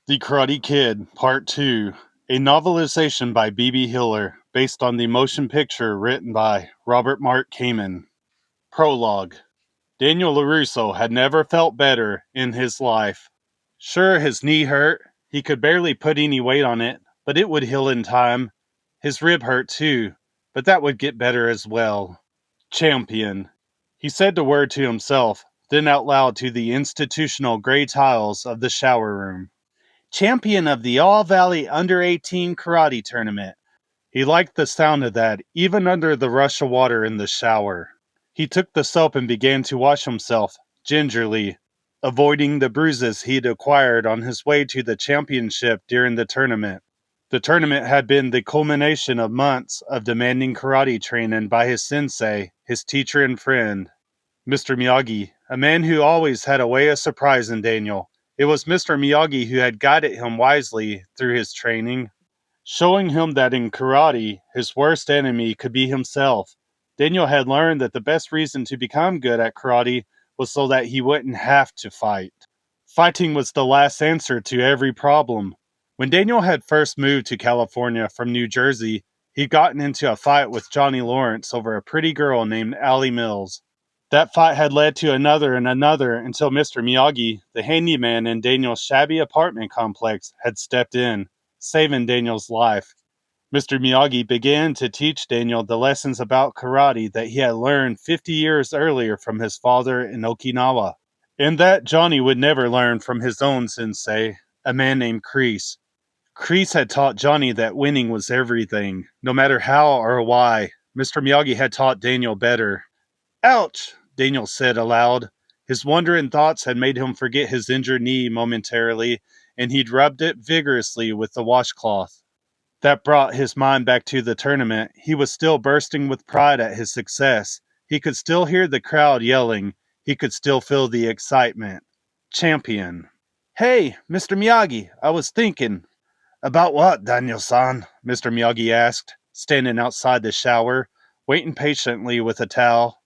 The Karate Kid, Part 2, a novelization by B.B. Hiller, based on the motion picture written by Robert Mark Kamen. Prologue. Daniel LaRusso had never felt better in his life. Sure, his knee hurt. He could barely put any weight on it, but it would heal in time. His rib hurt too, but that would get better as well. Champion. He said the word to himself, then out loud to the institutional gray tiles of the shower room. Champion of the All-Valley Under-18 Karate Tournament. He liked the sound of that, even under the rush of water in the shower. He took the soap and began to wash himself, gingerly, avoiding the bruises he'd acquired on his way to the championship during the tournament. The tournament had been the culmination of months of demanding karate training by his sensei, his teacher and friend, Mr. Miyagi, a man who always had a way of surprising Daniel. It was Mr. Miyagi who had guided him wisely through his training, showing him that in karate, his worst enemy could be himself. Daniel had learned that the best reason to become good at karate was so that he wouldn't have to fight. Fighting was the last answer to every problem. When Daniel had first moved to California from New Jersey, he'd gotten into a fight with Johnny Lawrence over a pretty girl named Allie Mills. That fight had led to another and another until Mr. Miyagi, the handyman in Daniel's shabby apartment complex, had stepped in, saving Daniel's life. Mr. Miyagi began to teach Daniel the lessons about karate that he had learned 50 years earlier from his father in Okinawa, and that Johnny would never learn from his own sensei, a man named Kreese. Kreese had taught Johnny that winning was everything, no matter how or why. Mr. Miyagi had taught Daniel better. Ouch! Daniel said aloud. His wandering thoughts had made him forget his injured knee momentarily, and he'd rubbed it vigorously with the washcloth. That brought his mind back to the tournament. He was still bursting with pride at his success. He could still hear the crowd yelling. He could still feel the excitement. Champion. Hey, Mr. Miyagi, I was thinking. About what, Daniel-san? Mr. Miyagi asked, standing outside the shower, waiting patiently with a towel.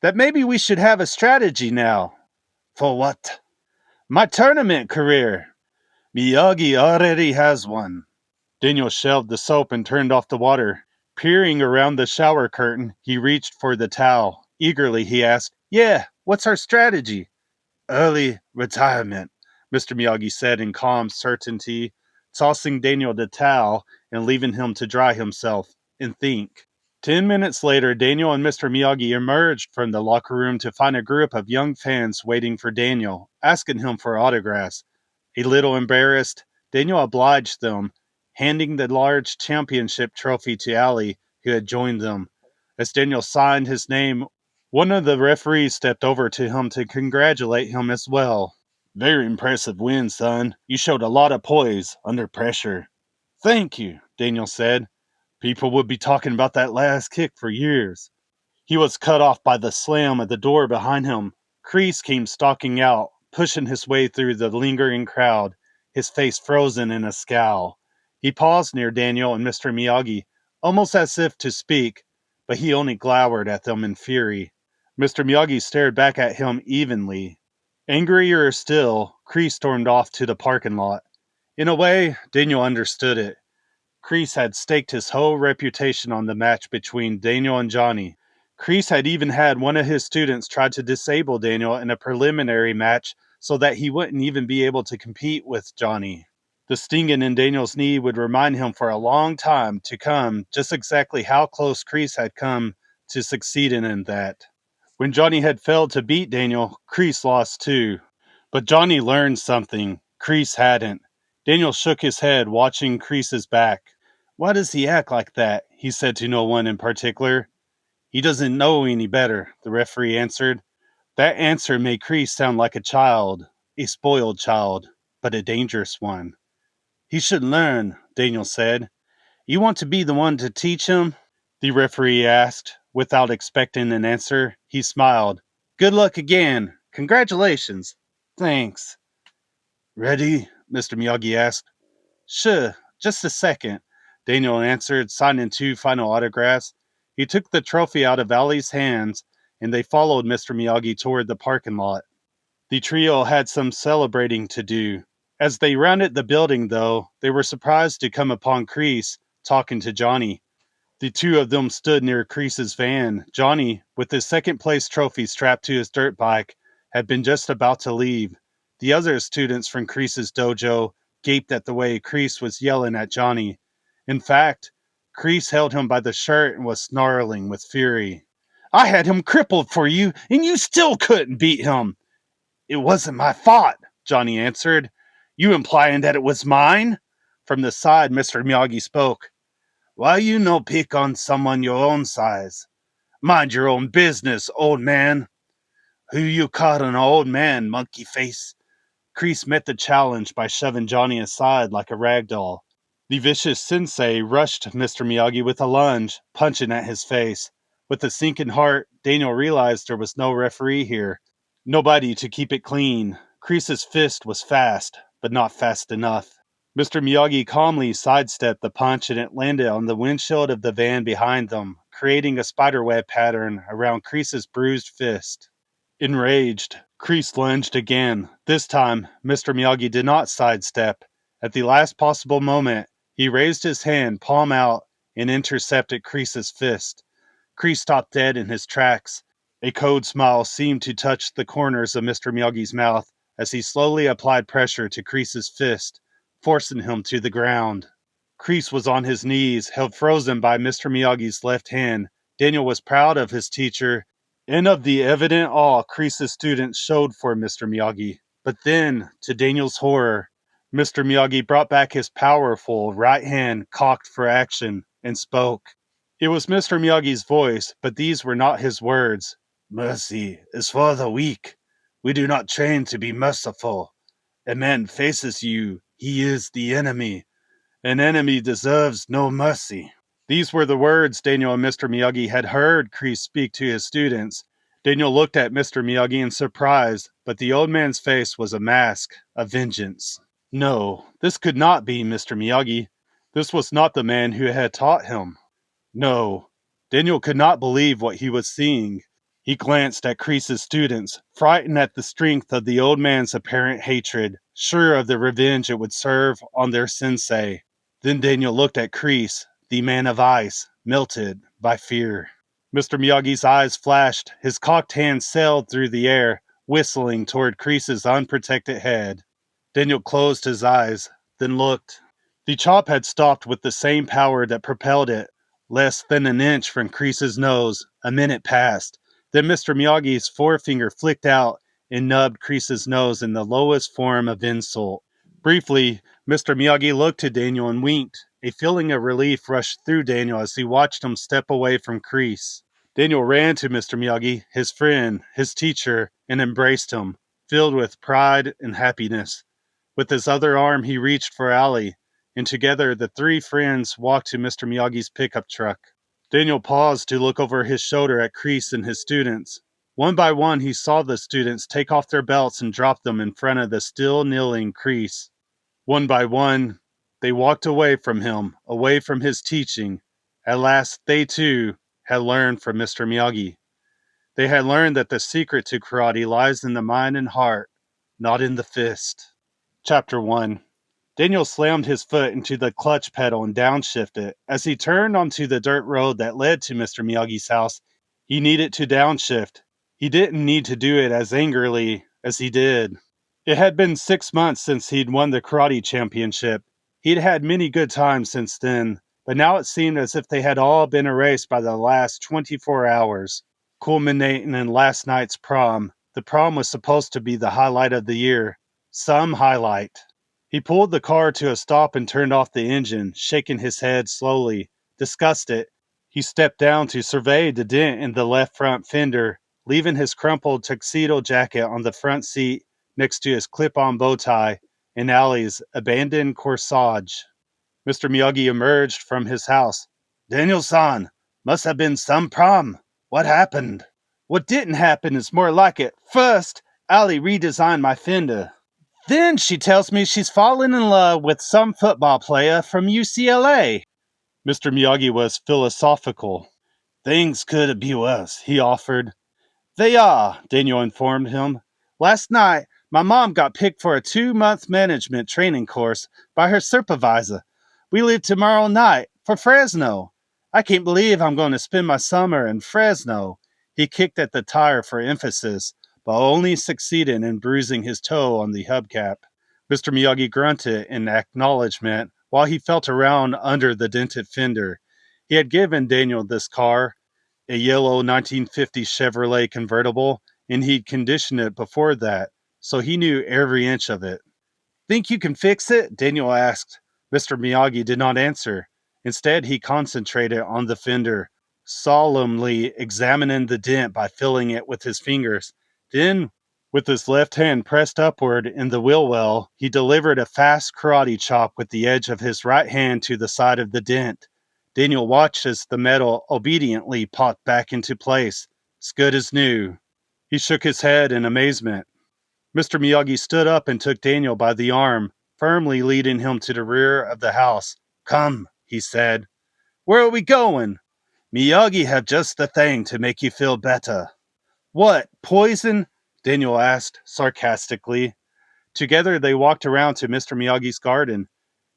That maybe we should have a strategy now. For what? My tournament career. Miyagi already has one. Daniel shelved the soap and turned off the water. Peering around the shower curtain, he reached for the towel. Eagerly, he asked, Yeah, what's our strategy? Early retirement, Mr. Miyagi said in calm certainty, tossing Daniel the towel and leaving him to dry himself and think. 10 minutes later, Daniel and Mr. Miyagi emerged from the locker room to find a group of young fans waiting for Daniel, asking him for autographs. A little embarrassed, Daniel obliged them, handing the large championship trophy to Allie, who had joined them. As Daniel signed his name, one of the referees stepped over to him to congratulate him as well. Very impressive win, son. You showed a lot of poise under pressure. Thank you, Daniel said. People would be talking about that last kick for years. He was cut off by the slam of the door behind him. Kreese came stalking out, pushing his way through the lingering crowd, his face frozen in a scowl. He paused near Daniel and Mr. Miyagi, almost as if to speak, but he only glowered at them in fury. Mr. Miyagi stared back at him evenly. Angrier still, Kreese stormed off to the parking lot. In a way, Daniel understood it. Kreese had staked his whole reputation on the match between Daniel and Johnny. Kreese had even had one of his students try to disable Daniel in a preliminary match so that he wouldn't even be able to compete with Johnny. The stinging in Daniel's knee would remind him for a long time to come just exactly how close Kreese had come to succeeding in that. When Johnny had failed to beat Daniel, Kreese lost too. But Johnny learned something. Kreese hadn't. Daniel shook his head, watching Kreese's back. Why does he act like that? He said to no one in particular. He doesn't know any better, the referee answered. That answer made Kreese sound like a child, a spoiled child, but a dangerous one. He should learn, Daniel said. You want to be the one to teach him? The referee asked. Without expecting an answer, he smiled. Good luck again. Congratulations. Thanks. Ready? Mr. Miyagi asked. Sure, just a second, Daniel answered, signing 2 final autographs. He took the trophy out of Allie's hands, and they followed Mr. Miyagi toward the parking lot. The trio had some celebrating to do. As they rounded the building, though, they were surprised to come upon Kreese talking to Johnny. The two of them stood near Kreese's van. Johnny, with his second place trophy strapped to his dirt bike, had been just about to leave. The other students from Kreese's dojo gaped at the way Kreese was yelling at Johnny. In fact, Kreese held him by the shirt and was snarling with fury. I had him crippled for you, and you still couldn't beat him. It wasn't my fault, Johnny answered. You implying that it was mine? From the side, Mr. Miyagi spoke. Why you no pick on someone your own size? Mind your own business, old man. Who you caught an old man, monkey face? Kreese met the challenge by shoving Johnny aside like a rag doll. The vicious sensei rushed Mr. Miyagi with a lunge, punching at his face. With a sinking heart, Daniel realized there was no referee here. Nobody to keep it clean. Kreese's fist was fast, but not fast enough. Mr. Miyagi calmly sidestepped the punch and it landed on the windshield of the van behind them, creating a spiderweb pattern around Kreese's bruised fist. Enraged, Kreese lunged again. This time, Mr. Miyagi did not sidestep. At the last possible moment, he raised his hand, palm out, and intercepted Kreese's fist. Kreese stopped dead in his tracks. A cold smile seemed to touch the corners of Mr. Miyagi's mouth as he slowly applied pressure to Kreese's fist, forcing him to the ground. Kreese was on his knees, held frozen by Mr. Miyagi's left hand. Daniel was proud of his teacher and of the evident awe Kreese's students showed for Mr. Miyagi. But then, to Daniel's horror, Mr. Miyagi brought back his powerful right hand cocked for action and spoke. It was Mr. Miyagi's voice, but these were not his words. Mercy is for the weak. We do not train to be merciful. A man faces you, he is the enemy. An enemy deserves no mercy. These were the words Daniel and Mr. Miyagi had heard Kreese speak to his students. Daniel looked at Mr. Miyagi in surprise, but the old man's face was a mask of vengeance. No, this could not be Mr. Miyagi. This was not the man who had taught him. No, Daniel could not believe what he was seeing. He glanced at Kreese's students, frightened at the strength of the old man's apparent hatred, sure of the revenge it would serve on their sensei. Then Daniel looked at Kreese, the man of ice, melted by fear. Mr. Miyagi's eyes flashed, his cocked hand sailed through the air, whistling toward Kreese's unprotected head. Daniel closed his eyes, then looked. The chop had stopped with the same power that propelled it. Less than an inch from Kreese's nose, a minute passed. Then Mr. Miyagi's forefinger flicked out and nubbed Kreese's nose in the lowest form of insult. Briefly, Mr. Miyagi looked to Daniel and winked. A feeling of relief rushed through Daniel as he watched him step away from Kreese. Daniel ran to Mr. Miyagi, his friend, his teacher, and embraced him, filled with pride and happiness. With his other arm, he reached for Allie, and together the three friends walked to Mr. Miyagi's pickup truck. Daniel paused to look over his shoulder at Kreese and his students. One by one, he saw the students take off their belts and drop them in front of the still kneeling Kreese. One by one, they walked away from him, away from his teaching. At last, they too had learned from Mr. Miyagi. They had learned that the secret to karate lies in the mind and heart, not in the fist. Chapter 1. Daniel slammed his foot into the clutch pedal and downshifted. As he turned onto the dirt road that led to Mr. Miyagi's house, he needed to downshift. He didn't need to do it as angrily as he did. It had been 6 months since he'd won the karate championship. He'd had many good times since then, but now it seemed as if they had all been erased by the last 24 hours, culminating in last night's prom. The prom was supposed to be the highlight of the year. Some highlight. He pulled the car to a stop and turned off the engine, shaking his head slowly. Disgusted, he stepped down to survey the dent in the left front fender, leaving his crumpled tuxedo jacket on the front seat next to his clip-on bow tie and Allie's abandoned corsage. Mr. Miyagi emerged from his house. Daniel-san, must have been some prom. What happened? What didn't happen is more like it. First, Allie redesigned my fender. Then she tells me she's fallen in love with some football player from UCLA. Mr. Miyagi was philosophical. Things could be worse, he offered. They are, Daniel informed him. Last night, My mom got picked for a 2-month management training course by her supervisor. We leave tomorrow night for Fresno. I can't believe I'm going to spend my summer in Fresno. He kicked at the tire for emphasis, but only succeeded in bruising his toe on the hubcap. Mr. Miyagi grunted in acknowledgement while he felt around under the dented fender. He had given Daniel this car, a yellow 1950 Chevrolet convertible, and he'd conditioned it before that, so he knew every inch of it. Think you can fix it? Daniel asked. Mr. Miyagi did not answer. Instead, he concentrated on the fender, solemnly examining the dent by feeling it with his fingers. Then, with his left hand pressed upward in the wheel well, he delivered a fast karate chop with the edge of his right hand to the side of the dent. Daniel watched as the metal obediently popped back into place, as good as new. He shook his head in amazement. Mr. Miyagi stood up and took Daniel by the arm, firmly leading him to the rear of the house. Come, he said. Where are we going? Miyagi have just the thing to make you feel better. What, poison? Daniel asked sarcastically. Together they walked around to Mr. Miyagi's garden.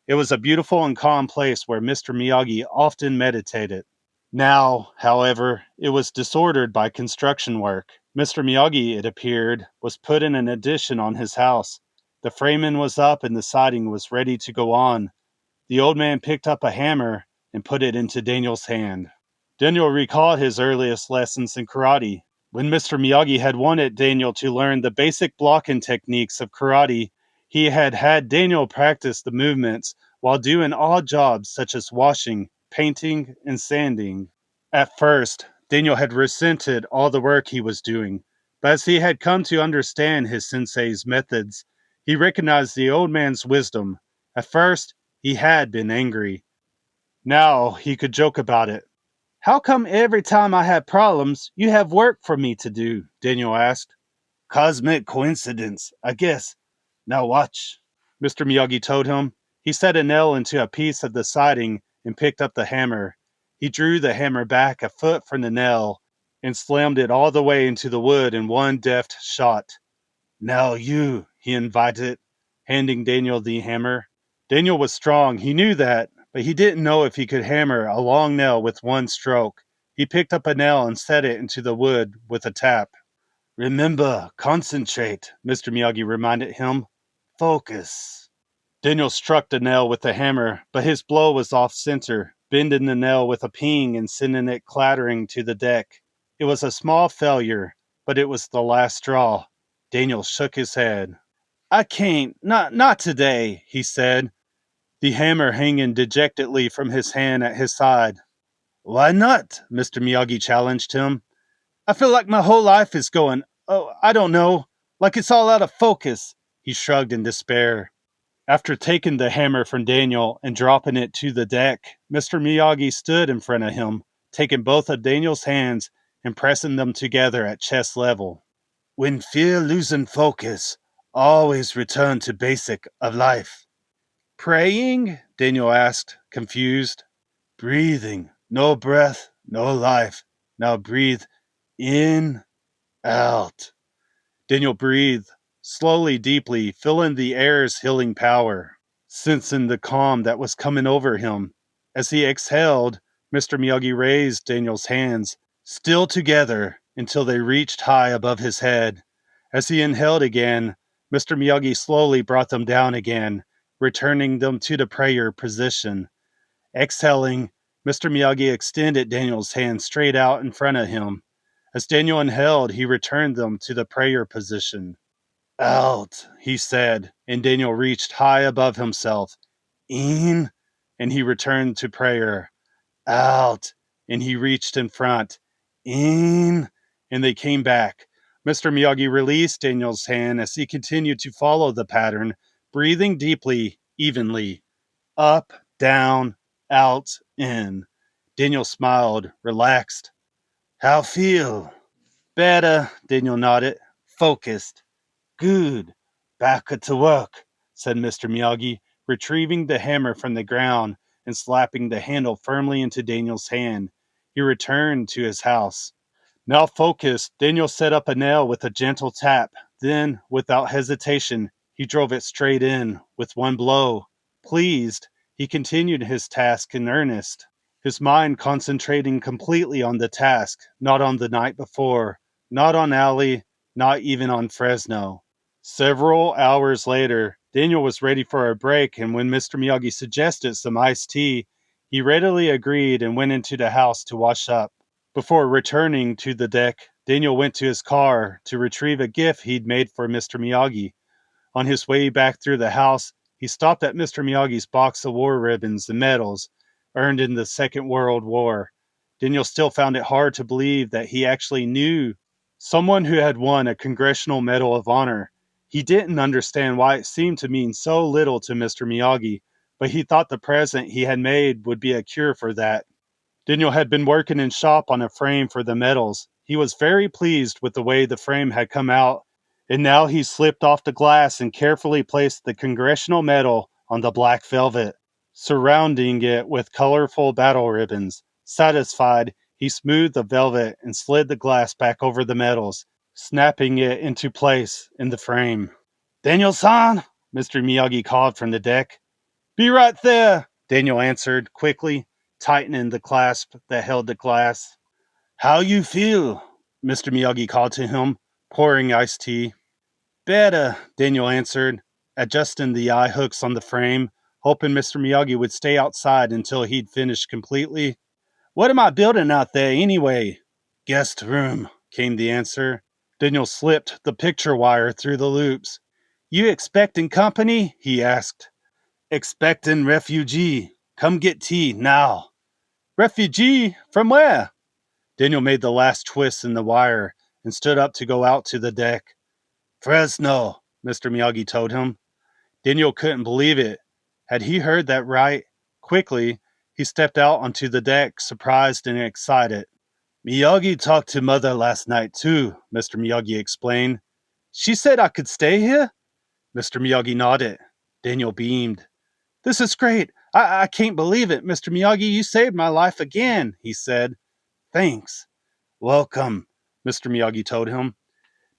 It was a beautiful and calm place where Mr. Miyagi often meditated. Now, however, it was disordered by construction work. Mr. Miyagi, it appeared, was putting an addition on his house. The framing was up and the siding was ready to go on. The old man picked up a hammer and put it into Daniel's hand. Daniel recalled his earliest lessons in karate. When Mr. Miyagi had wanted Daniel to learn the basic blocking techniques of karate, he had had Daniel practice the movements while doing odd jobs such as washing, painting, and sanding. At first, Daniel had resented all the work he was doing, but as he had come to understand his sensei's methods, he recognized the old man's wisdom. At first, he had been angry. Now he could joke about it. How come every time I have problems, you have work for me to do? Daniel asked. Cosmic coincidence, I guess. Now watch, Mr. Miyagi told him. He set a nail into a piece of the siding and picked up the hammer. He drew the hammer back a foot from the nail and slammed it all the way into the wood in one deft shot. Now you, he invited, handing Daniel the hammer. Daniel was strong, he knew that, but he didn't know if he could hammer a long nail with one stroke. He picked up a nail and set it into the wood with a tap. Remember, concentrate, Mr. Miyagi reminded him. Focus. Daniel struck the nail with the hammer, but his blow was off center, bending the nail with a ping and sending it clattering to the deck. It was a small failure, but it was the last straw. Daniel shook his head. I can't, not today, he said, the hammer hanging dejectedly from his hand at his side. Why not? Mr. Miyagi challenged him. I feel like my whole life is going, oh, I don't know, like it's all out of focus. He shrugged in despair. After taking the hammer from Daniel and dropping it to the deck, Mr. Miyagi stood in front of him, taking both of Daniel's hands and pressing them together at chest level. When fear losing focus, always return to basic of life. Praying? Daniel asked, confused. Breathing. No breath, no life. Now breathe in, out. Daniel breathed, slowly, deeply, feeling the air's healing power, sensing the calm that was coming over him. As he exhaled, Mr. Miyagi raised Daniel's hands, still together, until they reached high above his head. As he inhaled again, Mr. Miyagi slowly brought them down again, returning them to the prayer position. Exhaling, Mr. Miyagi extended Daniel's hands straight out in front of him. As Daniel inhaled, he returned them to the prayer position. Out, he said, and Daniel reached high above himself. In, and he returned to prayer. Out, and he reached in front. In, and they came back. Mr. Miyagi released Daniel's hand as he continued to follow the pattern, breathing deeply, evenly. Up, down, out, in. Daniel smiled, relaxed. How feel? Better, Daniel nodded. Focused. Good. Back to work, said Mr. Miyagi, retrieving the hammer from the ground and slapping the handle firmly into Daniel's hand. He returned to his house. Now focused, Daniel set up a nail with a gentle tap, Then, without hesitation, he drove it straight in with one blow. Pleased, he continued his task in earnest, his mind concentrating completely on the task, not on the night before, not on Allie, not even on Fresno. Several hours later, Daniel was ready for a break, and when Mr. Miyagi suggested some iced tea, he readily agreed and went into the house to wash up. Before returning to the deck, Daniel went to his car to retrieve a gift he'd made for Mr. Miyagi. On his way back through the house, he stopped at Mr. Miyagi's box of war ribbons and medals earned in the Second World War. Daniel still found it hard to believe that he actually knew someone who had won a Congressional Medal of Honor. He didn't understand why it seemed to mean so little to Mr. Miyagi, but he thought the present he had made would be a cure for that. Daniel had been working in shop on a frame for the medals. He was very pleased with the way the frame had come out, and now he slipped off the glass and carefully placed the Congressional Medal on the black velvet, surrounding it with colorful battle ribbons. Satisfied, he smoothed the velvet and slid the glass back over the medals, snapping it into place in the frame. "Daniel-san!" Mr. Miyagi called from the deck. "Be right there," Daniel answered quickly, tightening the clasp that held the glass. "How you feel?" Mr. Miyagi called to him, pouring iced tea. "Better," Daniel answered, adjusting the eye hooks on the frame, hoping Mr. Miyagi would stay outside until he'd finished completely. "What am I building out there, anyway?" "Guest room," came the answer. Daniel slipped the picture wire through the loops. "You expecting company?" he asked. "Expecting refugee. Come get tea, now." "Refugee? From where?" Daniel made the last twist in the wire and stood up to go out to the deck. "Fresno," Mr. Miyagi told him. Daniel couldn't believe it. Had he heard that right? Quickly, he stepped out onto the deck, surprised and excited. "Miyagi talked to Mother last night, too," Mr. Miyagi explained. "She said I could stay here?" Mr. Miyagi nodded. Daniel beamed. "This is great. I can't believe it. Mr. Miyagi, you saved my life again," he said. "Thanks." "Welcome," Mr. Miyagi told him.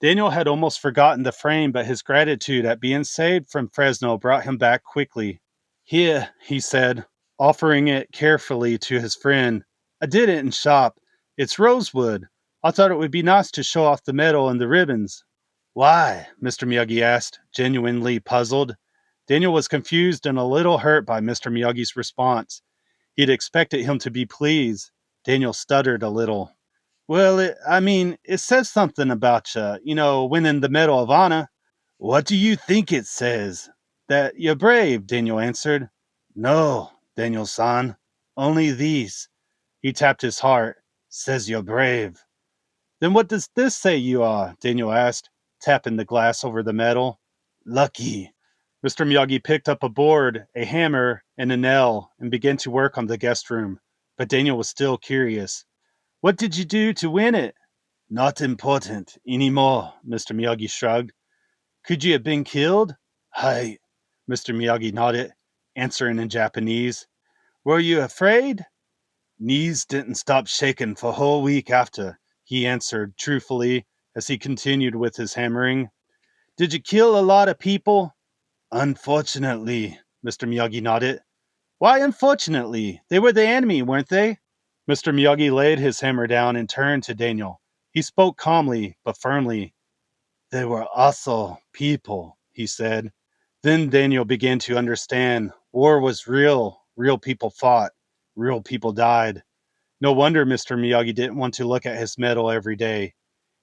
Daniel had almost forgotten the frame, but his gratitude at being saved from Fresno brought him back quickly. "Here," he said, offering it carefully to his friend. "I did it in shop. It's rosewood. I thought it would be nice to show off the medal and the ribbons." "Why?" Mr. Miyagi asked, genuinely puzzled. Daniel was confused and a little hurt by Mr. Miyagi's response. He'd expected him to be pleased. Daniel stuttered a little. "Well, it says something about you, winning the Medal of Honor." "What do you think it says?" "That you're brave," Daniel answered. "No, Daniel-san. Only these." He tapped his heart. "Says you're brave." "Then what does this say you are?" Daniel asked, tapping the glass over the medal. "Lucky." Mr. Miyagi picked up a board, a hammer, and a nail and began to work on the guest room. But Daniel was still curious. "What did you do to win it?" "Not important anymore," Mr. Miyagi shrugged. "Could you have been killed?" "Hi." Mr. Miyagi nodded, answering in Japanese. "Were you afraid?" "Knees didn't stop shaking for a whole week after," he answered truthfully as he continued with his hammering. "Did you kill a lot of people?" "Unfortunately," Mr. Miyagi nodded. "Why unfortunately? They were the enemy, weren't they?" Mr. Miyagi laid his hammer down and turned to Daniel. He spoke calmly but firmly. "They were also people," he said. Then Daniel began to understand. War was real. Real people fought. Real people died. No wonder Mr. Miyagi didn't want to look at his medal every day.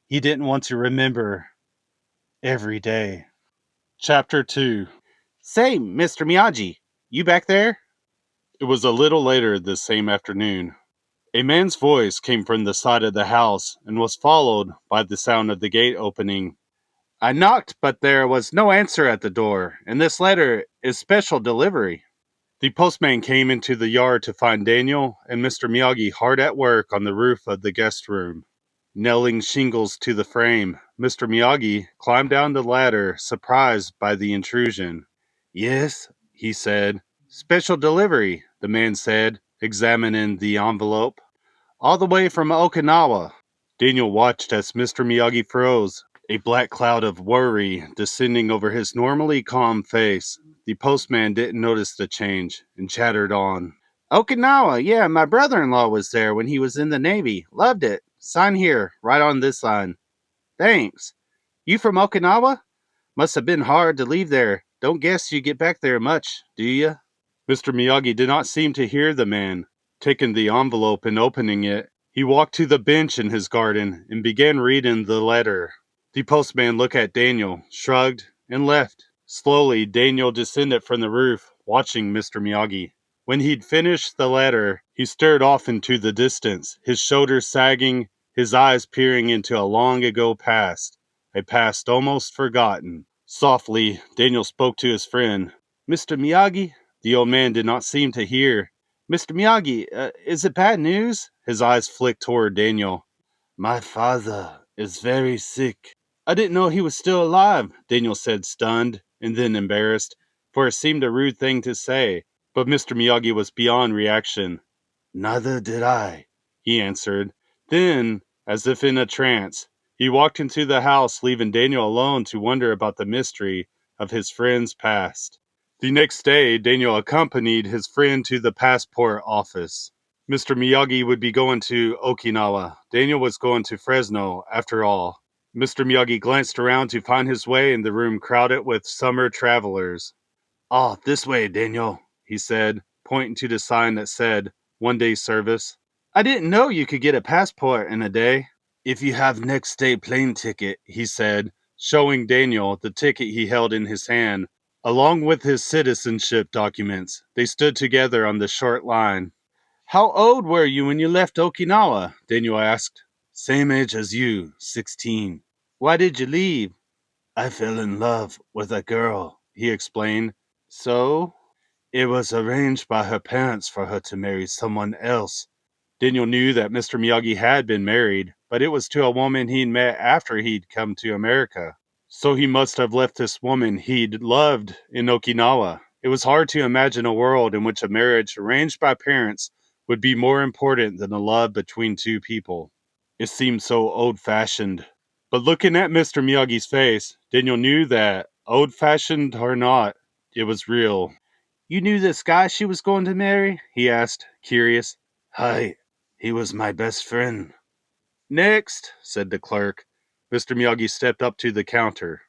He didn't want to remember every day. Chapter 2. "Say, Mr. Miyagi, you back there?" It was a little later this same afternoon. A man's voice came from the side of the house and was followed by the sound of the gate opening. "I knocked, but there was no answer at the door, and this letter is special delivery." The postman came into the yard to find Daniel and Mr. Miyagi hard at work on the roof of the guest room. Nailing shingles to the frame, Mr. Miyagi climbed down the ladder, surprised by the intrusion. "Yes," he said. "Special delivery," the man said, examining the envelope. "All the way from Okinawa." Daniel watched as Mr. Miyagi froze. a black cloud of worry descending over his normally calm face. The postman didn't notice the change and chattered on. Okinawa, yeah, my brother-in-law was there when he was in the Navy. Loved it. Sign here, right on this line. Thanks. You from Okinawa? Must have been hard to leave there. Don't guess you get back there much, do you? Mr. Miyagi did not seem to hear the man. Taking the envelope and opening it, he walked to the bench in his garden and began reading the letter. The postman looked at Daniel, shrugged, and left. Slowly, Daniel descended from the roof, watching Mr. Miyagi. When he'd finished the letter, he stared off into the distance, his shoulders sagging, his eyes peering into a long-ago past, a past almost forgotten. Softly, Daniel spoke to his friend. Mr. Miyagi? The old man did not seem to hear. Mr. Miyagi, is it bad news? His eyes flicked toward Daniel. My father is very sick. I didn't know he was still alive, Daniel said, stunned, and then embarrassed, for it seemed a rude thing to say. But Mr. Miyagi was beyond reaction. Neither did I, he answered. Then, as if in a trance, he walked into the house, leaving Daniel alone to wonder about the mystery of his friend's past. The next day, Daniel accompanied his friend to the passport office. Mr. Miyagi would be going to Okinawa. Daniel was going to Fresno, after all. Mr. Miyagi glanced around to find his way in the room crowded with summer travelers. Ah, this way, Daniel, he said, pointing to the sign that said, one-day service. I didn't know you could get a passport in a day. If you have next day plane ticket, he said, showing Daniel the ticket he held in his hand. Along with his citizenship documents, they stood together on the short line. How old were you when you left Okinawa? Daniel asked. Same age as you, 16. Why did you leave? I fell in love with a girl, he explained. So? It was arranged by her parents for her to marry someone else. Daniel knew that Mr. Miyagi had been married, but it was to a woman he'd met after he'd come to America. So he must have left this woman he'd loved in Okinawa. It was hard to imagine a world in which a marriage arranged by parents would be more important than the love between two people. It seemed so old-fashioned. But looking at Mr. Miyagi's face, Daniel knew that, old-fashioned or not, it was real. You knew this guy she was going to marry? He asked, curious. Hi, he was my best friend. Next, said the clerk. Mr. Miyagi stepped up to the counter.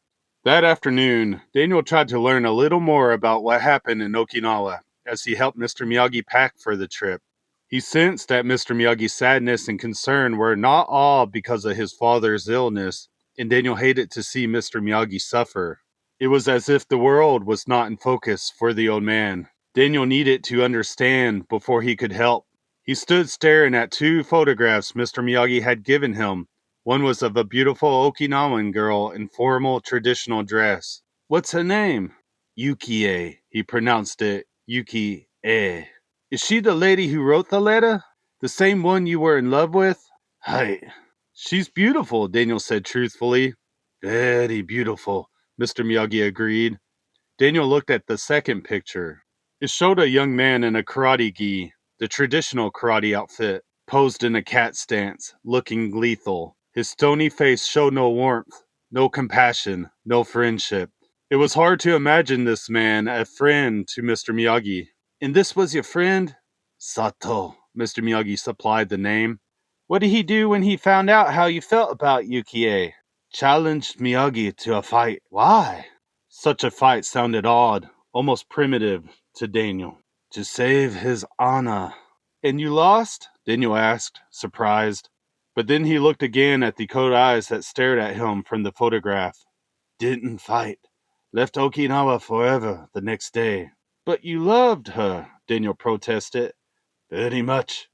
That afternoon, Daniel tried to learn a little more about what happened in Okinawa as he helped Mr. Miyagi pack for the trip. He sensed that Mr. Miyagi's sadness and concern were not all because of his father's illness, and Daniel hated to see Mr. Miyagi suffer. It was as if the world was not in focus for the old man. Daniel needed to understand before he could help. He stood staring at two photographs Mr. Miyagi had given him. One was of a beautiful Okinawan girl in formal traditional dress. What's her name? Yukie. He pronounced it Yuki-e. Is she the lady who wrote the letter? The same one you were in love with? Hi. She's beautiful, Daniel said truthfully. Very beautiful, Mr. Miyagi agreed. Daniel looked at the second picture. It showed a young man in a karate gi, the traditional karate outfit, posed in a cat stance, looking lethal. His stony face showed no warmth, no compassion, no friendship. It was hard to imagine this man a friend to Mr. Miyagi. And this was your friend? Sato, Mr. Miyagi supplied the name. What did he do when he found out how you felt about Yukie? Challenged Miyagi to a fight. Why? Such a fight sounded odd, almost primitive to Daniel. To save his honor. And you lost? Daniel asked, surprised. But then he looked again at the cold eyes that stared at him from the photograph. Didn't fight. Left Okinawa forever the next day. But you loved her, Daniel protested. Very much.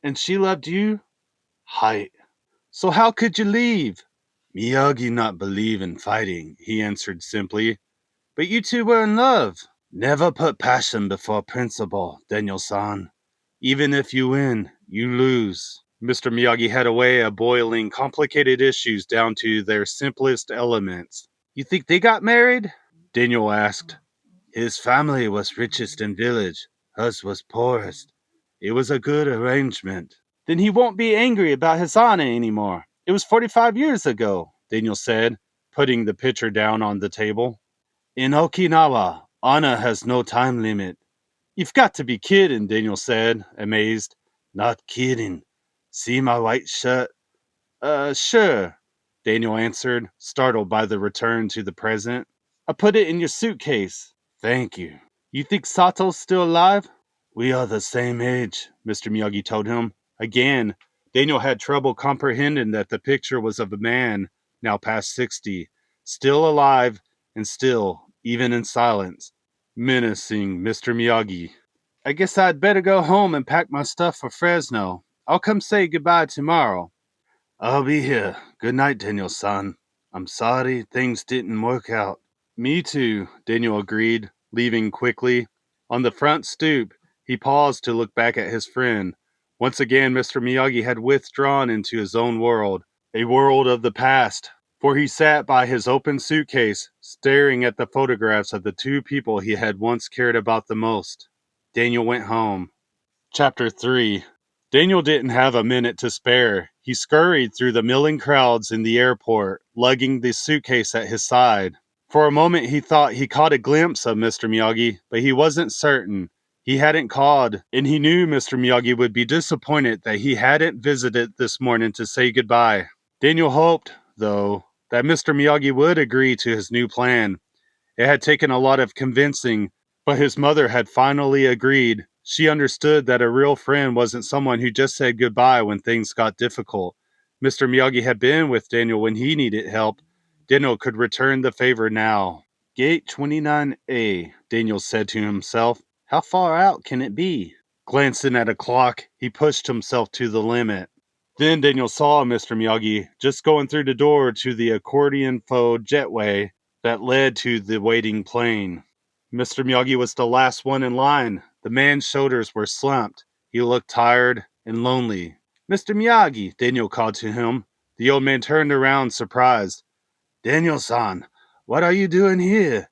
And she loved you? Hi. So how could you leave? Miyagi not believe in fighting, he answered simply. But you two were in love. Never put passion before principle, Daniel-san. Even if you win, you lose. Mr. Miyagi had a way of boiling complicated issues down to their simplest elements. You think they got married? Daniel asked. His family was richest in village. Hers was poorest. It was a good arrangement. Then he won't be angry about his honor anymore. It was 45 years ago, Daniel said, putting the picture down on the table. In Okinawa, honor has no time limit. You've got to be kidding, Daniel said, amazed. Not kidding. See my white shirt? Sure, Daniel answered, startled by the return to the present. I put it in your suitcase. Thank you. You think Sato's still alive? We are the same age, Mr. Miyagi told him. Again, Daniel had trouble comprehending that the picture was of a man, now past 60, still alive, and still, even in silence, menacing Mr. Miyagi. I guess I'd better go home and pack my stuff for Fresno. I'll come say goodbye tomorrow. I'll be here. Good night, Daniel-san. I'm sorry things didn't work out. Me too, Daniel agreed, leaving quickly. On the front stoop, he paused to look back at his friend. Once again, Mr. Miyagi had withdrawn into his own world, a world of the past, for he sat by his open suitcase, staring at the photographs of the two people he had once cared about the most. Daniel went home. Chapter 3. Daniel didn't have a minute to spare. He scurried through the milling crowds in the airport, lugging the suitcase at his side. For a moment he thought he caught a glimpse of Mr. Miyagi, but he wasn't certain. He hadn't called, and he knew Mr. Miyagi would be disappointed that he hadn't visited this morning to say goodbye. Daniel hoped, though, that Mr. Miyagi would agree to his new plan. It had taken a lot of convincing, but his mother had finally agreed. She understood that a real friend wasn't someone who just said goodbye when things got difficult. Mr. Miyagi had been with Daniel when he needed help. Daniel could return the favor now. Gate 29A, Daniel said to himself. How far out can it be? Glancing at a clock, he pushed himself to the limit. Then Daniel saw Mr. Miyagi just going through the door to the accordion-faux jetway that led to the waiting plane. Mr. Miyagi was the last one in line. The man's shoulders were slumped. He looked tired and lonely. Mr. Miyagi, Daniel called to him. The old man turned around, surprised. Daniel-san, what are you doing here?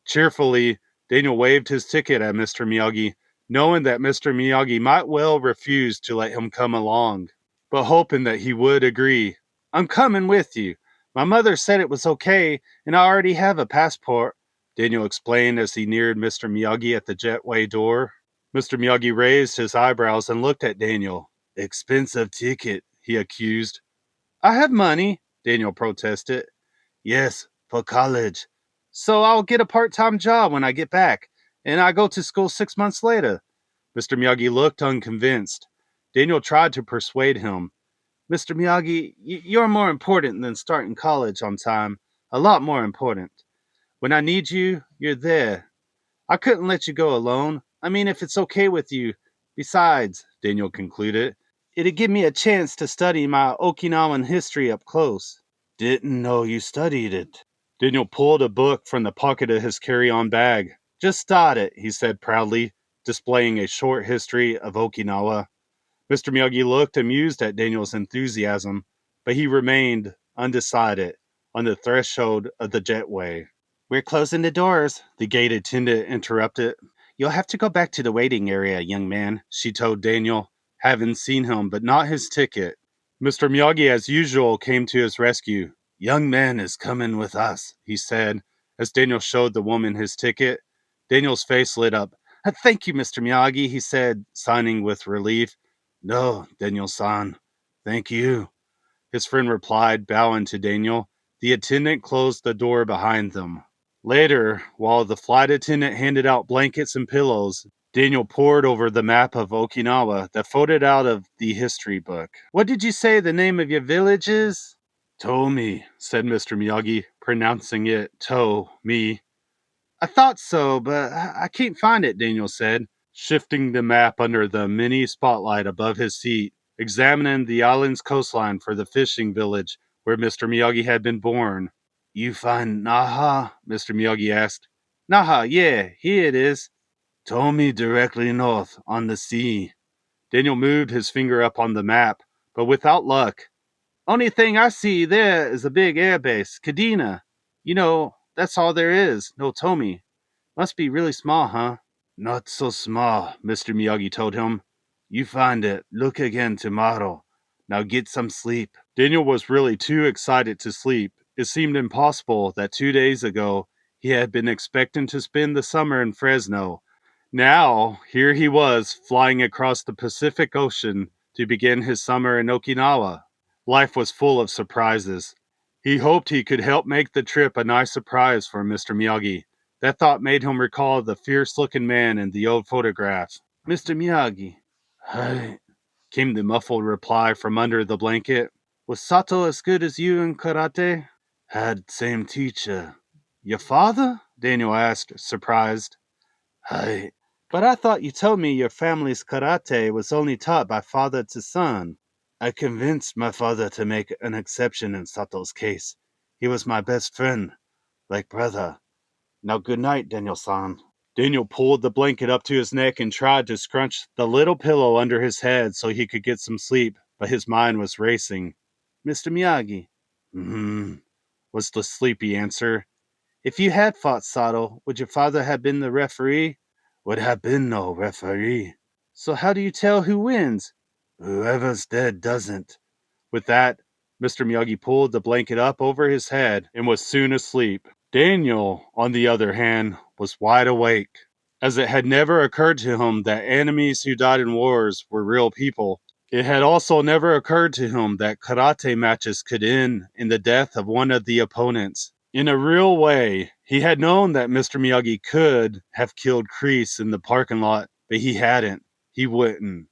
Cheerfully, Daniel waved his ticket at Mr. Miyagi, knowing that Mr. Miyagi might well refuse to let him come along, but hoping that he would agree. I'm coming with you. My mother said it was okay, and I already have a passport, Daniel explained as he neared Mr. Miyagi at the jetway door. Mr. Miyagi raised his eyebrows and looked at Daniel. Expensive ticket, he accused. I have money, Daniel protested. Yes, for college. So I'll get a part-time job when I get back, and I go to school 6 months later. Mr. Miyagi looked unconvinced. Daniel tried to persuade him. Mr. Miyagi, you're more important than starting college on time. A lot more important. When I need you, you're there. I couldn't let you go alone. I mean, if it's okay with you. Besides, Daniel concluded, it'd give me a chance to study my Okinawan history up close. Didn't know you studied it. Daniel pulled a book from the pocket of his carry-on bag. Just started, he said proudly, displaying a short history of Okinawa. Mr. Miyagi looked amused at Daniel's enthusiasm, but he remained undecided on the threshold of the jetway. We're closing the doors, the gate attendant interrupted. You'll have to go back to the waiting area, young man, she told Daniel, having seen him but not his ticket. Mr. Miyagi, as usual, came to his rescue. Young man is coming with us, he said, as Daniel showed the woman his ticket. Daniel's face lit up. Thank you, Mr. Miyagi, he said, signing with relief. No, Daniel-san, thank you, his friend replied, bowing to Daniel. The attendant closed the door behind them. Later, while the flight attendant handed out blankets and pillows, Daniel pored over the map of Okinawa that folded out of the history book. What did you say the name of your village is? Tomi, said Mr. Miyagi, pronouncing it To-me. I thought so, but I can't find it, Daniel said, shifting the map under the mini spotlight above his seat, examining the island's coastline for the fishing village where Mr. Miyagi had been born. You find Naha? Mr. Miyagi asked. Naha, yeah, here it is. Tomi directly north, on the sea. Daniel moved his finger up on the map, but without luck. Only thing I see there is a big airbase, Kadena. You know, that's all there is, no Tomi. Must be really small, huh? Not so small, Mr. Miyagi told him. You find it. Look again tomorrow. Now get some sleep. Daniel was really too excited to sleep, It seemed impossible that 2 days ago he had been expecting to spend the summer in Fresno. Now, here he was, flying across the Pacific Ocean to begin his summer in Okinawa. Life was full of surprises. He hoped he could help make the trip a nice surprise for Mr. Miyagi. That thought made him recall the fierce-looking man in the old photograph. Mr. Miyagi, "Hi," came the muffled reply from under the blanket. "Was Sato as good as you in karate?" "Had same teacher." "Your father?" Daniel asked, surprised. "Hi." "But I thought you told me your family's karate was only taught by father to son." "I convinced my father to make an exception in Sato's case. He was my best friend, like brother. Now good night, Daniel-san." Daniel pulled the blanket up to his neck and tried to scrunch the little pillow under his head so he could get some sleep, but his mind was racing. "Mr. Miyagi." Was the sleepy answer. "If you had fought Sato, would your father have been the referee?" "Would have been no referee." "So how do you tell who wins?" "Whoever's dead doesn't." With that, Mr. Miyagi pulled the blanket up over his head and was soon asleep. Daniel, on the other hand, was wide awake, as it had never occurred to him that enemies who died in wars were real people. It had also never occurred to him that karate matches could end in the death of one of the opponents. In a real way, he had known that Mr. Miyagi could have killed Kreese in the parking lot, but he hadn't. He wouldn't.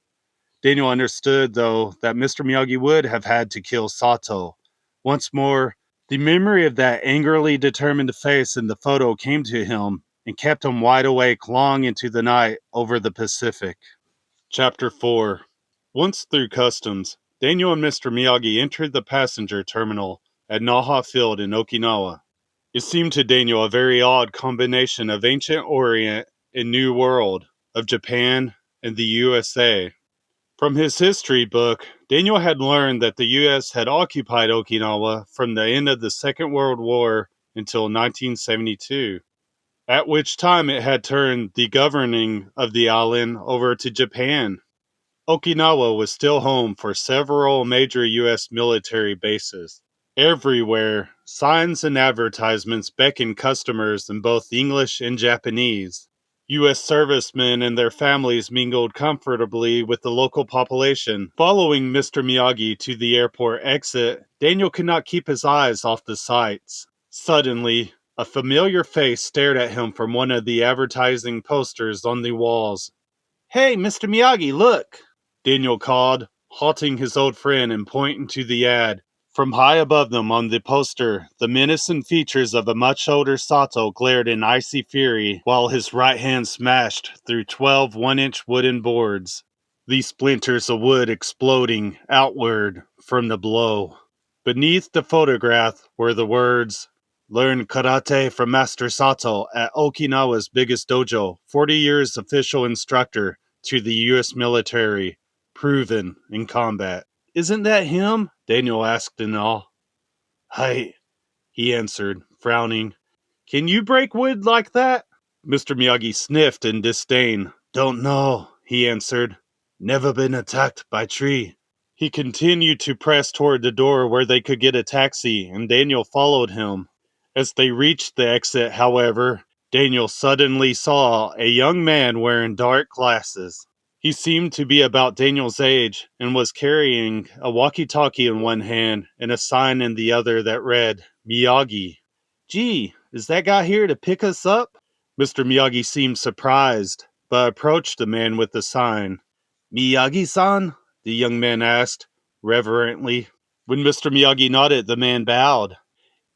Daniel understood, though, that Mr. Miyagi would have had to kill Sato. Once more, the memory of that angrily determined face in the photo came to him and kept him wide awake long into the night over the Pacific. Chapter 4. Once through customs, Daniel and Mr. Miyagi entered the passenger terminal at Naha Field in Okinawa. It seemed to Daniel a very odd combination of ancient Orient and New World, of Japan and the USA. From his history book, Daniel had learned that the U.S. had occupied Okinawa from the end of the Second World War until 1972, at which time it had turned the governing of the island over to Japan. Okinawa was still home for several major U.S. military bases. Everywhere, signs and advertisements beckoned customers in both English and Japanese. U.S. servicemen and their families mingled comfortably with the local population. Following Mr. Miyagi to the airport exit, Daniel could not keep his eyes off the sights. Suddenly, a familiar face stared at him from one of the advertising posters on the walls. "Hey, Mr. Miyagi, look!" Daniel called, halting his old friend and pointing to the ad. From high above them on the poster, the menacing features of a much older Sato glared in icy fury while his right hand smashed through 12 one-inch wooden boards, these splinters of wood exploding outward from the blow. Beneath the photograph were the words, "Learn karate from Master Sato at Okinawa's biggest dojo, 40 years official instructor to the U.S. military, proven in combat." "Isn't that him?" Daniel asked in awe. "Hi," he answered, frowning. "Can you break wood like that?" Mr. Miyagi sniffed in disdain. "Don't know," he answered. "Never been attacked by tree." He continued to press toward the door where they could get a taxi, and Daniel followed him. As they reached the exit, however, Daniel suddenly saw a young man wearing dark glasses. He seemed to be about Daniel's age and was carrying a walkie-talkie in one hand and a sign in the other that read, "Miyagi." "Gee, is that guy here to pick us up?" Mr. Miyagi seemed surprised, but approached the man with the sign. "Miyagi-san?" the young man asked, reverently. When Mr. Miyagi nodded, the man bowed.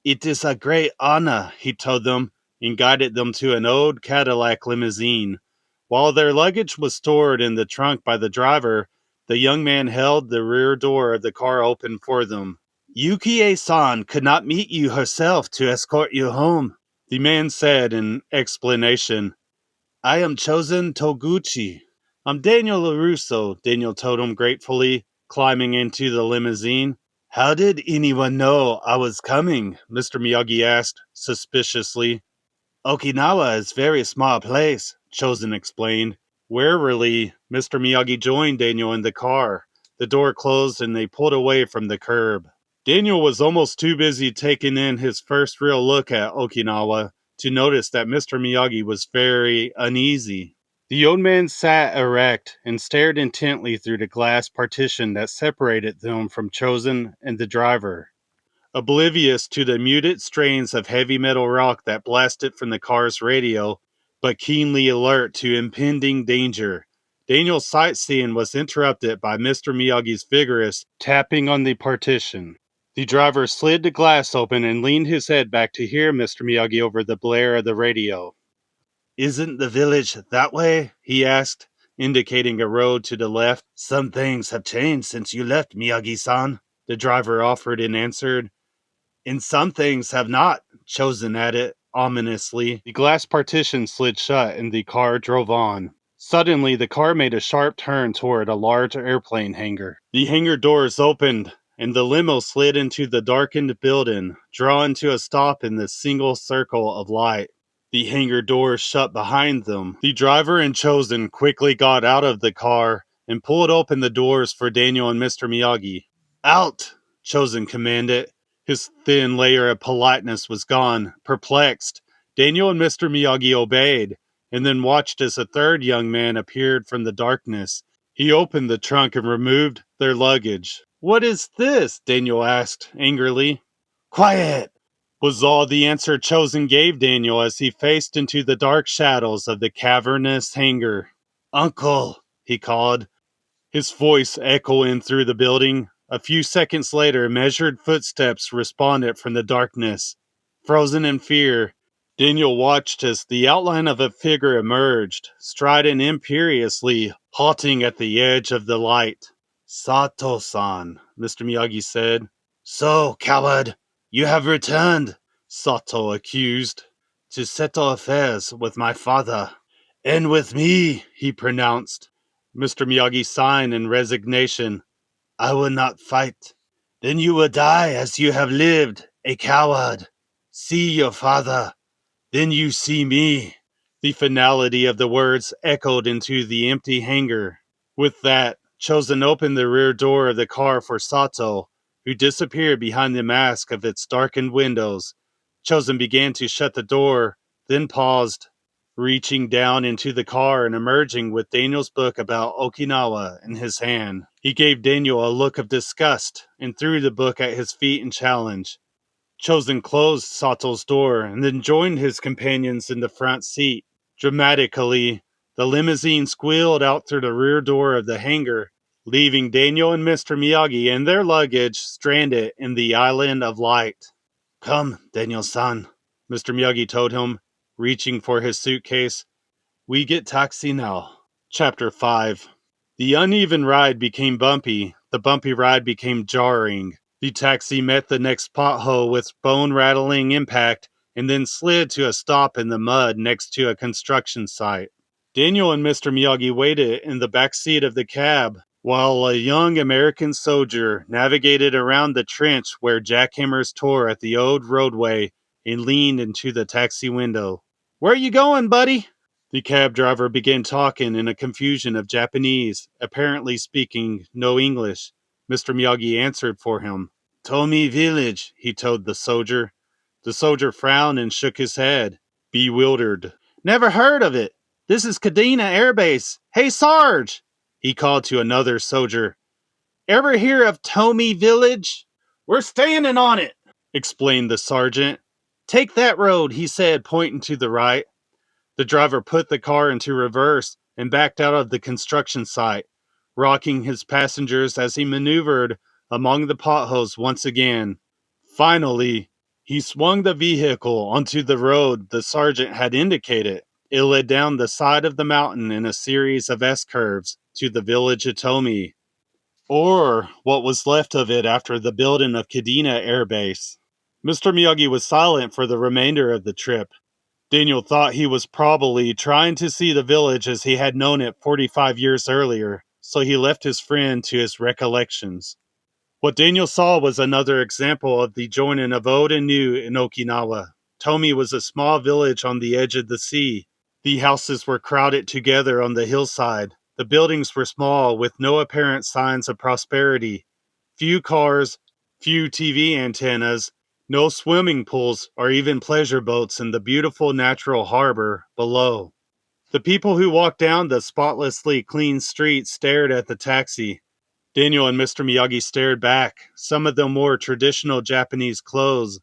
"It is a great honor," he told them, and guided them to an old Cadillac limousine. While their luggage was stored in the trunk by the driver, the young man held the rear door of the car open for them. "Yukie-san could not meet you herself to escort you home," the man said in explanation. "I am Chosen Toguchi." "I'm Daniel LaRusso," Daniel told him gratefully, climbing into the limousine. "How did anyone know I was coming?" Mr. Miyagi asked, suspiciously. "Okinawa is very small place," Chosen explained. Warily, Mr. Miyagi joined Daniel in the car. The door closed and they pulled away from the curb. Daniel was almost too busy taking in his first real look at Okinawa to notice that Mr. Miyagi was very uneasy. The old man sat erect and stared intently through the glass partition that separated them from Chosen and the driver, oblivious to the muted strains of heavy metal rock that blasted from the car's radio, but keenly alert to impending danger. Daniel's sightseeing was interrupted by Mr. Miyagi's vigorous tapping on the partition. The driver slid the glass open and leaned his head back to hear Mr. Miyagi over the blare of the radio. "Isn't the village that way?" he asked, indicating a road to the left. "Some things have changed since you left, Miyagi-san," the driver offered and answered. "And some things have not," Chosen added, ominously. The glass partition slid shut and the car drove on. Suddenly, the car made a sharp turn toward a large airplane hangar. The hangar doors opened, and the limo slid into the darkened building, drawn to a stop in the single circle of light. The hangar doors shut behind them. The driver and Chosen quickly got out of the car and pulled open the doors for Daniel and Mr. Miyagi. "Out!" Chosen commanded. His thin layer of politeness was gone. Perplexed, Daniel and Mr. Miyagi obeyed, and then watched as a third young man appeared from the darkness. He opened the trunk and removed their luggage. "What is this?" Daniel asked angrily. "Quiet!" was all the answer Chosen gave Daniel as he faced into the dark shadows of the cavernous hangar. "Uncle," he called, his voice echoing through the building. A few seconds later, measured footsteps responded from the darkness. Frozen in fear, Daniel watched as the outline of a figure emerged, striding imperiously, halting at the edge of the light. "Sato-san," Mr. Miyagi said. "So, coward, you have returned," Sato accused, "to settle affairs with my father." "And with me," he pronounced. Mr. Miyagi sighed in resignation. "I will not fight." "Then you will die as you have lived, a coward. See your father, then you see me." The finality of the words echoed into the empty hangar. With that, Chosen opened the rear door of the car for Sato, who disappeared behind the mask of its darkened windows. Chosen began to shut the door, then paused, reaching down into the car and emerging with Daniel's book about Okinawa in his hand. He gave Daniel a look of disgust and threw the book at his feet in challenge. Chosen closed Sato's door and then joined his companions in the front seat. Dramatically, the limousine squealed out through the rear door of the hangar, leaving Daniel and Mr. Miyagi and their luggage stranded in the island of light. "Come, Daniel-san," Mr. Miyagi told him, reaching for his suitcase. "We get taxi now." Chapter 5. The uneven ride became bumpy. The bumpy ride became jarring. The taxi met the next pothole with bone-rattling impact and then slid to a stop in the mud next to a construction site. Daniel and Mr. Miyagi waited in the back seat of the cab while a young American soldier navigated around the trench where jackhammers tore at the old roadway and leaned into the taxi window. "Where you going, buddy?" The cab driver began talking in a confusion of Japanese, apparently speaking no English. Mr. Miyagi answered for him. "Tomi Village," he told the soldier. The soldier frowned and shook his head, bewildered. "Never heard of it. This is Kadena Air Base. Hey, Sarge!" he called to another soldier. "Ever hear of Tomi Village?" "We're standing on it," explained the sergeant. "Take that road," he said, pointing to the right. The driver put the car into reverse and backed out of the construction site, rocking his passengers as he maneuvered among the potholes once again. Finally, he swung the vehicle onto the road the sergeant had indicated. It led down the side of the mountain in a series of S-curves to the village of Tomi, or what was left of it after the building of Kadena Air Base. Mr. Miyagi was silent for the remainder of the trip. Daniel thought he was probably trying to see the village as he had known it 45 years earlier, so he left his friend to his recollections. What Daniel saw was another example of the joining of old and new in Okinawa. Tomi was a small village on the edge of the sea. The houses were crowded together on the hillside. The buildings were small, with no apparent signs of prosperity. Few cars, Few TV antennas, no swimming pools or even pleasure boats in the beautiful natural harbor below. The people who walked down the spotlessly clean street stared at the taxi. Daniel and Mr. Miyagi stared back. Some of them wore traditional Japanese clothes.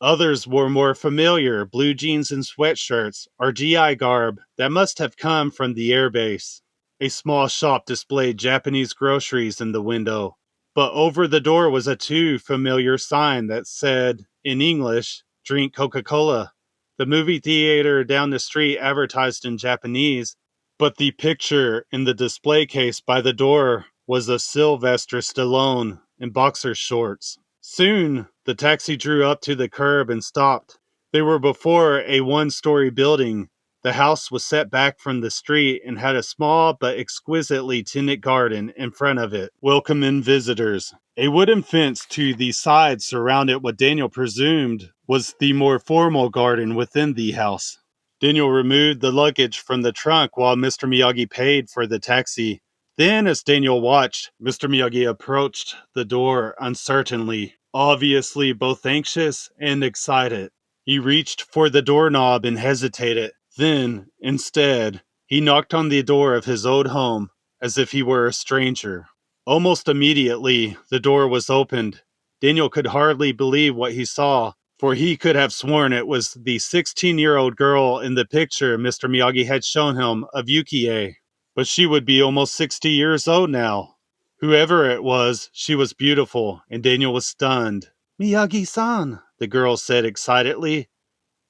Others wore more familiar blue jeans and sweatshirts or GI garb that must have come from the airbase. A small shop displayed Japanese groceries in the window, but over the door was a too familiar sign that said, in English, "Drink Coca-Cola." The movie theater down the street advertised in Japanese, but the picture in the display case by the door was of Sylvester Stallone in boxer shorts. Soon, the taxi drew up to the curb and stopped. They were before a one-story building. The house was set back from the street and had a small but exquisitely tended garden in front of it, welcoming visitors. A wooden fence to the side surrounded what Daniel presumed was the more formal garden within the house. Daniel removed the luggage from the trunk while Mr. Miyagi paid for the taxi. Then, as Daniel watched, Mr. Miyagi approached the door uncertainly, obviously both anxious and excited. He reached for the doorknob and hesitated. Then, instead, he knocked on the door of his old home as if he were a stranger. Almost immediately, the door was opened. Daniel could hardly believe what he saw, for he could have sworn it was the 16-year-old girl in the picture Mr. Miyagi had shown him of Yukie. But she would be almost 60 years old now. Whoever it was, she was beautiful, and Daniel was stunned. "Miyagi-san," the girl said excitedly.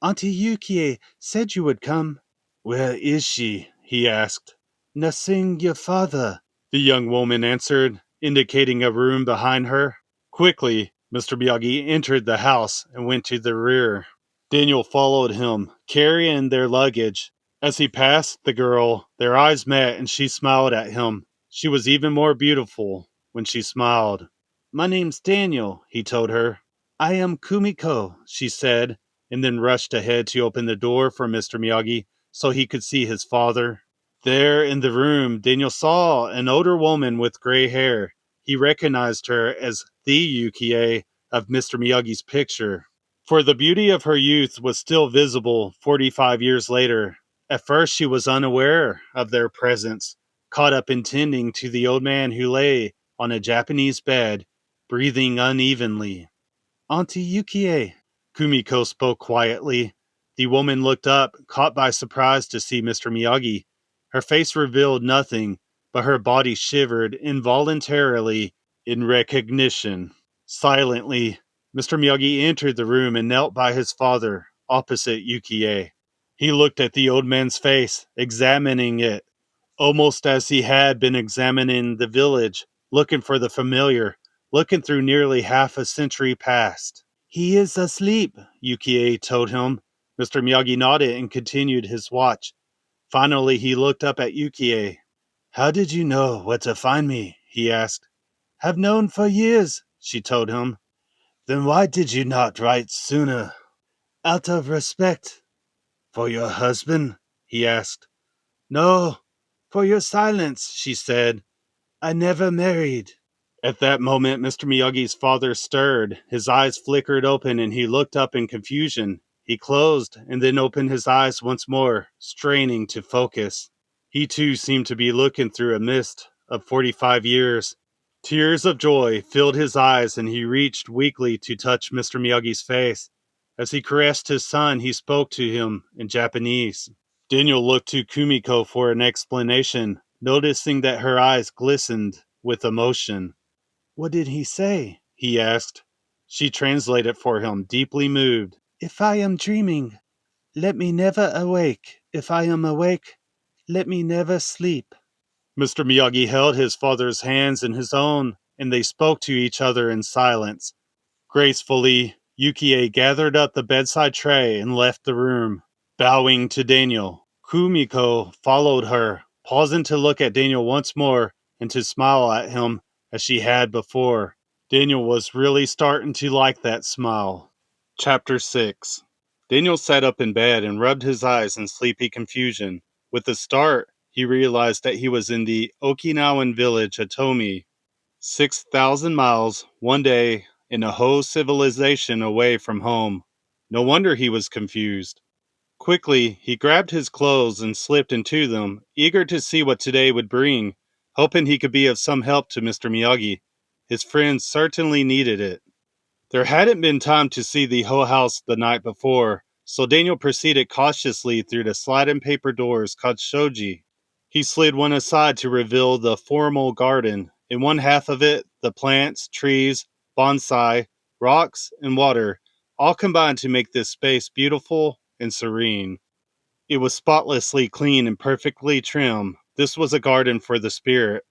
"Auntie Yukie said you would come." "Where is she?" he asked. "Nursing your father," the young woman answered, indicating a room behind her. Quickly, Mr. Miyagi entered the house and went to the rear. Daniel followed him, carrying their luggage. As he passed the girl, their eyes met and she smiled at him. She was even more beautiful when she smiled. "My name's Daniel," he told her. "I am Kumiko," she said, and then rushed ahead to open the door for Mr. Miyagi so he could see his father. There in the room, Daniel saw an older woman with gray hair. He recognized her as the Yukie of Mr. Miyagi's picture, for the beauty of her youth was still visible 45 years later. At first, she was unaware of their presence, caught up in tending to the old man who lay on a Japanese bed, breathing unevenly. "Auntie Yukie," Kumiko spoke quietly. The woman looked up, caught by surprise to see Mr. Miyagi. Her face revealed nothing, but her body shivered involuntarily in recognition. Silently, Mr. Miyagi entered the room and knelt by his father, opposite Yukie. He looked at the old man's face, examining it, almost as he had been examining the village, looking for the familiar, looking through nearly half a century past. "He is asleep," Yukie told him. Mr. Miyagi nodded and continued his watch. Finally, he looked up at Yukie. "How did you know where to find me?" he asked. "Have known for years," she told him. "Then why did you not write sooner?" "Out of respect." "For your husband?" he asked. "No, for your silence," she said. "I never married." At that moment, Mr. Miyagi's father stirred. His eyes flickered open and he looked up in confusion. He closed and then opened his eyes once more, straining to focus. He too seemed to be looking through a mist of 45 years. Tears of joy filled his eyes and he reached weakly to touch Mr. Miyagi's face. As he caressed his son, he spoke to him in Japanese. Daniel looked to Kumiko for an explanation, noticing that her eyes glistened with emotion. "What did he say?" he asked. She translated for him, deeply moved. "If I am dreaming, let me never awake. If I am awake, let me never sleep." Mr. Miyagi held his father's hands in his own, and they spoke to each other in silence. Gracefully, Yukie gathered up the bedside tray and left the room. Bowing to Daniel, Kumiko followed her, pausing to look at Daniel once more and to smile at him as she had before. Daniel was really starting to like that smile. Chapter 6. Daniel sat up in bed and rubbed his eyes in sleepy confusion. With a start, he realized that he was in the Okinawan village Atomi. 6,000 miles, one day, in a whole civilization away from home. No wonder he was confused. Quickly, he grabbed his clothes and slipped into them, eager to see what today would bring, hoping he could be of some help to Mr. Miyagi. His friends certainly needed it. There hadn't been time to see the whole house the night before, so Daniel proceeded cautiously through the sliding paper doors called shoji. He slid one aside to reveal the formal garden. In one half of it, the plants, trees, bonsai, rocks, and water all combined to make this space beautiful and serene. It was spotlessly clean and perfectly trim. This was a garden for the spirit.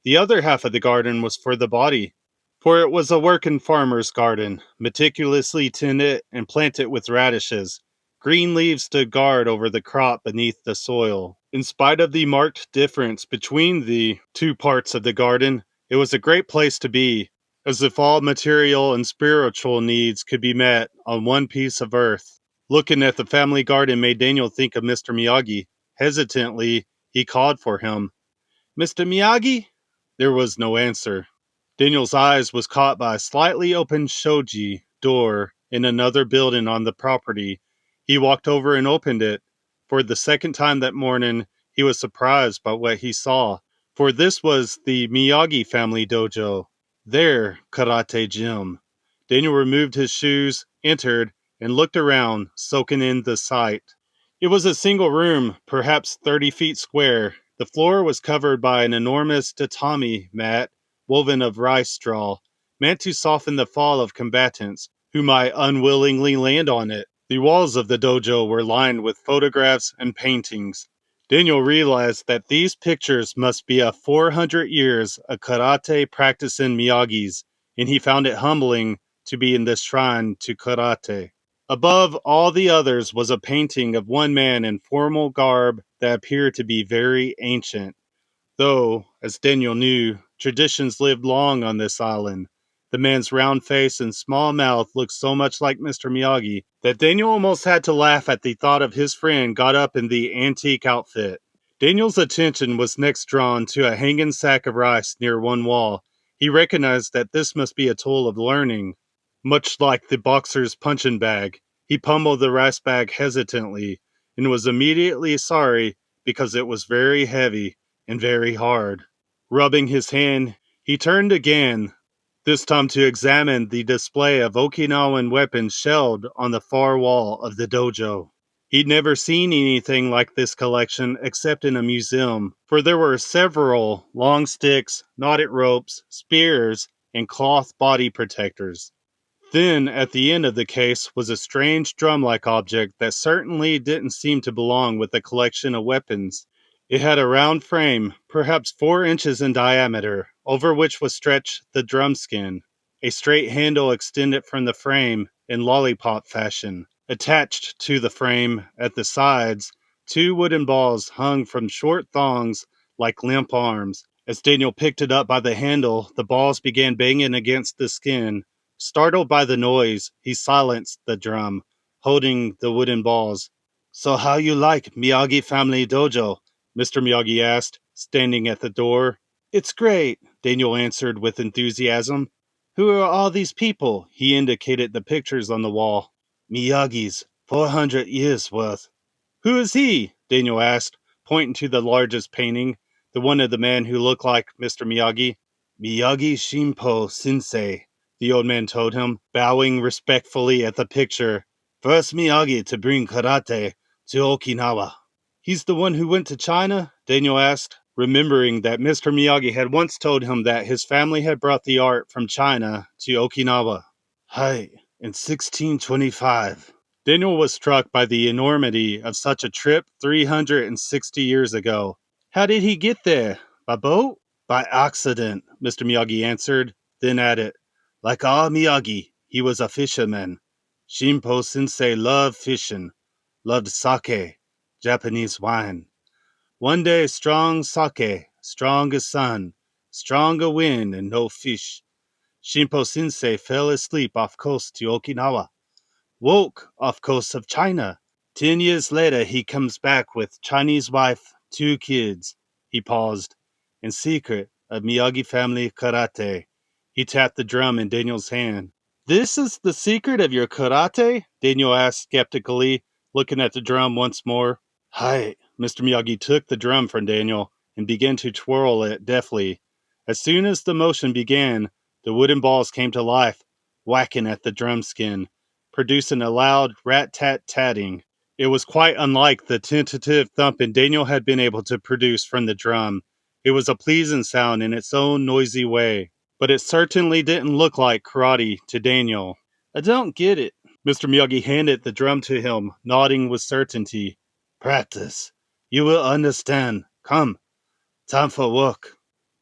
The other half of the garden was for the body, for it was a working farmer's garden, meticulously tended and planted with radishes. Green leaves stood guard over the crop beneath the soil. In spite of the marked difference between the two parts of the garden, it was a great place to be, as if all material and spiritual needs could be met on one piece of earth. Looking at the family garden made Daniel think of Mr. Miyagi. Hesitantly, he called for him. Mr. Miyagi? There was no answer. Daniel's eyes was caught by a slightly open shoji door in another building on the property. He walked over and opened it. For the second time that morning, he was surprised by what he saw, for this was the Miyagi family dojo, their karate gym. Daniel removed his shoes, entered, and looked around, soaking in the sight. It was a single room, perhaps 30 feet square. The floor was covered by an enormous tatami mat woven of rice straw, meant to soften the fall of combatants who might unwillingly land on it. The walls of the dojo were lined with photographs and paintings. Daniel realized that these pictures must be of 400 years of karate practicing Miyagi's, and he found it humbling to be in this shrine to karate. Above all the others was a painting of one man in formal garb that appeared to be very ancient. Though, as Daniel knew, traditions lived long on this island. The man's round face and small mouth looked so much like Mr. Miyagi that Daniel almost had to laugh at the thought of his friend got up in the antique outfit. Daniel's attention was next drawn to a hanging sack of rice near one wall. He recognized that this must be a tool of learning. Much like the boxer's punching bag, he pummeled the rice bag hesitantly and was immediately sorry because it was very heavy and very hard. Rubbing his hand, he turned again, this time to examine the display of Okinawan weapons shelved on the far wall of the dojo. He'd never seen anything like this collection except in a museum, for there were several long sticks, knotted ropes, spears, and cloth body protectors. Then, at the end of the case, was a strange drum-like object that certainly didn't seem to belong with the collection of weapons. It had a round frame, perhaps 4 inches in diameter, over which was stretched the drum skin. A straight handle extended from the frame in lollipop fashion. Attached to the frame, at the sides, 2 wooden balls hung from short thongs like limp arms. As Daniel picked it up by the handle, the balls began banging against the skin. Startled by the noise, he silenced the drum, holding the wooden balls. "So how you like Miyagi Family Dojo?" Mr. Miyagi asked, standing at the door. "It's great," Daniel answered with enthusiasm. "Who are all these people?" He indicated the pictures on the wall. "Miyagi's, 400 years worth." "Who is he?" Daniel asked, pointing to the largest painting, the one of the man who looked like Mr. Miyagi. "Miyagi Shinpo Sensei," the old man told him, bowing respectfully at the picture. "First Miyagi to bring karate to Okinawa." "He's the one who went to China?" Daniel asked, remembering that Mr. Miyagi had once told him that his family had brought the art from China to Okinawa. "Hi, in 1625. Daniel was struck by the enormity of such a trip 360 years ago. "How did he get there? By boat?" "By accident," Mr. Miyagi answered, then added, "Like all Miyagi, he was a fisherman. Shinpo Sensei loved fishing, loved sake, Japanese wine. One day strong sake, strong as sun, strong a wind and no fish. Shinpo Sensei fell asleep off coast to Okinawa. Woke off coast of China. 10 years later he comes back with Chinese wife, 2 kids." He paused. "In secret of Miyagi family karate." He tapped the drum in Daniel's hand. This is the secret of your karate? Daniel asked skeptically, looking at the drum once more. Hi. Mr. Miyagi took the drum from Daniel and began to twirl it deftly. As soon as the motion began, the wooden balls came to life, whacking at the drum skin, producing a loud rat-tat-tatting. It was quite unlike the tentative thumping Daniel had been able to produce from the drum. It was a pleasing sound in its own noisy way, but it certainly didn't look like karate to Daniel. I don't get it. Mr. Miyagi handed the drum to him, nodding with certainty. Practice. You will understand. Come, time for work.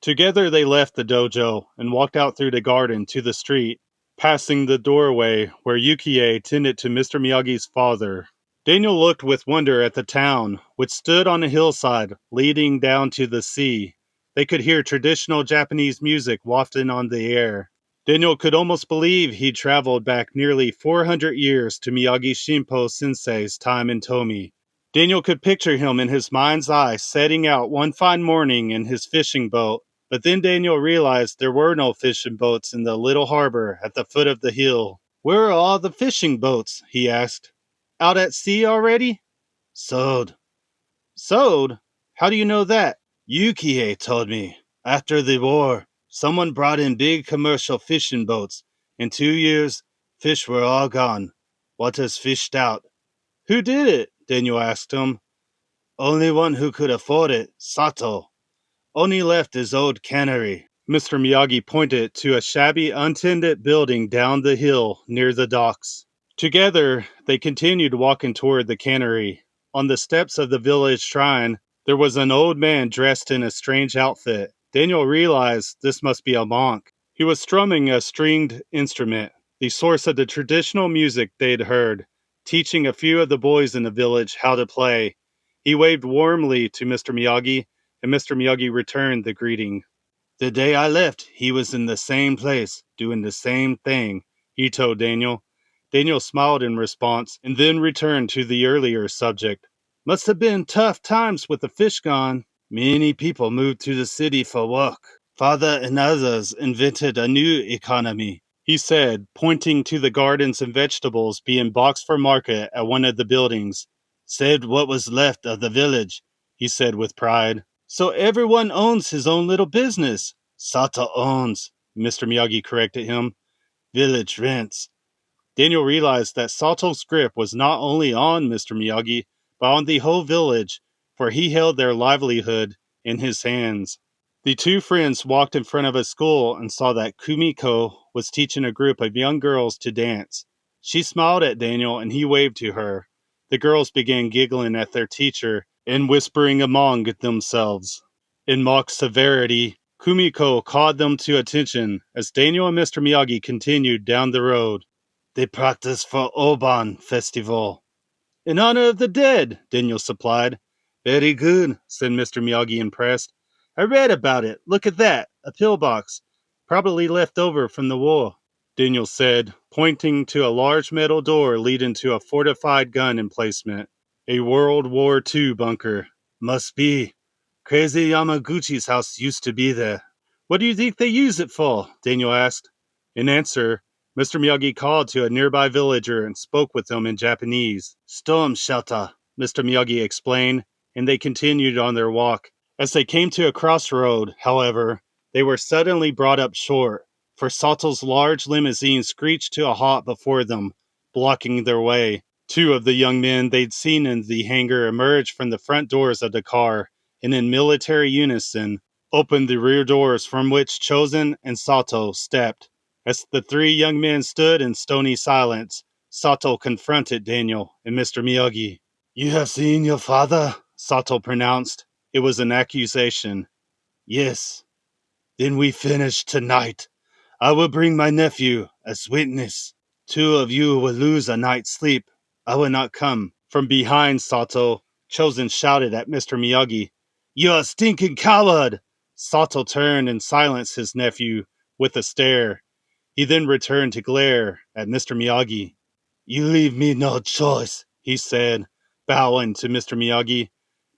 Together they left the dojo and walked out through the garden to the street, passing the doorway where Yukie tended to Mr. Miyagi's father. Daniel looked with wonder at the town, which stood on a hillside leading down to the sea. They could hear traditional Japanese music wafting on the air. Daniel could almost believe he'd traveled back nearly 400 years to Miyagi Shinpo Sensei's time in Tomi. Daniel could picture him in his mind's eye setting out one fine morning in his fishing boat, but then Daniel realized there were no fishing boats in the little harbor at the foot of the hill. Where are all the fishing boats? He asked. Out at sea already? Sold. Sold? How do you know that? Yukie told me. After the war, someone brought in big commercial fishing boats. In 2 years, fish were all gone. Waters fished out. Who did it? Daniel asked him. Only one who could afford it, Sato. Only left his old cannery. Mr. Miyagi pointed to a shabby, untended building down the hill near the docks. Together, they continued walking toward the cannery. On the steps of the village shrine, there was an old man dressed in a strange outfit. Daniel realized this must be a monk. He was strumming a stringed instrument, the source of the traditional music they'd heard, teaching a few of the boys in the village how to play. He waved warmly to Mr. Miyagi, and Mr. Miyagi returned the greeting. The day I left, he was in the same place, doing the same thing, he told Daniel. Daniel smiled in response, and then returned to the earlier subject. Must have been tough times with the fish gone. Many people moved to the city for work. Father and others invented a new economy, he said, pointing to the gardens and vegetables being boxed for market at one of the buildings. Saved what was left of the village, he said with pride. So everyone owns his own little business. Sato owns, Mr. Miyagi corrected him. Village rents. Daniel realized that Sato's grip was not only on Mr. Miyagi, but on the whole village, for he held their livelihood in his hands. The two friends walked in front of a school and saw that Kumiko was teaching a group of young girls to dance. She smiled at Daniel and he waved to her. The girls began giggling at their teacher and whispering among themselves. In mock severity, Kumiko called them to attention as Daniel and Mr. Miyagi continued down the road. They practice for Oban Festival. In honor of the dead, Daniel supplied. Very good, said Mr. Miyagi, impressed. I read about it. Look at that, a pillbox. Probably left over from the war, Daniel said, pointing to a large metal door leading to a fortified gun emplacement. A World War II bunker. Must be. Crazy Yamaguchi's house used to be there. What do you think they use it for? Daniel asked. In answer, Mr. Miyagi called to a nearby villager and spoke with him in Japanese. Storm shelter, Mr. Miyagi explained, and they continued on their walk. As they came to a crossroad, however, they were suddenly brought up short, for Sato's large limousine screeched to a halt before them, blocking their way. Two of the young men they'd seen in the hangar emerged from the front doors of the car, and in military unison, opened the rear doors from which Chosen and Sato stepped. As the three young men stood in stony silence, Sato confronted Daniel and Mr. Miyagi. You have seen your father? Sato pronounced. It was an accusation. Yes. Then we finish tonight. I will bring my nephew as witness. Two of you will lose a night's sleep. I will not come. From behind Sato, Chosen shouted at Mr. Miyagi. You're a stinking coward! Sato turned and silenced his nephew with a stare. He then returned to glare at Mr. Miyagi. You leave me no choice, he said, bowing to Mr. Miyagi.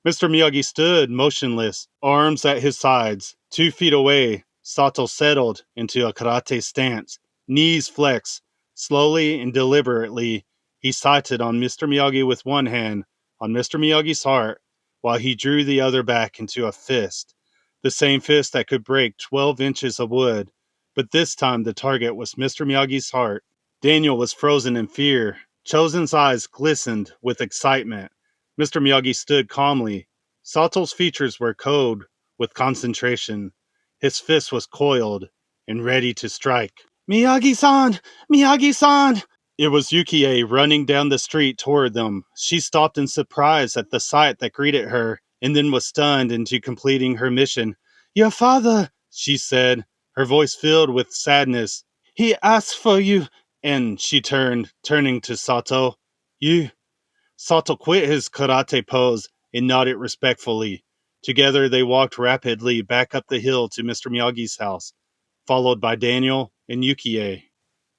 Mr. Miyagi stood motionless, arms at his sides. 2 feet away, Sato settled into a karate stance, knees flexed, Slowly and deliberately, he sighted on Mr. Miyagi with one hand, on Mr. Miyagi's heart, while he drew the other back into a fist. The same fist that could break 12 inches of wood, but this time the target was Mr. Miyagi's heart. Daniel was frozen in fear. Chosen's eyes glistened with excitement. Mr. Miyagi stood calmly. Sato's features were cold with concentration. His fist was coiled and ready to strike. Miyagi-san! Miyagi-san! It was Yukie running down the street toward them. She stopped in surprise at the sight that greeted her, and then was stunned into completing her mission. Your father, she said, her voice filled with sadness. He asked for you. And she turning to Sato. You. Sato quit his karate pose and nodded respectfully. Together they walked rapidly back up the hill to Mr. Miyagi's house, followed by Daniel and Yukie.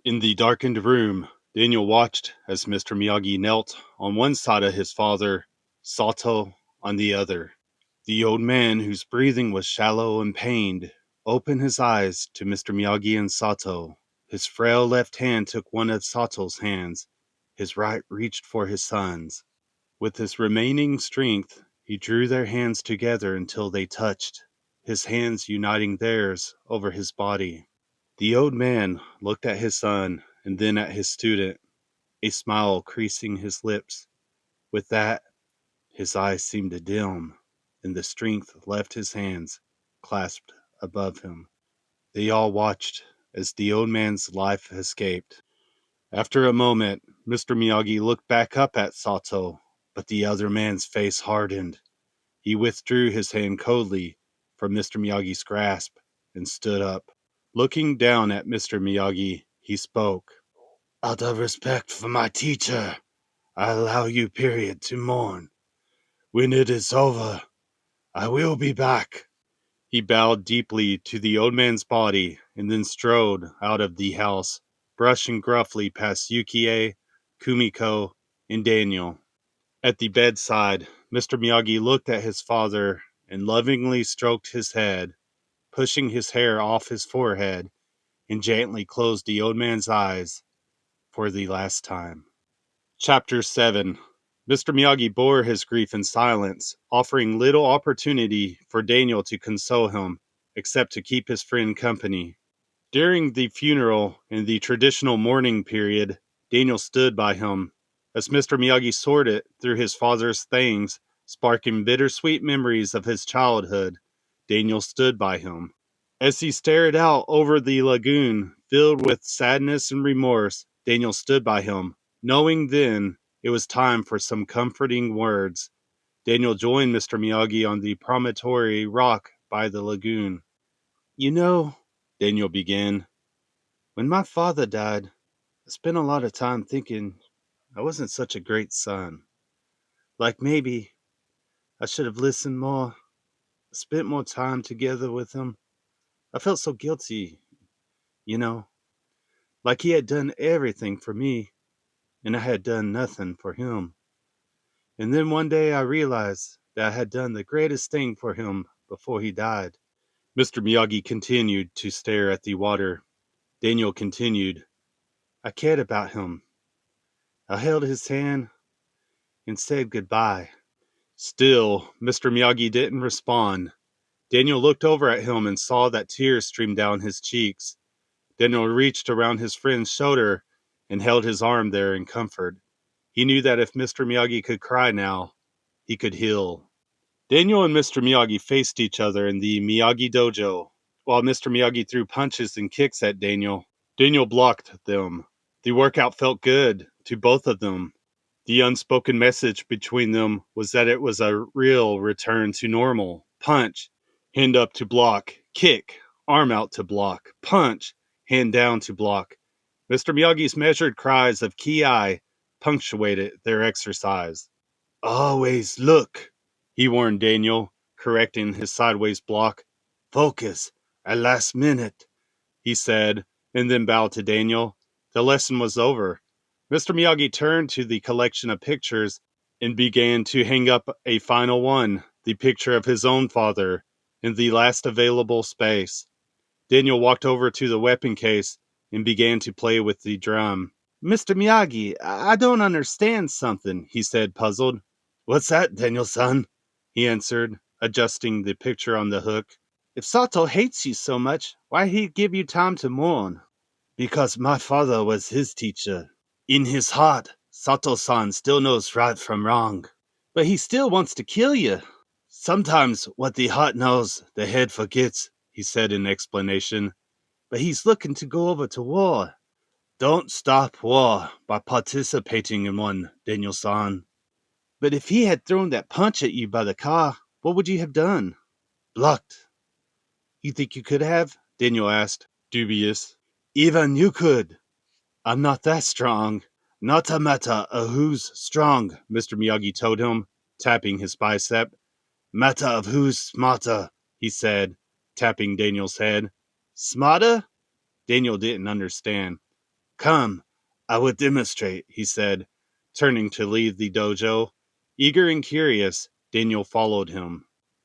In the darkened room, Daniel watched as Mr. Miyagi knelt on one side of his father, Sato on the other. The old man, whose breathing was shallow and pained, opened his eyes to Mr. Miyagi and Sato. His frail left hand took one of Sato's hands. His right reached for his son's. With his remaining strength, he drew their hands together until they touched, his hands uniting theirs over his body. The old man looked at his son and then at his student, a smile creasing his lips. With that, his eyes seemed to dim, and the strength left his hands clasped above him. They all watched as the old man's life escaped. After a moment, Mr. Miyagi looked back up at Sato, but the other man's face hardened. He withdrew his hand coldly from Mr. Miyagi's grasp and stood up. Looking down at Mr. Miyagi, he spoke. Out of respect for my teacher, I allow you to mourn. When it is over, I will be back. He bowed deeply to the old man's body and then strode out of the house, brushing gruffly past Yukie, Kumiko, and Daniel. At the bedside, Mr. Miyagi looked at his father and lovingly stroked his head, pushing his hair off his forehead, and gently closed the old man's eyes for the last time. Chapter 7. Mr. Miyagi bore his grief in silence, offering little opportunity for Daniel to console him, except to keep his friend company. During the funeral and the traditional mourning period, Daniel stood by him. As Mr. Miyagi sorted through his father's things, sparking bittersweet memories of his childhood, Daniel stood by him. As he stared out over the lagoon, filled with sadness and remorse, Daniel stood by him, knowing then it was time for some comforting words. Daniel joined Mr. Miyagi on the promontory rock by the lagoon. You know, Daniel began, when my father died, I spent a lot of time thinking I wasn't such a great son. Like maybe I should have listened more, spent more time together with him. I felt so guilty, you know, like he had done everything for me and I had done nothing for him. And then one day I realized that I had done the greatest thing for him before he died. Mr. Miyagi continued to stare at the water. Daniel continued, I cared about him. I held his hand and said goodbye. Still, Mr. Miyagi didn't respond. Daniel looked over at him and saw that tears streamed down his cheeks. Daniel reached around his friend's shoulder and held his arm there in comfort. He knew that if Mr. Miyagi could cry now, he could heal. Daniel and Mr. Miyagi faced each other in the Miyagi dojo, while Mr. Miyagi threw punches and kicks at Daniel. Daniel blocked them. The workout felt good to both of them. The unspoken message between them was that it was a real return to normal. Punch, hand up to block, kick, arm out to block, punch, hand down to block. Mr. Miyagi's measured cries of ki punctuated their exercise. Always look, he warned Daniel, correcting his sideways block. Focus, at last minute, he said, and then bowed to Daniel. The lesson was over. Mr. Miyagi turned to the collection of pictures and began to hang up a final one, the picture of his own father, in the last available space. Daniel walked over to the weapon case and began to play with the drum. Mr. Miyagi, I don't understand something, he said, puzzled. What's that, Daniel-san? He answered, adjusting the picture on the hook. If Sato hates you so much, why he give you time to mourn? Because my father was his teacher. In his heart, Sato-san still knows right from wrong. But he still wants to kill you. Sometimes what the heart knows, the head forgets, he said in explanation. But he's looking to go over to war. Don't stop war by participating in one, Daniel-san. But if he had thrown that punch at you by the car, what would you have done? Blocked. You think you could have? Daniel asked, dubious. Even you could. I'm not that strong. Not a matter of who's strong, Mr. Miyagi told him, tapping his bicep. Matter of who's smarter, he said, tapping Daniel's head. Smarter? Daniel didn't understand. Come, I will demonstrate, he said, turning to leave the dojo. Eager and curious, Daniel followed him.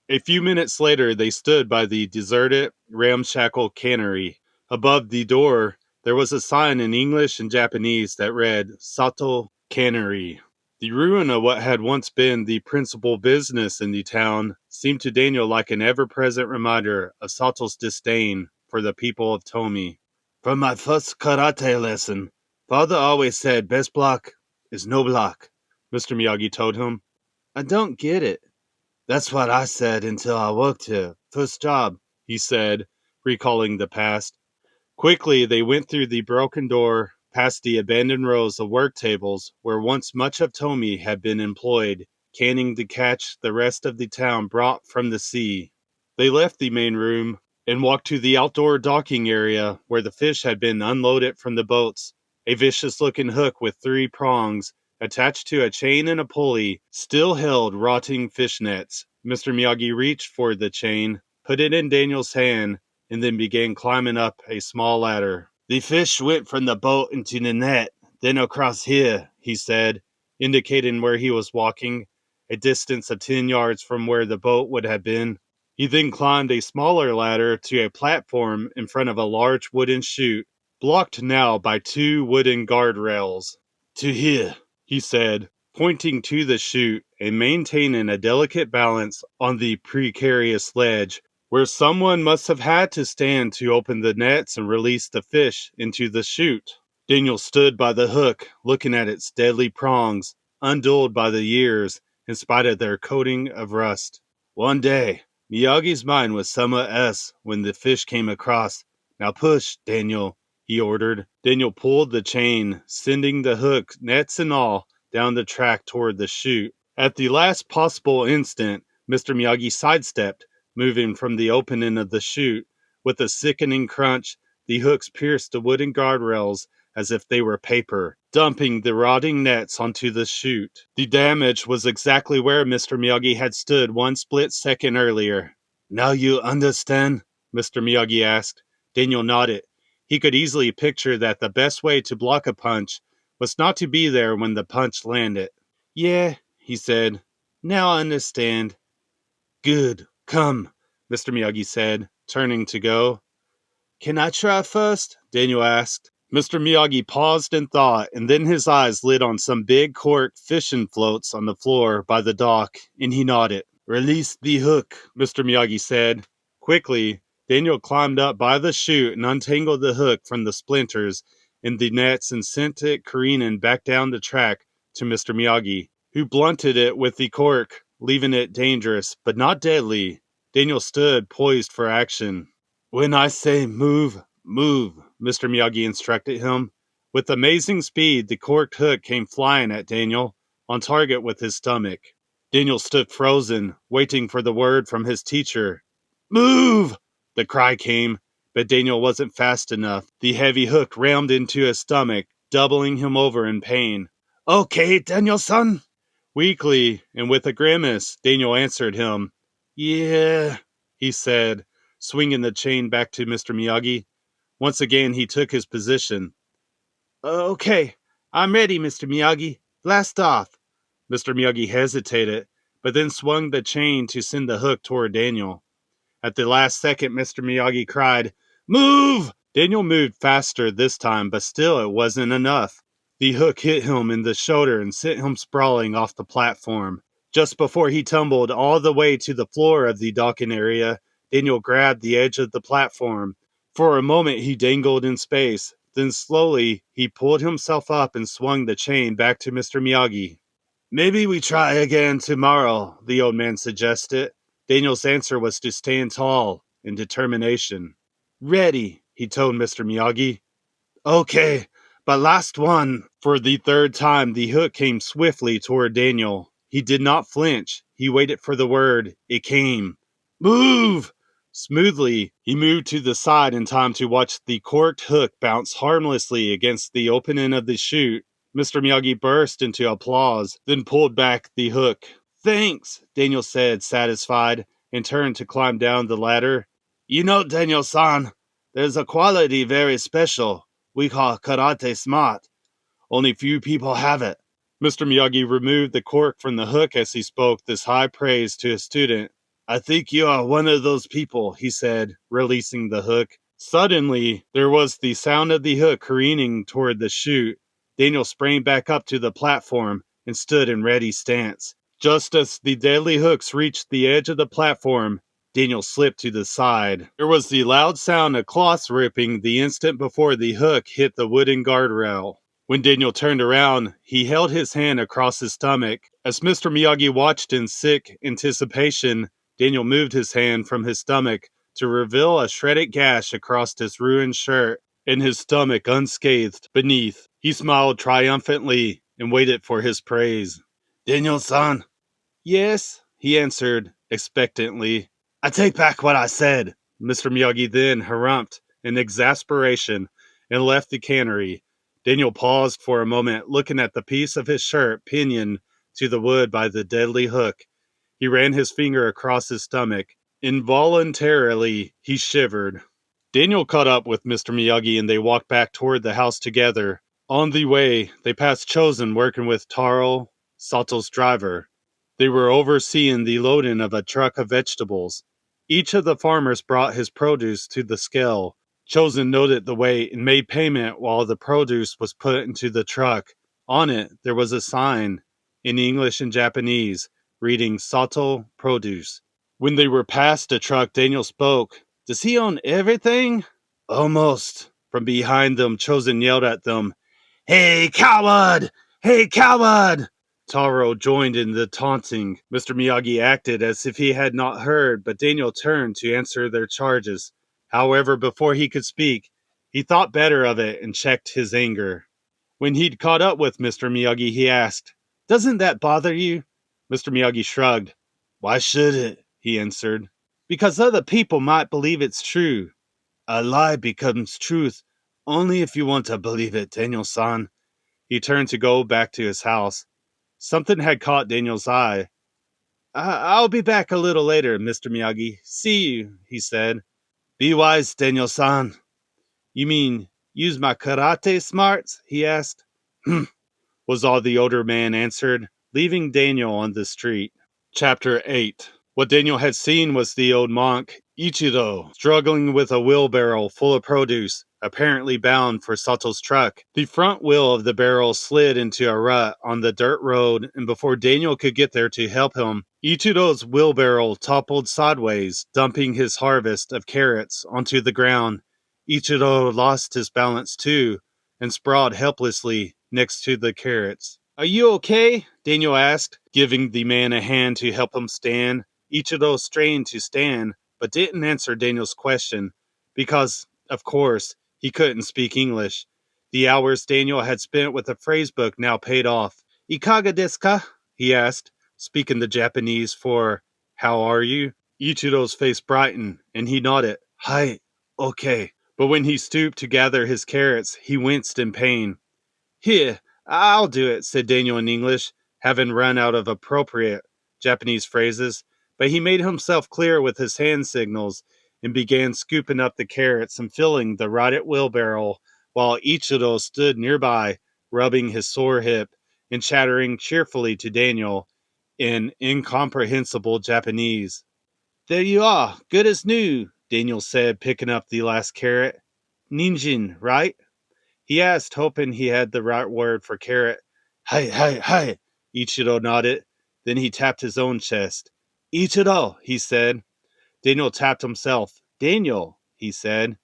A few minutes later, they stood by the deserted, ramshackle cannery. Above the door, there was a sign in English and Japanese that read, Sato Cannery. The ruin of what had once been the principal business in the town seemed to Daniel like an ever-present reminder of Sato's disdain for the people of Tomi. From my first karate lesson, Father always said best block is no block, Mr. Miyagi told him. I don't get it. That's what I said until I worked here. First job, he said, recalling the past. Quickly, they went through the broken door, past the abandoned rows of work tables where once much of Tomi had been employed, canning the catch the rest of the town brought from the sea. They left the main room and walked to the outdoor docking area where the fish had been unloaded from the boats. A vicious-looking hook with 3 prongs, attached to a chain and a pulley, still held rotting fish nets. Mr. Miyagi reached for the chain, put it in Daniel's hand, and then began climbing up a small ladder. The fish went from the boat into the net, then across here, he said, indicating where he was walking, a distance of 10 yards from where the boat would have been. He then climbed a smaller ladder to a platform in front of a large wooden chute, blocked now by 2 wooden guardrails. To here, he said, pointing to the chute and maintaining a delicate balance on the precarious ledge, where someone must have had to stand to open the nets and release the fish into the chute. Daniel stood by the hook, looking at its deadly prongs, undulled by the years, in spite of their coating of rust. One day, Miyagi's mind was somewhere else when the fish came across. Now push, Daniel, he ordered. Daniel pulled the chain, sending the hook, nets and all, down the track toward the chute. At the last possible instant, Mr. Miyagi sidestepped, moving from the opening of the chute. With a sickening crunch, the hooks pierced the wooden guardrails as if they were paper, dumping the rotting nets onto the chute. The damage was exactly where Mr. Miyagi had stood 1 split second earlier. Now you understand? Mr. Miyagi asked. Daniel nodded. He could easily picture that the best way to block a punch was not to be there when the punch landed. Yeah, he said. Now I understand. Good. Come, Mr. Miyagi said, turning to go. Can I try first? Daniel asked. Mr. Miyagi paused in thought, and then his eyes lit on some big cork fishing floats on the floor by the dock, and he nodded. Release the hook, Mr. Miyagi said. Quickly, Daniel climbed up by the chute and untangled the hook from the splinters in the nets and sent it careening back down the track to Mr. Miyagi, who blunted it with the cork, leaving it dangerous, but not deadly. Daniel stood poised for action. When I say move, move, Mr. Miyagi instructed him. With amazing speed, the corked hook came flying at Daniel, on target with his stomach. Daniel stood frozen, waiting for the word from his teacher. Move! The cry came, but Daniel wasn't fast enough. The heavy hook rammed into his stomach, doubling him over in pain. Okay, Daniel-san? Weakly, and with a grimace, Daniel answered him. Yeah, he said, swinging the chain back to Mr. Miyagi. Once again, he took his position. Okay, I'm ready, Mr. Miyagi. Blast off. Mr. Miyagi hesitated, but then swung the chain to send the hook toward Daniel. At the last second, Mr. Miyagi cried, Move! Daniel moved faster this time, but still it wasn't enough. The hook hit him in the shoulder and sent him sprawling off the platform. Just before he tumbled all the way to the floor of the docking area, Daniel grabbed the edge of the platform. For a moment he dangled in space, then slowly he pulled himself up and swung the chain back to Mr. Miyagi. Maybe we try again tomorrow, the old man suggested. Daniel's answer was to stand tall in determination. Ready, he told Mr. Miyagi. Okay, but last one. For the third time, the hook came swiftly toward Daniel. He did not flinch. He waited for the word. It came. Move! Smoothly, he moved to the side in time to watch the corked hook bounce harmlessly against the opening of the chute. Mr. Miyagi burst into applause, then pulled back the hook. Thanks, Daniel said, satisfied, and turned to climb down the ladder. You know, Daniel-san, there's a quality very special. We call karate smart. Only few people have it. Mr. Miyagi removed the cork from the hook as he spoke this high praise to his student. I think you are one of those people, he said, releasing the hook. Suddenly, there was the sound of the hook careening toward the chute. Daniel sprang back up to the platform and stood in ready stance. Just as the deadly hooks reached the edge of the platform, Daniel slipped to the side. There was the loud sound of cloth ripping the instant before the hook hit the wooden guardrail. When Daniel turned around, he held his hand across his stomach. As Mr. Miyagi watched in sick anticipation, Daniel moved his hand from his stomach to reveal a shredded gash across his ruined shirt and his stomach unscathed beneath. He smiled triumphantly and waited for his praise. Daniel-san. Yes, he answered expectantly. I take back what I said. Mr. Miyagi then harumphed in exasperation and left the cannery. Daniel paused for a moment, looking at the piece of his shirt pinioned to the wood by the deadly hook. He ran his finger across his stomach. Involuntarily, he shivered. Daniel caught up with Mr. Miyagi and they walked back toward the house together. On the way, they passed Chosen working with Taro, Sato's driver. They were overseeing the loading of a truck of vegetables. Each of the farmers brought his produce to the scale. Chosen noted the weight and made payment while the produce was put into the truck. On it, there was a sign, in English and Japanese, reading Sato Produce. When they were past the truck, Daniel spoke. Does he own everything? Almost. From behind them, Chosen yelled at them. Hey, coward! Hey, coward! Taro joined in the taunting. Mr. Miyagi acted as if he had not heard, but Daniel turned to answer their charges. However, before he could speak, he thought better of it and checked his anger. When he'd caught up with Mr. Miyagi, he asked, Doesn't that bother you? Mr. Miyagi shrugged. Why should it? He answered. Because other people might believe it's true. A lie becomes truth only if you want to believe it, Daniel-san. He turned to go back to his house. Something had caught Daniel's eye. I'll be back a little later, Mr. Miyagi. See you, he said. Be wise, Daniel-san. You mean use my karate smarts? He asked. Was all the older man answered, leaving Daniel on the street. Chapter 8. What Daniel had seen was the old monk, Ichiro, struggling with a wheelbarrow full of produce, apparently bound for Sato's truck. The front wheel of the barrel slid into a rut on the dirt road, and before Daniel could get there to help him, Ichiro's wheelbarrow toppled sideways, dumping his harvest of carrots onto the ground. Ichiro lost his balance too, and sprawled helplessly next to the carrots. Are you okay? Daniel asked, giving the man a hand to help him stand. Ichiro strained to stand, but didn't answer Daniel's question, because, of course, he couldn't speak English. The hours Daniel had spent with the phrasebook now paid off. Ikaga desu ka? He asked, speaking the Japanese for, how are you? Ichiro's face brightened, and he nodded. Hi, okay. But when he stooped to gather his carrots, he winced in pain. Here, I'll do it, said Daniel in English, having run out of appropriate Japanese phrases, but he made himself clear with his hand signals and began scooping up the carrots and filling the rotted wheelbarrow while Ichiro stood nearby, rubbing his sore hip and chattering cheerfully to Daniel in incomprehensible Japanese. There you are, good as new, Daniel said, picking up the last carrot. Ninjin, right? He asked, hoping he had the right word for carrot. Hi, hi, hi, Ichiro nodded. Then he tapped his own chest. Ichiro, he said. Daniel tapped himself. Daniel, he said.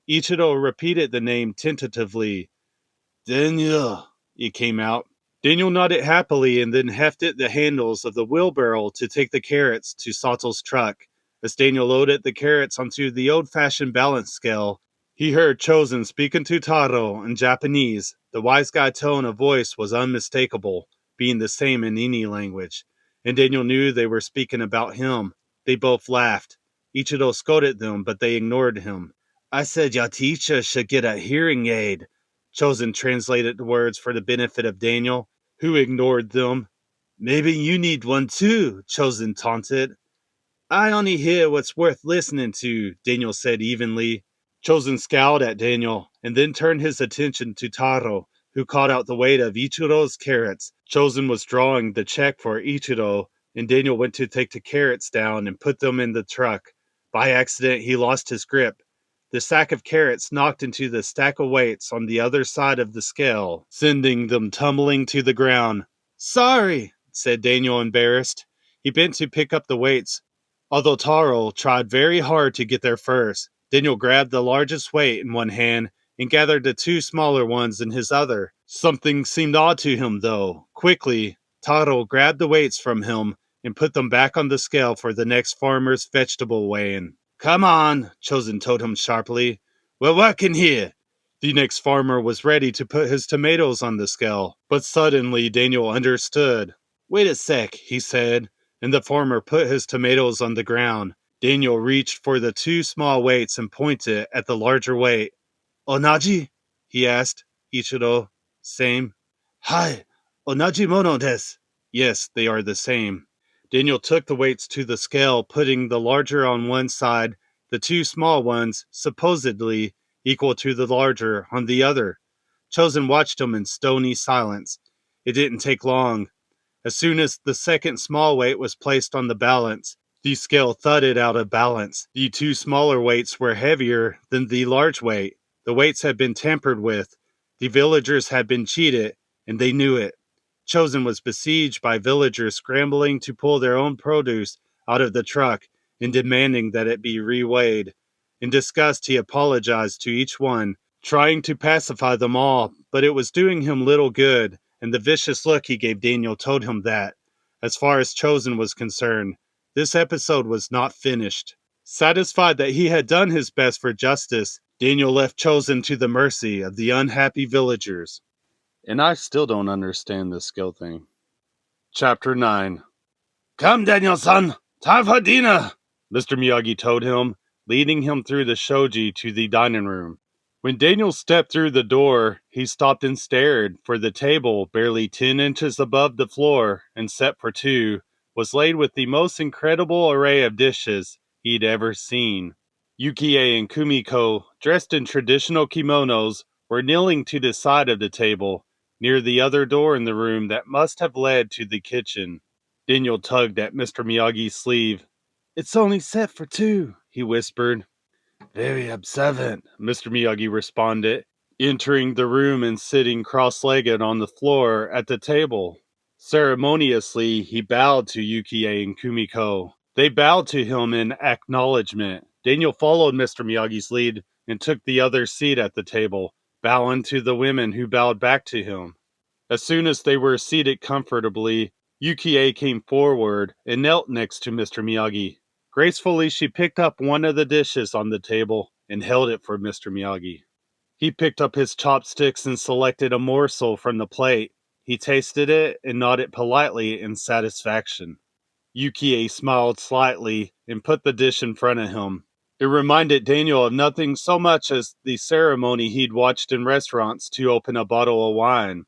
Ichiro repeated the name tentatively. Daniel, it came out. Daniel nodded happily and then hefted the handles of the wheelbarrow to take the carrots to Sato's truck. As Daniel loaded the carrots onto the old-fashioned balance scale, he heard Chosen speaking to Taro in Japanese. The wise guy tone of voice was unmistakable, being the same in any language. And Daniel knew they were speaking about him. They both laughed. Ichido scolded them, but they ignored him. I said your teacher should get a hearing aid. Chosen translated the words for the benefit of Daniel, who ignored them. Maybe you need one too, Chosen taunted. I only hear what's worth listening to, Daniel said evenly. Chosen scowled at Daniel, and then turned his attention to Taro, who called out the weight of Ichiro's carrots. Chosen was drawing the check for Ichiro, and Daniel went to take the carrots down and put them in the truck. By accident, he lost his grip. The sack of carrots knocked into the stack of weights on the other side of the scale, sending them tumbling to the ground. Sorry, said Daniel, embarrassed. He bent to pick up the weights, although Taro tried very hard to get there first. Daniel grabbed the largest weight in one hand and gathered the two smaller ones in his other. Something seemed odd to him, though. Quickly, Taro grabbed the weights from him and put them back on the scale for the next farmer's vegetable weighing. Come on, Chosen told him sharply. We're working here. The next farmer was ready to put his tomatoes on the scale, but suddenly Daniel understood. Wait a sec, he said, and the farmer put his tomatoes on the ground. Daniel reached for the two small weights and pointed at the larger weight. Onaji? He asked. Ichiro. Same. Hai, onaji mono desu. Yes, they are the same. Daniel took the weights to the scale, putting the larger on one side, the two small ones, supposedly equal to the larger, on the other. Chosen watched him in stony silence. It didn't take long. As soon as the second small weight was placed on the balance, the scale thudded out of balance. The two smaller weights were heavier than the large weight. The weights had been tampered with. The villagers had been cheated, and they knew it. Chosen was besieged by villagers scrambling to pull their own produce out of the truck and demanding that it be reweighed. In disgust, he apologized to each one, trying to pacify them all, but it was doing him little good, and the vicious look he gave Daniel told him that, as far as Chosen was concerned, this episode was not finished. Satisfied that he had done his best for justice, Daniel left Chosen to the mercy of the unhappy villagers. And I still don't understand this skill thing. Chapter 9. Come, Daniel-san! Time for dinner! Mr. Miyagi told him, leading him through the shoji to the dining room. When Daniel stepped through the door, he stopped and stared, for the table, barely 10 inches above the floor and set for two, was laid with the most incredible array of dishes he'd ever seen. Yukie and Kumiko, dressed in traditional kimonos, were kneeling to the side of the table, near the other door in the room that must have led to the kitchen. Daniel tugged at Mr. Miyagi's sleeve. It's only set for two, he whispered. Very observant, Mr. Miyagi responded, entering the room and sitting cross-legged on the floor at the table. Ceremoniously, he bowed to Yukie and Kumiko. They bowed to him in acknowledgement. Daniel followed Mr. Miyagi's lead and took the other seat at the table, bowing to the women who bowed back to him. As soon as they were seated comfortably, Yukie came forward and knelt next to Mr. Miyagi. Gracefully, she picked up one of the dishes on the table and held it for Mr. Miyagi. He picked up his chopsticks and selected a morsel from the plate. He tasted it and nodded politely in satisfaction. Yukie smiled slightly and put the dish in front of him. It reminded Daniel of nothing so much as the ceremony he'd watched in restaurants to open a bottle of wine.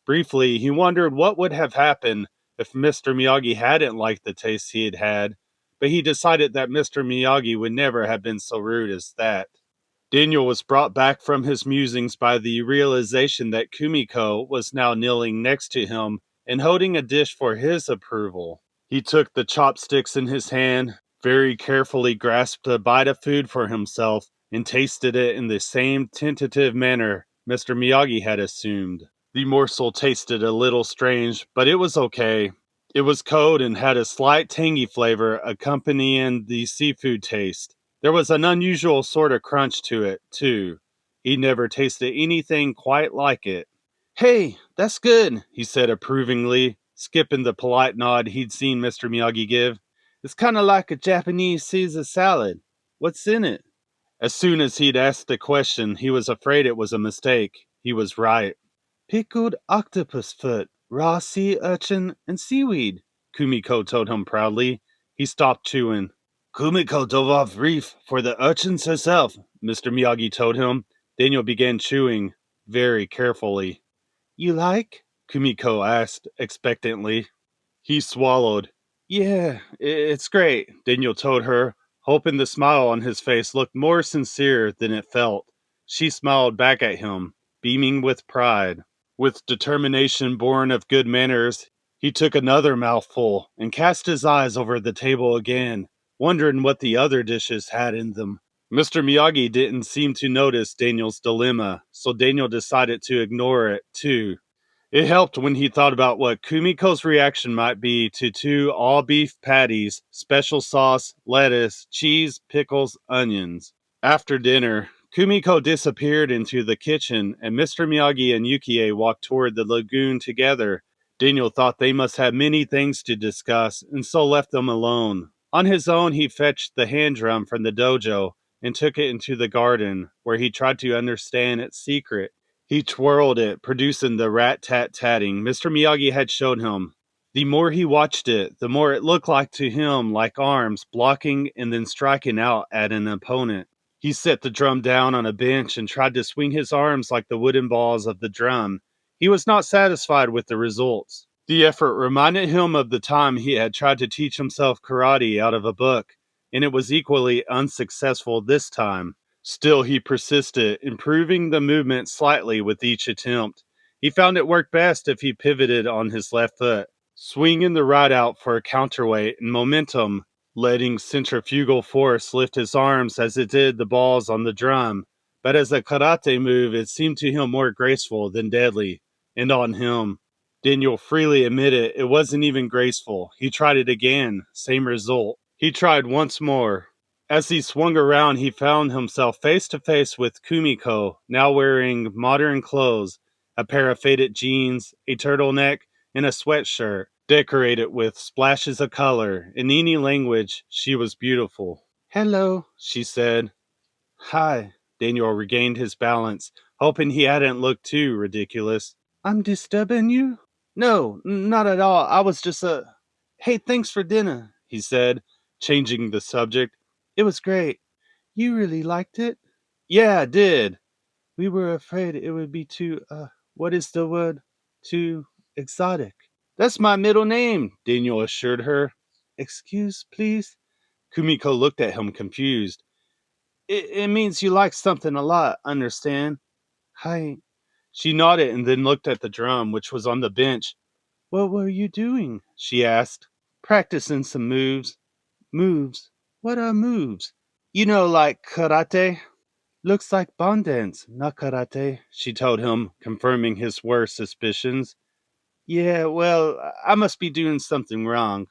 Briefly, he wondered what would have happened if Mr. Miyagi hadn't liked the taste he had had, but he decided that Mr. Miyagi would never have been so rude as that. Daniel was brought back from his musings by the realization that Kumiko was now kneeling next to him and holding a dish for his approval. He took the chopsticks in his hand, very carefully grasped a bite of food for himself and tasted it in the same tentative manner Mr. Miyagi had assumed. The morsel tasted a little strange, but it was okay. It was cold and had a slight tangy flavor accompanying the seafood taste. There was an unusual sort of crunch to it, too. He never tasted anything quite like it. Hey, that's good, he said approvingly, skipping the polite nod he'd seen Mr. Miyagi give. It's kind of like a Japanese Caesar salad. What's in it? As soon as he'd asked the question, he was afraid it was a mistake. He was right. Pickled octopus foot, raw sea urchin, and seaweed, Kumiko told him proudly. He stopped chewing. Kumiko dove off reef for the urchins herself, Mr. Miyagi told him. Daniel began chewing, very carefully. You like? Kumiko asked expectantly. He swallowed. Yeah, it's great, Daniel told her, hoping the smile on his face looked more sincere than it felt. She smiled back at him, beaming with pride. With determination born of good manners, he took another mouthful and cast his eyes over the table again, wondering what the other dishes had in them. Mr. Miyagi didn't seem to notice Daniel's dilemma, so Daniel decided to ignore it, too. It helped when he thought about what Kumiko's reaction might be to 2 all-beef patties, special sauce, lettuce, cheese, pickles, onions. After dinner, Kumiko disappeared into the kitchen, and Mr. Miyagi and Yukie walked toward the lagoon together. Daniel thought they must have many things to discuss, and so left them alone. On his own, he fetched the hand drum from the dojo and took it into the garden, where he tried to understand its secret. He twirled it, producing the rat-tat-tatting Mr. Miyagi had shown him. The more he watched it, the more it looked like to him like arms blocking and then striking out at an opponent. He set the drum down on a bench and tried to swing his arms like the wooden balls of the drum. He was not satisfied with the results. The effort reminded him of the time he had tried to teach himself karate out of a book, and it was equally unsuccessful this time. Still, he persisted, improving the movement slightly with each attempt. He found it worked best if he pivoted on his left foot, swinging the right out for a counterweight and momentum, letting centrifugal force lift his arms as it did the balls on the drum. But as a karate move, it seemed to him more graceful than deadly. And on him, Daniel freely admitted it wasn't even graceful. He tried it again, same result. He tried once more. As he swung around, he found himself face to face with Kumiko, now wearing modern clothes, a pair of faded jeans, a turtleneck, and a sweatshirt, decorated with splashes of color. In any language, she was beautiful. Hello, she said. Hi. Daniel regained his balance, hoping he hadn't looked too ridiculous. I'm disturbing you? No, not at all. I was just Hey, thanks for dinner, he said, changing the subject. It was great. You really liked it? Yeah, I did. We were afraid it would be too, what is the word? Too exotic. That's my middle name, Daniel assured her. Excuse, please? Kumiko looked at him confused. It means you like something a lot, understand? Hi. She nodded and then looked at the drum, which was on the bench. What were you doing? She asked. Practicing some moves. Moves? What are moves? You know, like karate? Looks like bond dance, not karate, she told him, confirming his worst suspicions. Yeah, well, I must be doing something wrong.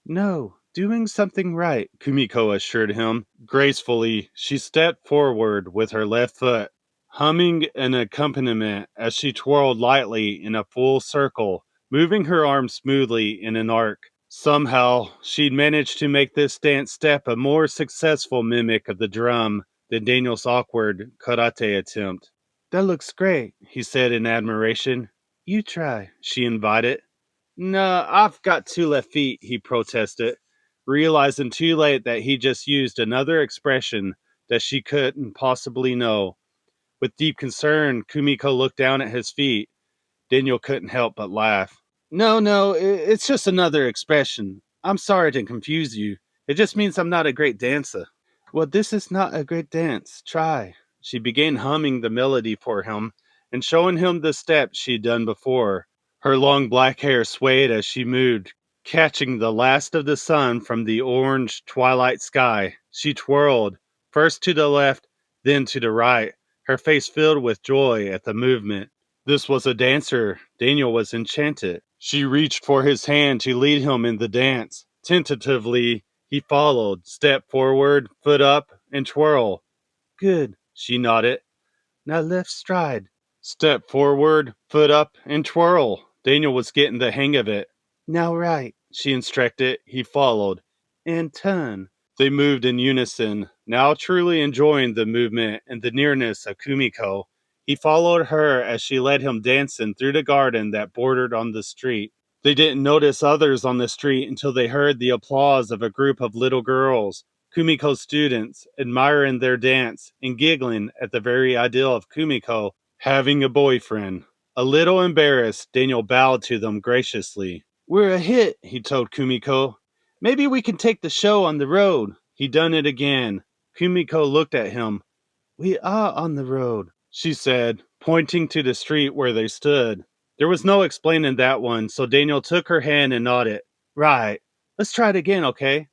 No, doing something right, Kumiko assured him. Gracefully, she stepped forward with her left foot, humming an accompaniment as she twirled lightly in a full circle, moving her arms smoothly in an arc. Somehow, she'd managed to make this dance step a more successful mimic of the drum than Daniel's awkward karate attempt. That looks great, he said in admiration. You try, she invited. No, I've got 2 left feet, he protested, realizing too late that he just used another expression that she couldn't possibly know. With deep concern, Kumiko looked down at his feet. Daniel couldn't help but laugh. No, it's just another expression. I'm sorry to confuse you. It just means I'm not a great dancer. Well, this is not a great dance. Try. She began humming the melody for him and showing him the steps she'd done before. Her long black hair swayed as she moved, Catching the last of the sun from the orange twilight sky, she twirled, first to the left, then to the right, her face filled with joy at the movement. This was a dancer. Daniel was enchanted. She reached for his hand to lead him in the dance. Tentatively, he followed, step forward, foot up, and twirl. Good, she nodded. Now left stride. Step forward, foot up, and twirl. Daniel was getting the hang of it. Now right, she instructed. He followed. And turn. They moved in unison, now truly enjoying the movement and the nearness of Kumiko. He followed her as she led him dancing through the garden that bordered on the street. They didn't notice others on the street until they heard the applause of a group of little girls, Kumiko's students, admiring their dance and giggling at the very idea of Kumiko having a boyfriend. A little embarrassed, Daniel bowed to them graciously. We're a hit, he told Kumiko. Maybe we can take the show on the road. He done it again. Kumiko looked at him. We are on the road, she said, pointing to the street where they stood. There was no explaining that one, so Daniel took her hand and nodded. Right. Let's try it again, okay?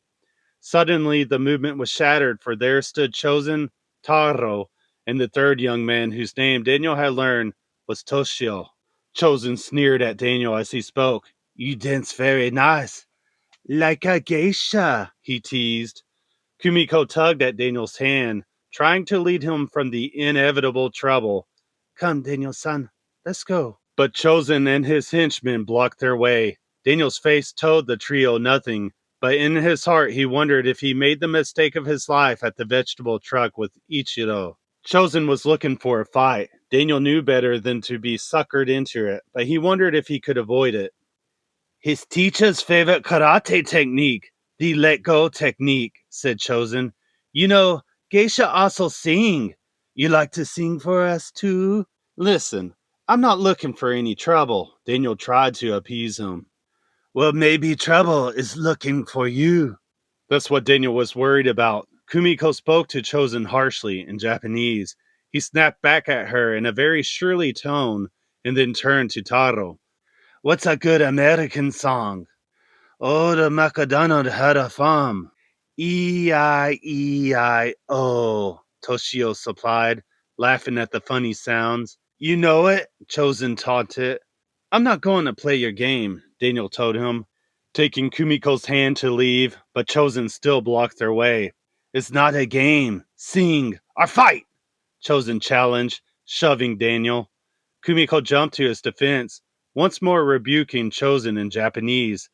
Suddenly, the movement was shattered, for there stood Chosen, Taro, and the third young man whose name Daniel had learned was Toshio. Chosen sneered at Daniel as he spoke. You dance very nice. Like a geisha, he teased. Kumiko tugged at Daniel's hand, trying to lead him from the inevitable trouble. Come, Daniel-san, let's go. But Chosen and his henchmen blocked their way. Daniel's face told the trio nothing, but in his heart he wondered if he made the mistake of his life at the vegetable truck with Ichiro. Chosen was looking for a fight. Daniel knew better than to be suckered into it, but he wondered if he could avoid it. His teacher's favorite karate technique, the let go technique, said Chosen. You know, geisha also sing. You like to sing for us too? Listen, I'm not looking for any trouble. Daniel tried to appease him. Well, maybe trouble is looking for you. That's what Daniel was worried about. Kumiko spoke to Chosen harshly in Japanese. He snapped back at her in a very surly tone and then turned to Taro. What's a good American song? Oh, the MacDonald had a farm. E-I-E-I-O, Toshio supplied, laughing at the funny sounds. You know it, Chosen taunted. I'm not going to play your game, Daniel told him, taking Kumiko's hand to leave, but Chosen still blocked their way. It's not a game. Sing or fight, Chosen challenged, shoving Daniel. Kumiko jumped to his defense, once more rebuking Chosen in Japanese.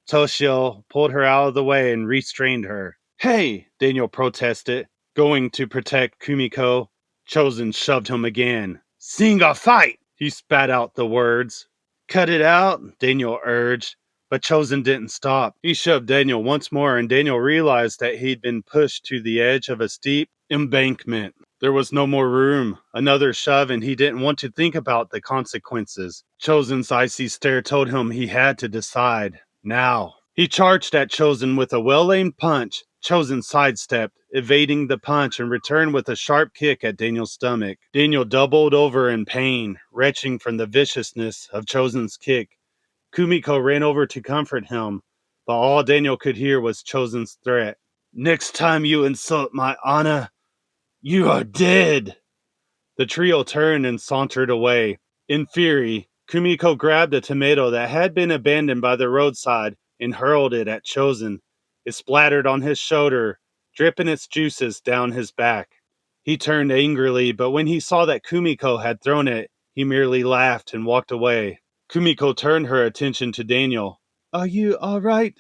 Toshio pulled her out of the way and restrained her. Hey, Daniel protested, going to protect Kumiko. Chosen shoved him again. Sing or fight! He spat out the words. Cut it out, Daniel urged, but Chosen didn't stop. He shoved Daniel once more, and Daniel realized that he'd been pushed to the edge of a steep embankment. There was no more room. Another shove, and he didn't want to think about the consequences. Chosen's icy stare told him he had to decide. Now. He charged at Chosen with a well-aimed punch. Chosen sidestepped, evading the punch, and returned with a sharp kick at Daniel's stomach. Daniel doubled over in pain, retching from the viciousness of Chosen's kick. Kumiko ran over to comfort him, but all Daniel could hear was Chosen's threat. Next time you insult my honor, you are dead. The trio turned and sauntered away. In fury, Kumiko grabbed a tomato that had been abandoned by the roadside and hurled it at Chosen. It splattered on his shoulder, dripping its juices down his back. He turned angrily, but when he saw that Kumiko had thrown it, he merely laughed and walked away. Kumiko turned her attention to Daniel. Are you all right?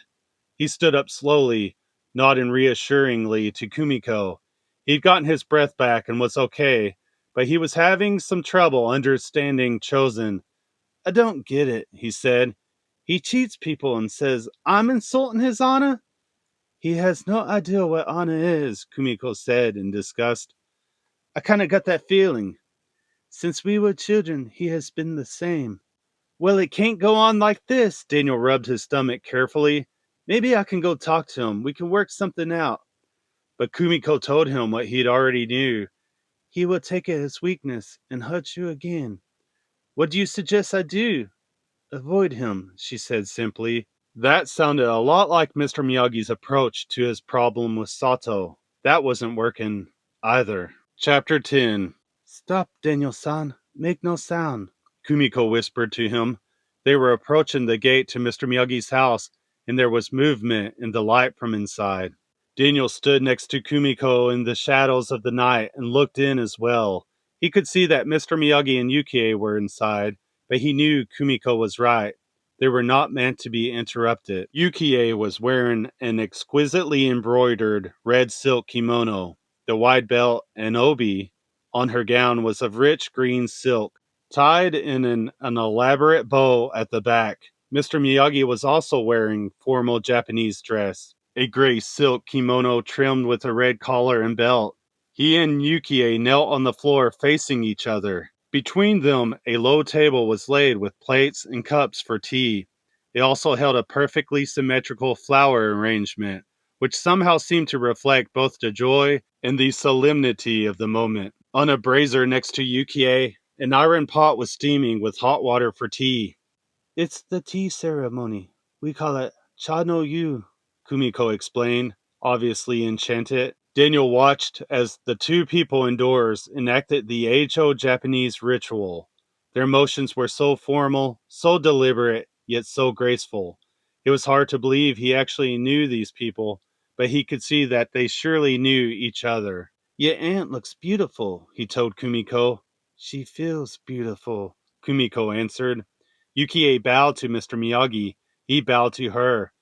He stood up slowly, nodding reassuringly to Kumiko. He'd gotten his breath back and was okay, but he was having some trouble understanding Chosen. I don't get it, he said. He cheats people and says I'm insulting his honor? He has no idea what honor is, Kumiko said in disgust. I kind of got that feeling. Since we were children, he has been the same. Well, it can't go on like this. Daniel rubbed his stomach carefully. Maybe I can go talk to him. We can work something out. But Kumiko told him what he'd already knew. He will take it as weakness and hurt you again. What do you suggest I do? Avoid him, she said simply. That sounded a lot like Mr. Miyagi's approach to his problem with Sato. That wasn't working either. Chapter 10. Stop, Daniel-san. Make no sound, Kumiko whispered to him. They were approaching the gate to Mr. Miyagi's house, and there was movement in the light from inside. Daniel stood next to Kumiko in the shadows of the night and looked in as well. He could see that Mr. Miyagi and Yukie were inside, but he knew Kumiko was right. They were not meant to be interrupted. Yukie was wearing an exquisitely embroidered red silk kimono. The wide belt and obi on her gown was of rich green silk, tied in an elaborate bow at the back. Mr. Miyagi was also wearing formal Japanese dress, a gray silk kimono trimmed with a red collar and belt. He and Yukie knelt on the floor facing each other. Between them, a low table was laid with plates and cups for tea. It also held a perfectly symmetrical flower arrangement, which somehow seemed to reflect both the joy and the solemnity of the moment. On a brazier next to Yukie, an iron pot was steaming with hot water for tea. It's the tea ceremony. We call it Cha no Yu, Kumiko explained, obviously enchanted. Daniel watched as the two people indoors enacted the age-old Japanese ritual. Their motions were so formal, so deliberate, yet so graceful. It was hard to believe he actually knew these people, but he could see that they surely knew each other. Your aunt looks beautiful, he told Kumiko. She feels beautiful, Kumiko answered. Yukie bowed to Mr. Miyagi. He bowed to her.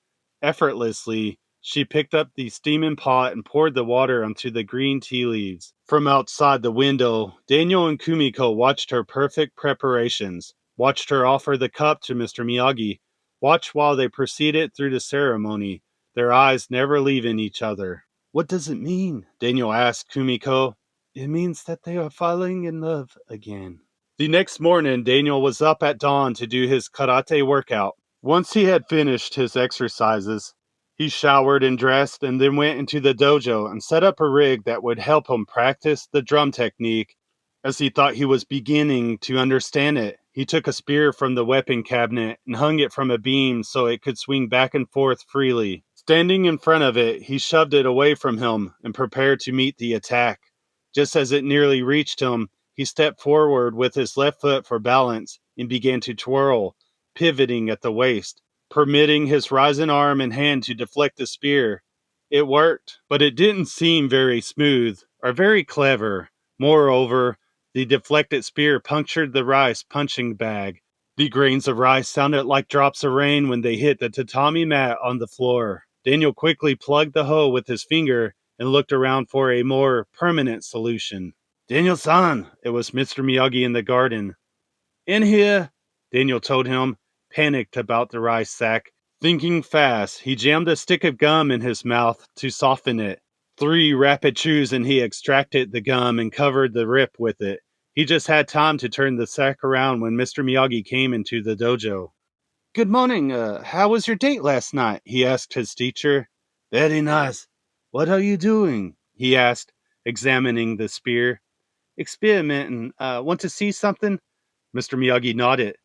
Effortlessly, she picked up the steaming pot and poured the water onto the green tea leaves. From outside the window, Daniel and Kumiko watched her perfect preparations, watched her offer the cup to Mr. Miyagi, watched while they proceeded through the ceremony, their eyes never leaving each other. What does it mean? Daniel asked Kumiko. It means that they are falling in love again. The next morning, Daniel was up at dawn to do his karate workout. Once he had finished his exercises, he showered and dressed and then went into the dojo and set up a rig that would help him practice the drum technique. As he thought he was beginning to understand it, he took a spear from the weapon cabinet and hung it from a beam so it could swing back and forth freely. Standing in front of it, he shoved it away from him and prepared to meet the attack. Just as it nearly reached him, he stepped forward with his left foot for balance and began to twirl, pivoting at the waist, permitting his rising arm and hand to deflect the spear. It worked, but it didn't seem very smooth or very clever. Moreover, the deflected spear punctured the rice punching bag. The grains of rice sounded like drops of rain when they hit the tatami mat on the floor. Daniel quickly plugged the hole with his finger and looked around for a more permanent solution. Daniel-san, it was Mr. Miyagi in the garden. In here, Daniel told him, panicked about the rice sack. Thinking fast, he jammed a stick of gum in his mouth to soften it. 3 rapid chews and he extracted the gum and covered the rip with it. He just had time to turn the sack around when Mr. Miyagi came into the dojo. Good morning. How was your date last night? He asked his teacher. Very nice. What are you doing? He asked, examining the spear. Experimenting. Want to see something? Mr. Miyagi nodded.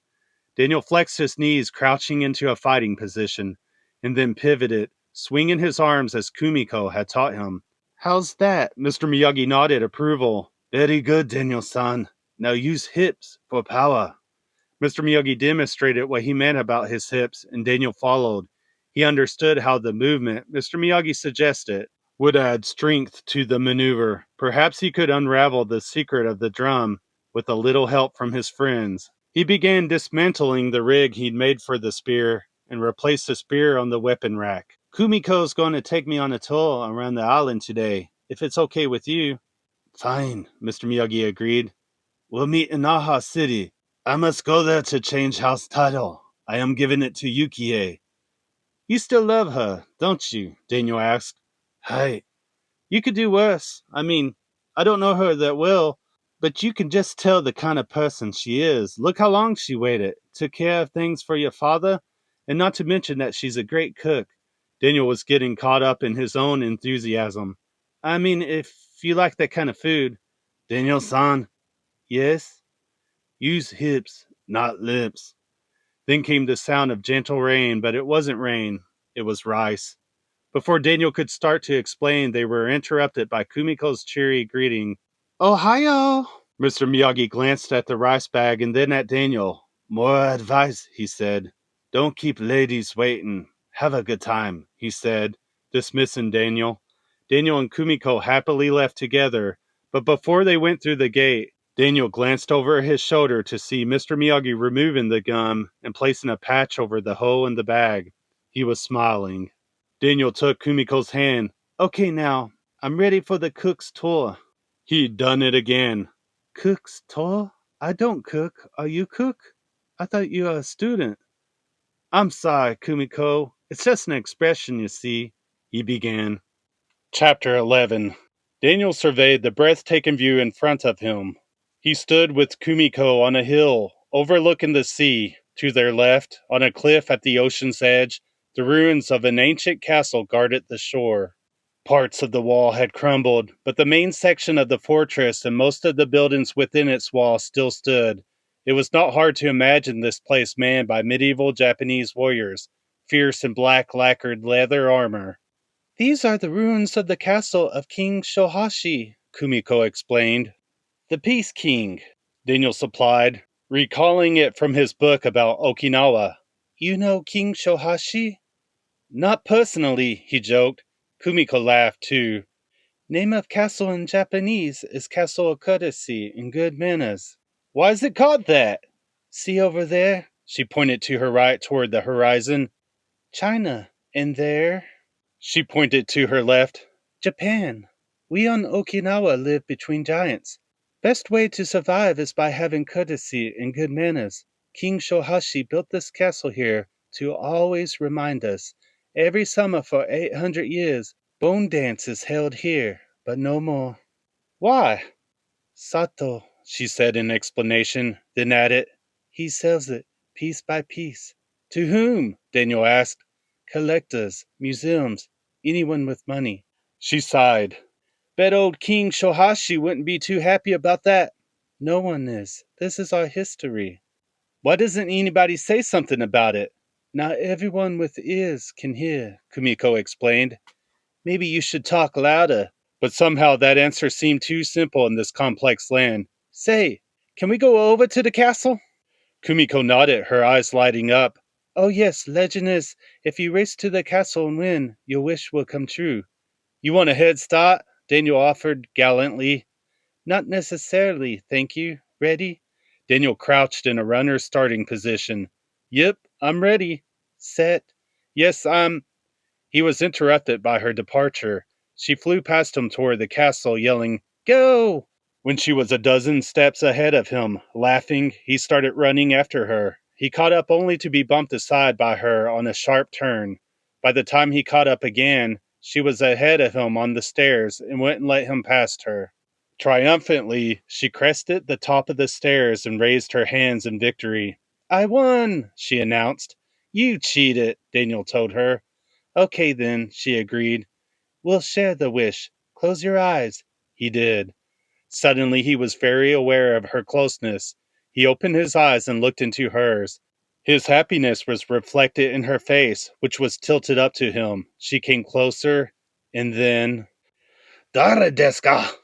Daniel flexed his knees, crouching into a fighting position, and then pivoted, swinging his arms as Kumiko had taught him. How's that? Mr. Miyagi nodded approval. Very good, Daniel-san. Now use hips for power. Mr. Miyagi demonstrated what he meant about his hips, and Daniel followed. He understood how the movement Mr. Miyagi suggested would add strength to the maneuver. Perhaps he could unravel the secret of the drum with a little help from his friends. He began dismantling the rig he'd made for the spear and replaced the spear on the weapon rack. Kumiko's going to take me on a tour around the island today, if it's okay with you. Fine, Mr. Miyagi agreed. We'll meet in Aha City. I must go there to change house title. I am giving it to Yukie. You still love her, don't you? Daniel asked. Hey, you could do worse. I mean, I don't know her that well, but you can just tell the kind of person she is. Look how long she waited, took care of things for your father, and not to mention that she's a great cook. Daniel was getting caught up in his own enthusiasm. I mean, if you like that kind of food. Daniel-san. Yes? Use hips, not lips. Then came the sound of gentle rain, but it wasn't rain. It was rice. Before Daniel could start to explain, they were interrupted by Kumiko's cheery greeting. Ohio! Mr. Miyagi glanced at the rice bag and then at Daniel. More advice, he said. Don't keep ladies waiting. Have a good time, he said, dismissing Daniel. Daniel and Kumiko happily left together, but before they went through the gate, Daniel glanced over his shoulder to see Mr. Miyagi removing the gum and placing a patch over the hole in the bag. He was smiling. Daniel took Kumiko's hand. Okay, now, I'm ready for the cook's tour. He'd done it again. Cook's tour? I don't cook. Are you cook? I thought you were a student. I'm sorry, Kumiko. It's just an expression, you see, he began. Chapter 11. Daniel surveyed the breathtaking view in front of him. He stood with Kumiko on a hill, overlooking the sea. To their left, on a cliff at the ocean's edge, the ruins of an ancient castle guarded the shore. Parts of the wall had crumbled, but the main section of the fortress and most of the buildings within its walls still stood. It was not hard to imagine this place manned by medieval Japanese warriors, fierce in black lacquered leather armor. These are the ruins of the castle of King Shohashi, Kumiko explained. The Peace King, Daniel supplied, recalling it from his book about Okinawa. You know King Shohashi? Not personally, he joked. Kumiko laughed too. Name of castle in Japanese is Castle of Courtesy and Good Manners. Why is it called that? See over there? She pointed to her right toward the horizon. China. And there? She pointed to her left. Japan. We on Okinawa live between giants. Best way to survive is by having courtesy and good manners. King Shohashi built this castle here to always remind us. Every summer for 800 years, bone dance is held here, but no more. Why? Sato, she said in explanation, then added, he sells it, piece by piece. To whom? Daniel asked. Collectors, museums, anyone with money. She sighed. Bet old King Shohashi wouldn't be too happy about that. No one is. This is our history. Why doesn't anybody say something about it? Not everyone with ears can hear, Kumiko explained. Maybe you should talk louder. But somehow that answer seemed too simple in this complex land. Say, can we go over to the castle? Kumiko nodded, her eyes lighting up. Oh yes, legend is, if you race to the castle and win, your wish will come true. You want a head start? Daniel offered gallantly. Not necessarily, thank you. Ready? Daniel crouched in a runner's starting position. Yep, I'm ready. Set. Yes, I'm... He was interrupted by her departure. She flew past him toward the castle, yelling, Go! When she was a dozen steps ahead of him, laughing, he started running after her. He caught up only to be bumped aside by her on a sharp turn. By the time he caught up again, she was ahead of him on the stairs and wouldn't let him past her. Triumphantly, she crested the top of the stairs and raised her hands in victory. I won, she announced. You cheated, Daniel told her. Okay then, she agreed. We'll share the wish. Close your eyes. He did. Suddenly he was very aware of her closeness. He opened his eyes and looked into hers. His happiness was reflected in her face, which was tilted up to him. She came closer, and then... Dare desu ka?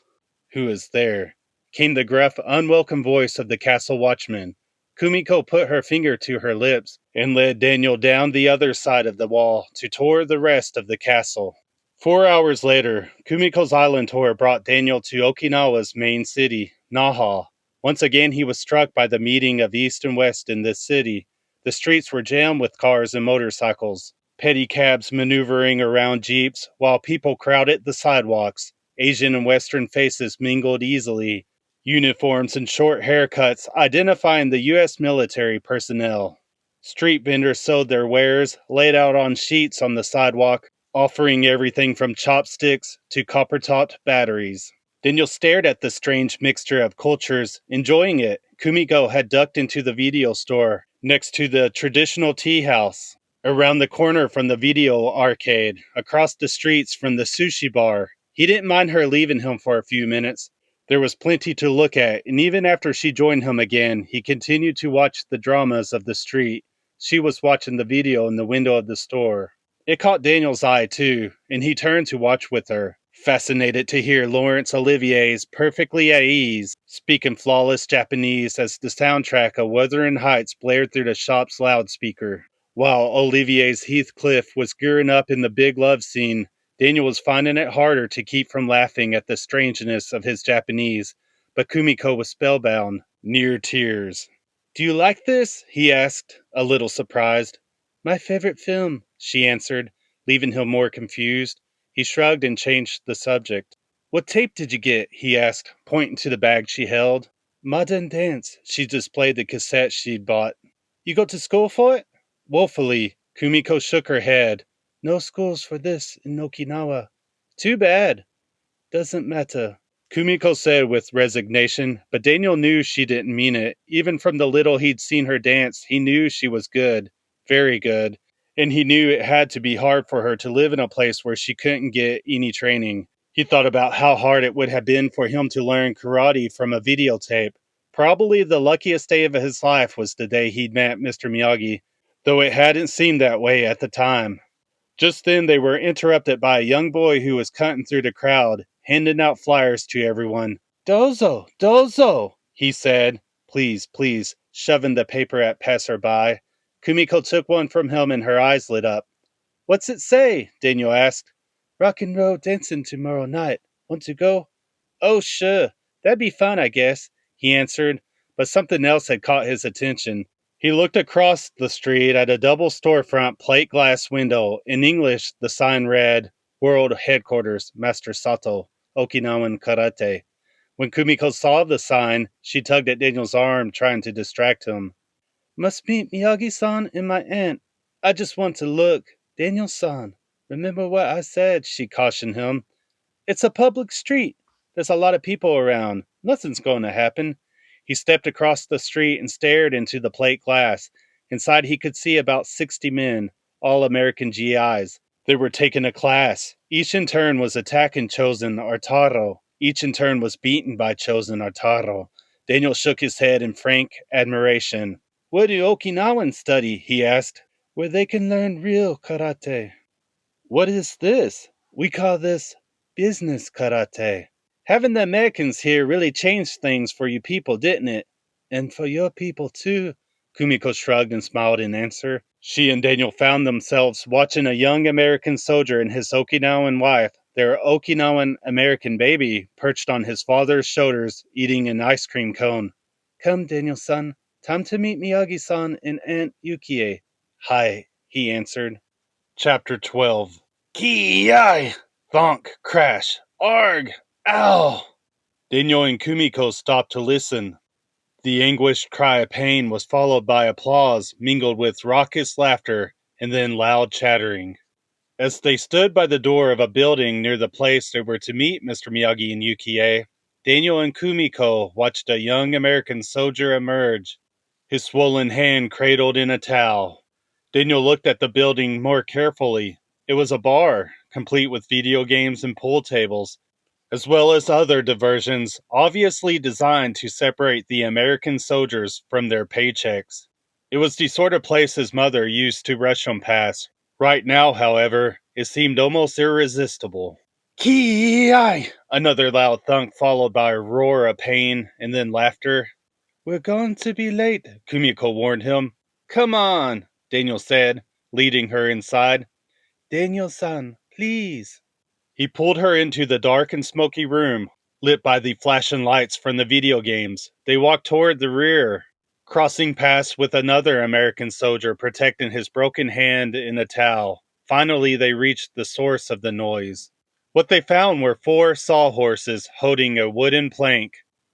Who is there? Came the gruff, unwelcome voice of the castle watchman. Kumiko put her finger to her lips and led Daniel down the other side of the wall to tour the rest of the castle. 4 hours later, Kumiko's island tour brought Daniel to Okinawa's main city, Naha. Once again, he was struck by the meeting of East and West in this city. The streets were jammed with cars and motorcycles, pedicabs maneuvering around jeeps, while people crowded the sidewalks. Asian and Western faces mingled easily, uniforms and short haircuts identifying the U.S. military personnel. Street vendors sold their wares, laid out on sheets on the sidewalk, offering everything from chopsticks to copper-topped batteries. Daniel stared at the strange mixture of cultures, enjoying it. Kumiko had ducked into the video store next to the traditional tea house, around the corner from the video arcade, across the streets from the sushi bar. He didn't mind her leaving him for a few minutes. There was plenty to look at, and even after she joined him again, he continued to watch the dramas of the street. She was watching the video in the window of the store. It caught Daniel's eye too, and he turned to watch with her, fascinated to hear Laurence Olivier's perfectly at ease, speaking flawless Japanese as the soundtrack of Wuthering Heights blared through the shop's loudspeaker. While Olivier's Heathcliff was gearing up in the big love scene, Daniel was finding it harder to keep from laughing at the strangeness of his Japanese, but Kumiko was spellbound, near tears. "Do you like this?" he asked, a little surprised. "My favorite film," she answered, leaving him more confused. He shrugged and changed the subject. "What tape did you get?" he asked, pointing to the bag she held. "Modern Dance." She displayed the cassette she'd bought. "You go to school for it?" Woefully, Kumiko shook her head. "No schools for this in Okinawa." "Too bad." "Doesn't matter," Kumiko said with resignation, but Daniel knew she didn't mean it. Even from the little he'd seen her dance, he knew she was good. Very good. And he knew it had to be hard for her to live in a place where she couldn't get any training. He thought about how hard it would have been for him to learn karate from a videotape. Probably the luckiest day of his life was the day he'd met Mr. Miyagi, though it hadn't seemed that way at the time. Just then they were interrupted by a young boy who was cutting through the crowd, handing out flyers to everyone. "Dozo, dozo," he said. "Please, please," shoving the paper at passerby. Kumiko took one from him and her eyes lit up. "What's it say?" Daniel asked. "Rock and roll dancing tomorrow night. Want to go?" "Oh, sure. That'd be fun, I guess," he answered, but something else had caught his attention. He looked across the street at a double storefront plate glass window. In English, the sign read, "World Headquarters, Master Sato, Okinawan Karate." When Kumiko saw the sign, she tugged at Daniel's arm, trying to distract him. "Must meet Miyagi-san and my aunt. I just want to look. Daniel-san, remember what I said," she cautioned him. "It's a public street. There's a lot of people around. Nothing's going to happen." He stepped across the street and stared into the plate glass. Inside he could see about 60 men, all American GIs. They were taking a class. Each in turn was attacking Chosen Artaro. Each in turn was beaten by Chosen Artaro. Daniel shook his head in frank admiration. "Where do Okinawans study?" he asked. "Where they can learn real karate." "What is this?" "We call this business karate." "Having the Americans here really changed things for you people, didn't it?" "And for your people, too." Kumiko shrugged and smiled in answer. She and Daniel found themselves watching a young American soldier and his Okinawan wife, their Okinawan American baby, perched on his father's shoulders, eating an ice cream cone. "Come, Daniel-san. Time to meet Miyagi-san and Aunt Yukie." "Hi," he answered. Chapter 12. Ki-yi! Thonk, crash, arg, ow! Daniel and Kumiko stopped to listen. The anguished cry of pain was followed by applause, mingled with raucous laughter, and then loud chattering. As they stood by the door of a building near the place they were to meet Mr. Miyagi and Yukie, Daniel and Kumiko watched a young American soldier emerge, his swollen hand cradled in a towel. Daniel looked at the building more carefully. It was a bar, complete with video games and pool tables, as well as other diversions, obviously designed to separate the American soldiers from their paychecks. It was the sort of place his mother used to rush him past. Right now, however, it seemed almost irresistible. Ki-yi! Another loud thunk followed by a roar of pain and then laughter. "We're going to be late," Kumiko warned him. "Come on," Daniel said, leading her inside. "Daniel-san, please." He pulled her into the dark and smoky room, lit by the flashing lights from the video games. They walked toward the rear, crossing paths with another American soldier protecting his broken hand in a towel. Finally, they reached the source of the noise. What they found were 4 sawhorses holding a wooden plank.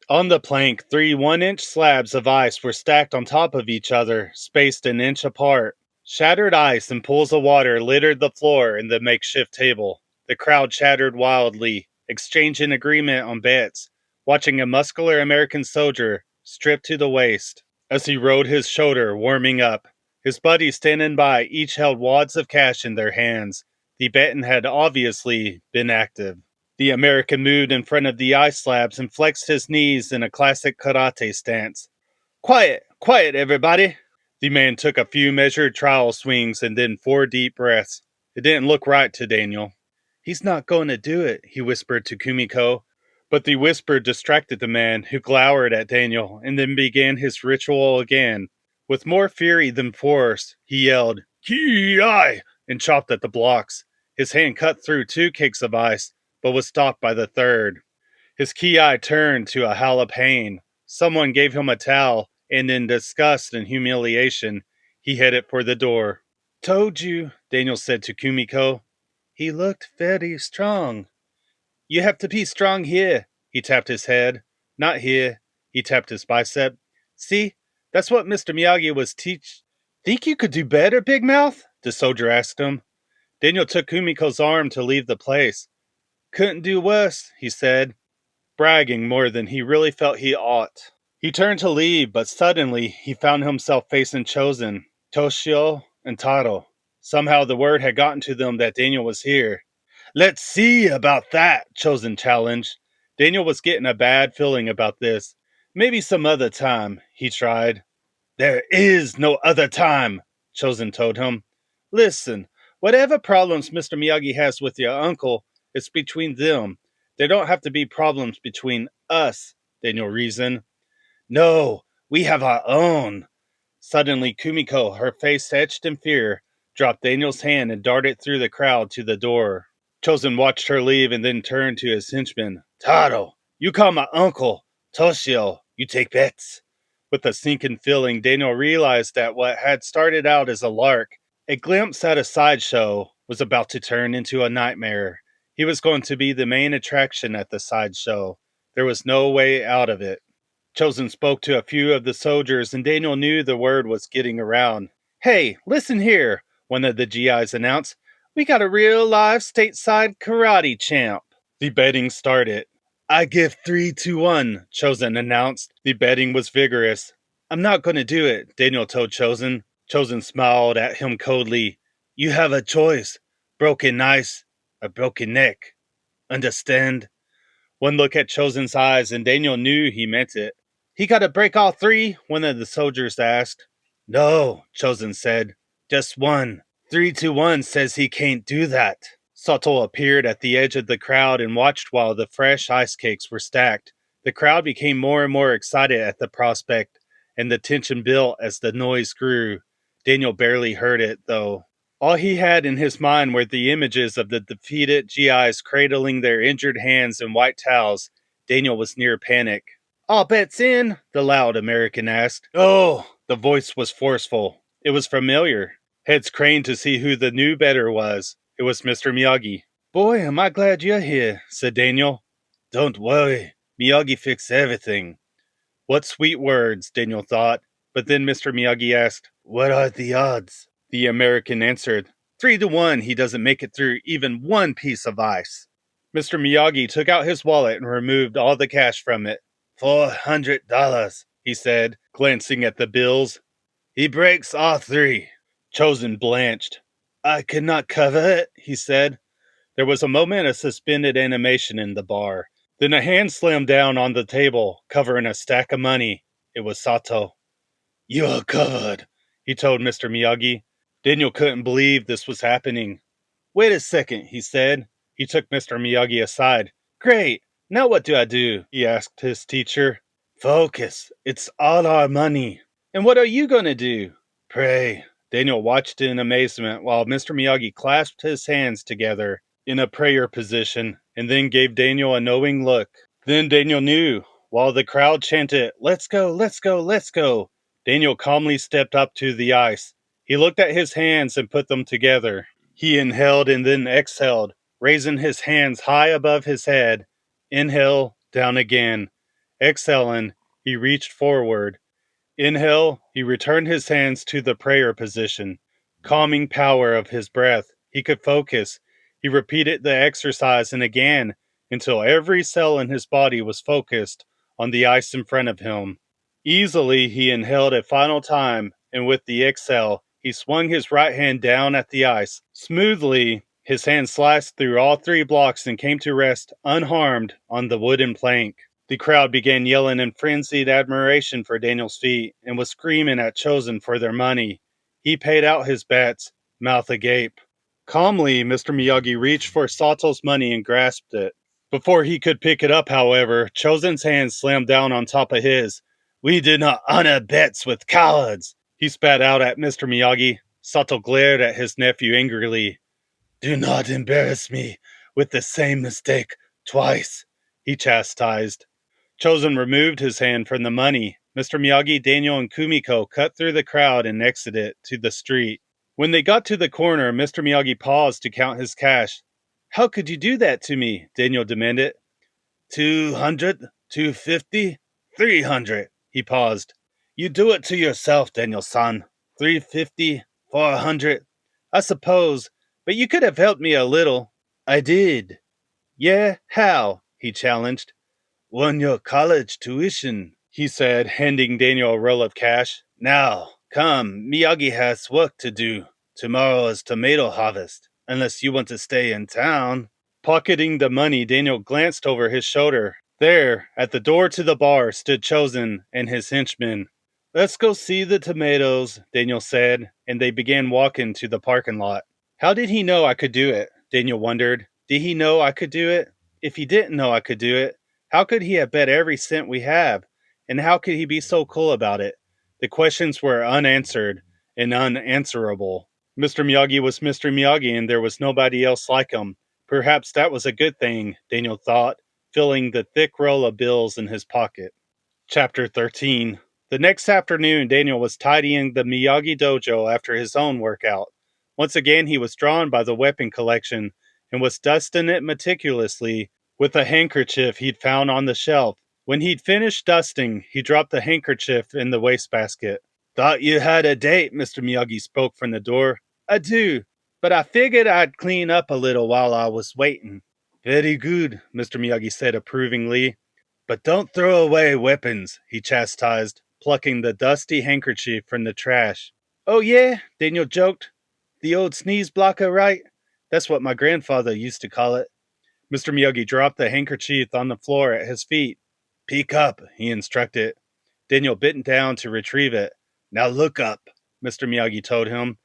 On the plank, 3 one-inch slabs of ice were stacked on top of each other, spaced an inch apart. Shattered ice and pools of water littered the floor and the makeshift table. The crowd chattered wildly, exchanging agreement on bets, watching a muscular American soldier, stripped to the waist, as he rode his shoulder, warming up. His buddies standing by each held wads of cash in their hands. The betting had obviously been active. The American moved in front of the ice slabs and flexed his knees in a classic karate stance. "Quiet, quiet, everybody!" The man took a few measured trial swings and then 4 deep breaths. It didn't look right to Daniel. He's not going to do it, he whispered to Kumiko. But the whisper distracted the man, who glowered at Daniel and then began his ritual again. With more fury than force, he yelled, "Ki-ai!" and chopped at the blocks. His hand cut through 2 cakes of ice, but was stopped by the third. His ki-ai turned to a howl of pain. Someone gave him a towel, and in disgust and humiliation, he headed for the door. "Told you," Daniel said to Kumiko. "He looked very strong." "You have to be strong here." He tapped his head. "Not here." He tapped his bicep. "See, that's what Mr. Miyagi was teach. Think you could do better, Big Mouth?" the soldier asked him. Daniel took Kumiko's arm to leave the place. "Couldn't do worse," he said, bragging more than he really felt he ought. He turned to leave, but suddenly he found himself facing Chosen, Toshio, and Taro. Somehow the word had gotten to them that Daniel was here. "Let's see about that," Chosen challenged. Daniel was getting a bad feeling about this. "Maybe some other time," he tried. "There is no other time," Chosen told him. "Listen, whatever problems Mr. Miyagi has with your uncle, it's between them. There don't have to be problems between us," Daniel reasoned. "No, we have our own." Suddenly, Kumiko, her face etched in fear, dropped Daniel's hand and darted through the crowd to the door. Chosen watched her leave and then turned to his henchman. "Taro, you call my uncle. Toshio, you take bets." With a sinking feeling, Daniel realized that what had started out as a lark, a glimpse at a sideshow, was about to turn into a nightmare. He was going to be the main attraction at the sideshow. There was no way out of it. Chosen spoke to a few of the soldiers, and Daniel knew the word was getting around. "Hey, listen here," one of the GIs announced. "We got a real live stateside karate champ." The betting started. "I give 3-1, Chosen announced. The betting was vigorous. "I'm not going to do it," Daniel told Chosen. Chosen smiled at him coldly. "You have a choice. Broken ice, a broken neck. Understand?" One look at Chosen's eyes, and Daniel knew he meant it. "He got to break all 3? One of the soldiers asked. "No," Chosen said. "Just 1. 3-1 says he can't do that." Sato appeared at the edge of the crowd and watched while the fresh ice cakes were stacked. The crowd became more and more excited at the prospect, and the tension built as the noise grew. Daniel barely heard it, though. All he had in his mind were the images of the defeated GIs cradling their injured hands in white towels. Daniel was near panic. "All bets in?" the loud American asked. "Oh!" The voice was forceful. It was familiar. Heads craned to see who the new bettor was. It was Mr. Miyagi. "Boy, am I glad you're here," said Daniel. "Don't worry. Miyagi fixed everything." What sweet words, Daniel thought. But then Mr. Miyagi asked, "What are the odds?" The American answered, 3-1 he doesn't make it through even 1 piece of ice. Mr. Miyagi took out his wallet and removed all the cash from it. $400, he said, glancing at the bills. "He breaks all 3. Chosen blanched. "I cannot cover it," he said. There was a moment of suspended animation in the bar. Then a hand slammed down on the table, covering a stack of money. It was Sato. "You are covered," he told Mr. Miyagi. Daniel couldn't believe this was happening. "Wait a second," he said. He took Mr. Miyagi aside. "Great. Now what do I do?" he asked his teacher. "Focus. It's all our money." "And what are you going to do?" "Pray." Daniel watched in amazement while Mr. Miyagi clasped his hands together in a prayer position and then gave Daniel a knowing look. Then Daniel knew. While the crowd chanted, "Let's go, let's go, let's go," Daniel calmly stepped up to the ice. He looked at his hands and put them together. He inhaled and then exhaled, raising his hands high above his head. Inhale, down again. Exhaling, he reached forward. Inhale, he returned his hands to the prayer position. Calming power of his breath, he could focus. He repeated the exercise and again until every cell in his body was focused on the ice in front of him. Easily, he inhaled a final time, and with the exhale, he swung his right hand down at the ice. Smoothly, his hand sliced through all 3 blocks and came to rest unharmed on the wooden plank. The crowd began yelling in frenzied admiration for Daniel's feat and was screaming at Chosen for their money. He paid out his bets, mouth agape. Calmly, Mr. Miyagi reached for Sato's money and grasped it. Before he could pick it up, however, Chosen's hand slammed down on top of his. We do not honor bets with cowards, he spat out at Mr. Miyagi. Sato glared at his nephew angrily. Do not embarrass me with the same mistake twice, he chastised. Chosen removed his hand from the money. Mr. Miyagi, Daniel, and Kumiko cut through the crowd and exited to the street. When they got to the corner, Mr. Miyagi paused to count his cash. How could you do that to me? Daniel demanded. 200, 250, 300. He paused. You do it to yourself, Daniel-san. 350, 400. I suppose, but you could have helped me a little. I did. Yeah, how? He challenged. Won your college tuition, he said, handing Daniel a roll of cash. Now, come, Miyagi has work to do. Tomorrow is tomato harvest, unless you want to stay in town. Pocketing the money, Daniel glanced over his shoulder. There, at the door to the bar, stood Chosen and his henchmen. Let's go see the tomatoes, Daniel said, and they began walking to the parking lot. How did he know I could do it? Daniel wondered. Did he know I could do it? If he didn't know I could do it, how could he have bet every cent we have? And how could he be so cool about it? The questions were unanswered and unanswerable. Mr. Miyagi was Mr. Miyagi, and there was nobody else like him. Perhaps that was a good thing, Daniel thought, filling the thick roll of bills in his pocket. Chapter 13. The next afternoon, Daniel was tidying the Miyagi dojo after his own workout. Once again, he was drawn by the weapon collection and was dusting it meticulously with a handkerchief he'd found on the shelf. When he'd finished dusting, he dropped the handkerchief in the wastebasket. Thought you had a date, Mr. Miyagi spoke from the door. I do, but I figured I'd clean up a little while I was waiting. Very good, Mr. Miyagi said approvingly. But don't throw away weapons, he chastised, plucking the dusty handkerchief from the trash. Oh yeah, Daniel joked. The old sneeze blocker, right? That's what my grandfather used to call it. Mr. Miyagi dropped the handkerchief on the floor at his feet. Peek up, he instructed. Daniel bent down to retrieve it. Now look up, Mr. Miyagi told him.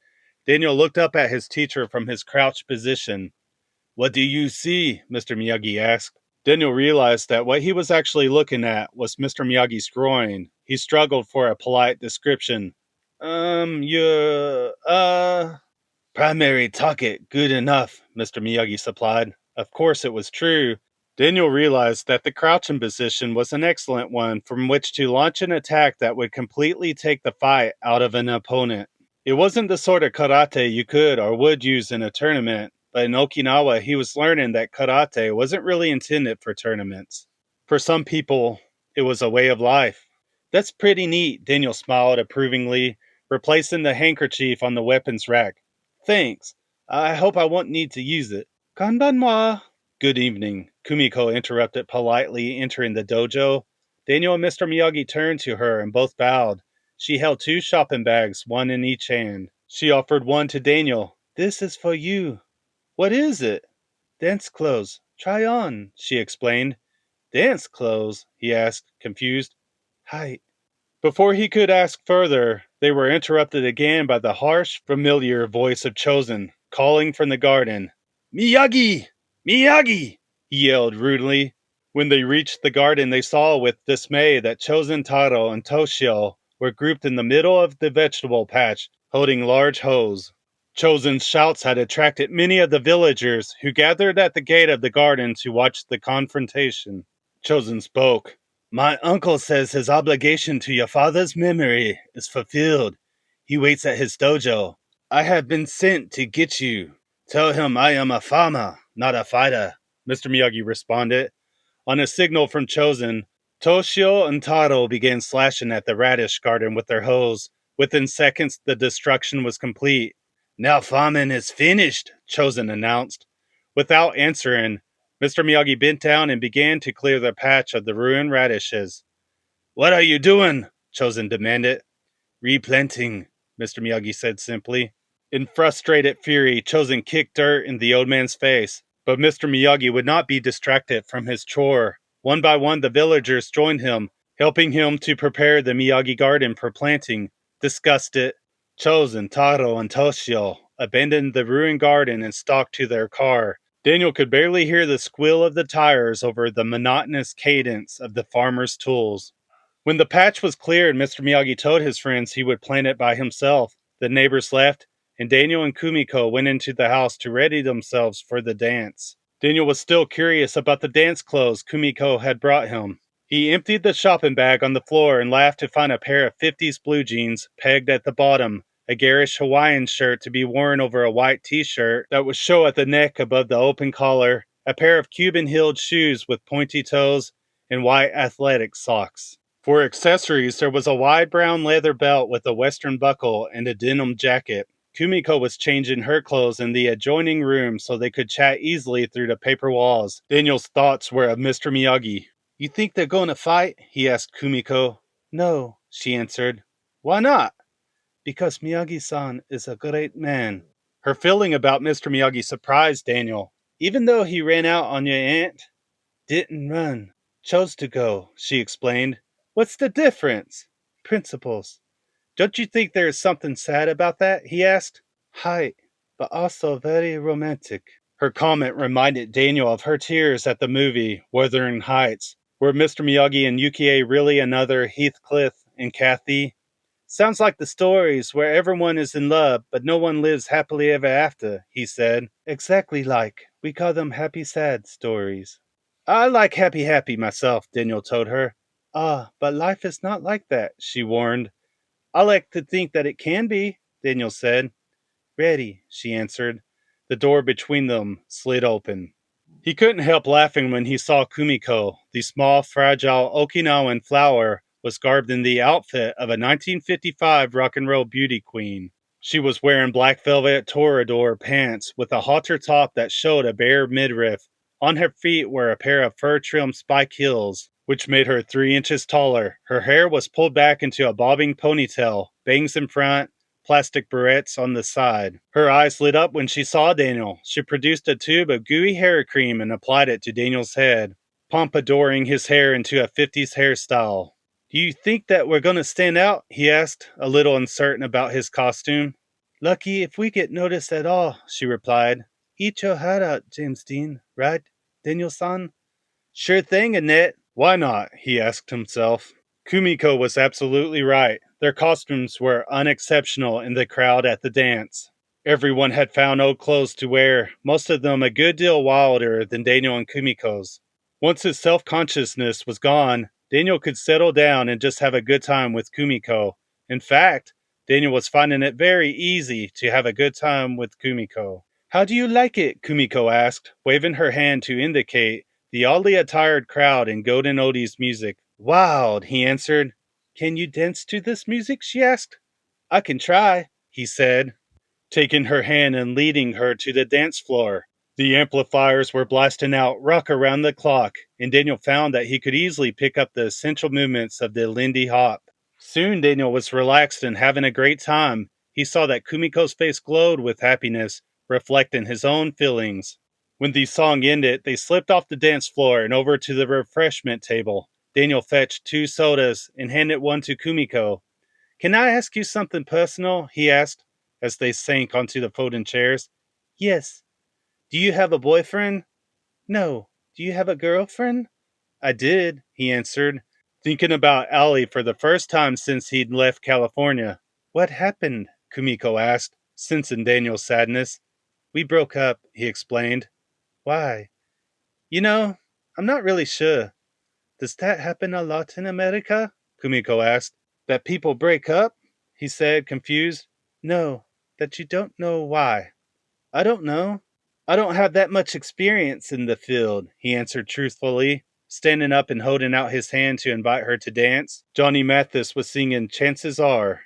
Daniel looked up at his teacher from his crouched position. What do you see? Mr. Miyagi asked. Daniel realized that what he was actually looking at was Mr. Miyagi's groin. He struggled for a polite description. Your, primary target, good enough, Mr. Miyagi supplied. Of course it was true. Daniel realized that the crouching position was an excellent one from which to launch an attack that would completely take the fight out of an opponent. It wasn't the sort of karate you could or would use in a tournament, but in Okinawa he was learning that karate wasn't really intended for tournaments. For some people, it was a way of life. That's pretty neat, Daniel smiled approvingly, replacing the handkerchief on the weapons rack. Thanks. I hope I won't need to use it. Konbanwa. Good evening, Kumiko interrupted politely, entering the dojo. Daniel and Mr. Miyagi turned to her and both bowed. She held 2 shopping bags, one in each hand. She offered one to Daniel. This is for you. What is it? Dance clothes. Try on, she explained. Dance clothes? He asked, confused. Hi. Before he could ask further, they were interrupted again by the harsh, familiar voice of Chosen, calling from the garden. Miyagi! Miyagi! He yelled rudely. When they reached the garden, they saw with dismay that Chosen, Taro, and Toshio were grouped in the middle of the vegetable patch, holding large hoes. Chosen's shouts had attracted many of the villagers who gathered at the gate of the garden to watch the confrontation. Chosen spoke. My uncle says his obligation to your father's memory is fulfilled. He waits at his dojo. I have been sent to get you. Tell him I am a farmer, not a fighter, Mr. Miyagi responded. On a signal from Chosen, Toshio and Taro began slashing at the radish garden with their hoes. Within seconds, the destruction was complete. Now farming is finished, Chosen announced. Without answering, Mr. Miyagi bent down and began to clear the patch of the ruined radishes. What are you doing? Chosen demanded. Replanting, Mr. Miyagi said simply. In frustrated fury, Chosen kicked dirt in the old man's face, but Mr. Miyagi would not be distracted from his chore. One by one, the villagers joined him, helping him to prepare the Miyagi garden for planting. Disgusted, Chosen, Taro, and Toshio abandoned the ruined garden and stalked to their car. Daniel could barely hear the squeal of the tires over the monotonous cadence of the farmer's tools. When the patch was cleared, Mr. Miyagi told his friends he would plant it by himself. The neighbors left, and Daniel and Kumiko went into the house to ready themselves for the dance. Daniel was still curious about the dance clothes Kumiko had brought him. He emptied the shopping bag on the floor and laughed to find a pair of 50s blue jeans pegged at the bottom, a garish Hawaiian shirt to be worn over a white t-shirt that would show at the neck above the open collar, a pair of Cuban-heeled shoes with pointy toes, and white athletic socks. For accessories, there was a wide brown leather belt with a western buckle and a denim jacket. Kumiko was changing her clothes in the adjoining room so they could chat easily through the paper walls. Daniel's thoughts were of Mr. Miyagi. "You think they're going to fight?" he asked Kumiko. "No," she answered. "Why not?" "Because Miyagi-san is a great man." Her feeling about Mr. Miyagi surprised Daniel. "Even though he ran out on your aunt?" "Didn't run. Chose to go," she explained. "What's the difference?" "Principles." "Don't you think there is something sad about that?" he asked. "Hi, but also very romantic." Her comment reminded Daniel of her tears at the movie Wuthering Heights. Were Mr. Miyagi and Yukie really another Heathcliff and Kathy? "Sounds like the stories where everyone is in love, but no one lives happily ever after," he said. "Exactly like. We call them happy sad stories." "I like happy myself," Daniel told her. "Ah, but life is not like that," she warned. "I like to think that it can be," Daniel said. "Ready," she answered. The door between them slid open. He couldn't help laughing when he saw Kumiko. The small, fragile Okinawan flower was garbed in the outfit of a 1955 rock and roll beauty queen. She was wearing black velvet toreador pants with a halter top that showed a bare midriff. On her feet were a pair of fur-trimmed spike heels, which made her 3 inches taller. Her hair was pulled back into a bobbing ponytail, bangs in front, plastic barrettes on the side. Her eyes lit up when she saw Daniel. She produced a tube of gooey hair cream and applied it to Daniel's head, pompadouring his hair into a 50s hairstyle. "Do you think that we're going to stand out?" he asked, a little uncertain about his costume. "Lucky if we get noticed at all," she replied. "Eat your heart out, James Dean, right, Daniel-san?" "Sure thing, Annette. Why not?" he asked himself. Kumiko was absolutely right. Their costumes were unexceptional in the crowd at the dance. Everyone had found old clothes to wear, most of them a good deal wilder than Daniel and Kumiko's. Once his self-consciousness was gone, Daniel could settle down and just have a good time with Kumiko. In fact, Daniel was finding it very easy to have a good time with Kumiko. "How do you like it?" Kumiko asked, waving her hand to indicate the oddly attired crowd in Golden Odie's music. "Wild," he answered. "Can you dance to this music?" she asked. "I can try," he said, taking her hand and leading her to the dance floor. The amplifiers were blasting out Rock Around the Clock, and Daniel found that he could easily pick up the essential movements of the Lindy Hop. Soon Daniel was relaxed and having a great time. He saw that Kumiko's face glowed with happiness, reflecting his own feelings. When the song ended, they slipped off the dance floor and over to the refreshment table. Daniel fetched 2 sodas and handed one to Kumiko. "Can I ask you something personal?" he asked, as they sank onto the folding chairs. "Yes." "Do you have a boyfriend?" "No." "Do you have a girlfriend?" "I did," he answered, thinking about Allie for the first time since he'd left California. "What happened?" Kumiko asked, sensing Daniel's sadness. "We broke up," he explained. "Why?" "You know, I'm not really sure." "Does that happen a lot in America?" Kumiko asked. "That people break up?" he said, confused. "No, that you don't know why." "I don't know. I don't have that much experience in the field," he answered truthfully, standing up and holding out his hand to invite her to dance. Johnny Mathis was singing Chances Are.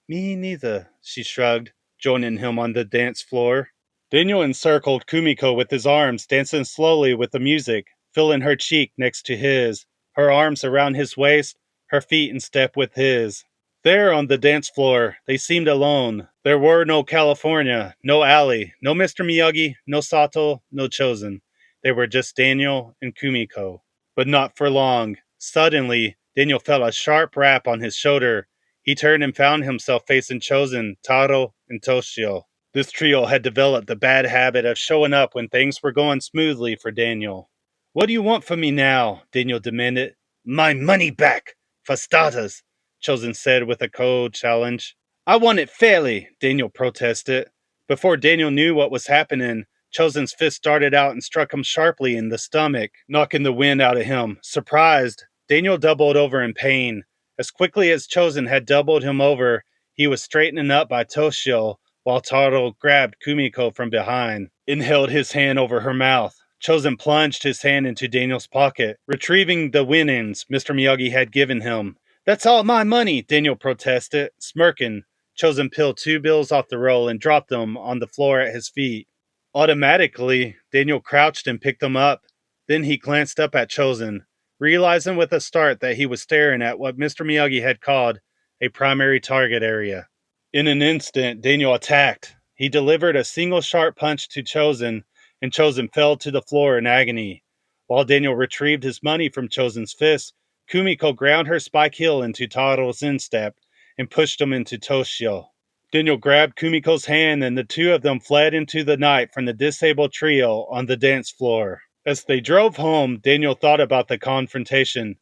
"Me neither," she shrugged, joining him on the dance floor. Daniel encircled Kumiko with his arms, dancing slowly with the music, feeling her cheek next to his, her arms around his waist, her feet in step with his. There on the dance floor, they seemed alone. There were no California, no Allie, no Mr. Miyagi, no Sato, no Chosen. They were just Daniel and Kumiko. But not for long. Suddenly, Daniel felt a sharp rap on his shoulder. He turned and found himself facing Chosen, Taro, and Toshio. This trio had developed the bad habit of showing up when things were going smoothly for Daniel. "What do you want from me now?" Daniel demanded. "My money back, for starters," Chosen said with a cold challenge. "I want it fairly," Daniel protested. Before Daniel knew what was happening, Chosen's fist darted out and struck him sharply in the stomach, knocking the wind out of him. Surprised, Daniel doubled over in pain. As quickly as Chosen had doubled him over, he was straightening up by Toshio, while Taro grabbed Kumiko from behind and held his hand over her mouth. Chosen plunged his hand into Daniel's pocket, retrieving the winnings Mr. Miyagi had given him. "That's all my money," Daniel protested, smirking. Chosen peeled 2 bills off the roll and dropped them on the floor at his feet. Automatically, Daniel crouched and picked them up. Then he glanced up at Chosen, realizing with a start that he was staring at what Mr. Miyagi had called a primary target area. In an instant, Daniel attacked. He delivered a single sharp punch to Chosen, and Chosen fell to the floor in agony. While Daniel retrieved his money from Chosen's fist, Kumiko ground her spike heel into Taro's instep and pushed him into Toshio. Daniel grabbed Kumiko's hand and the two of them fled into the night from the disabled trio on the dance floor. As they drove home, Daniel thought about the confrontation.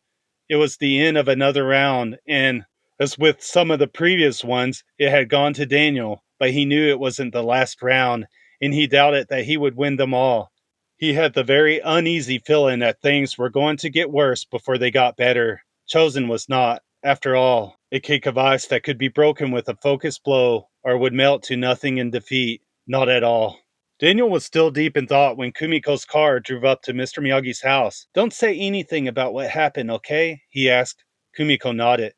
It was the end of another round, and, as with some of the previous ones, it had gone to Daniel, but he knew it wasn't the last round, and he doubted that he would win them all. He had the very uneasy feeling that things were going to get worse before they got better. Chosen was not, after all, a cake of ice that could be broken with a focused blow or would melt to nothing in defeat. Not at all. Daniel was still deep in thought when Kumiko's car drove up to Mr. Miyagi's house. "Don't say anything about what happened, okay?" he asked. Kumiko nodded.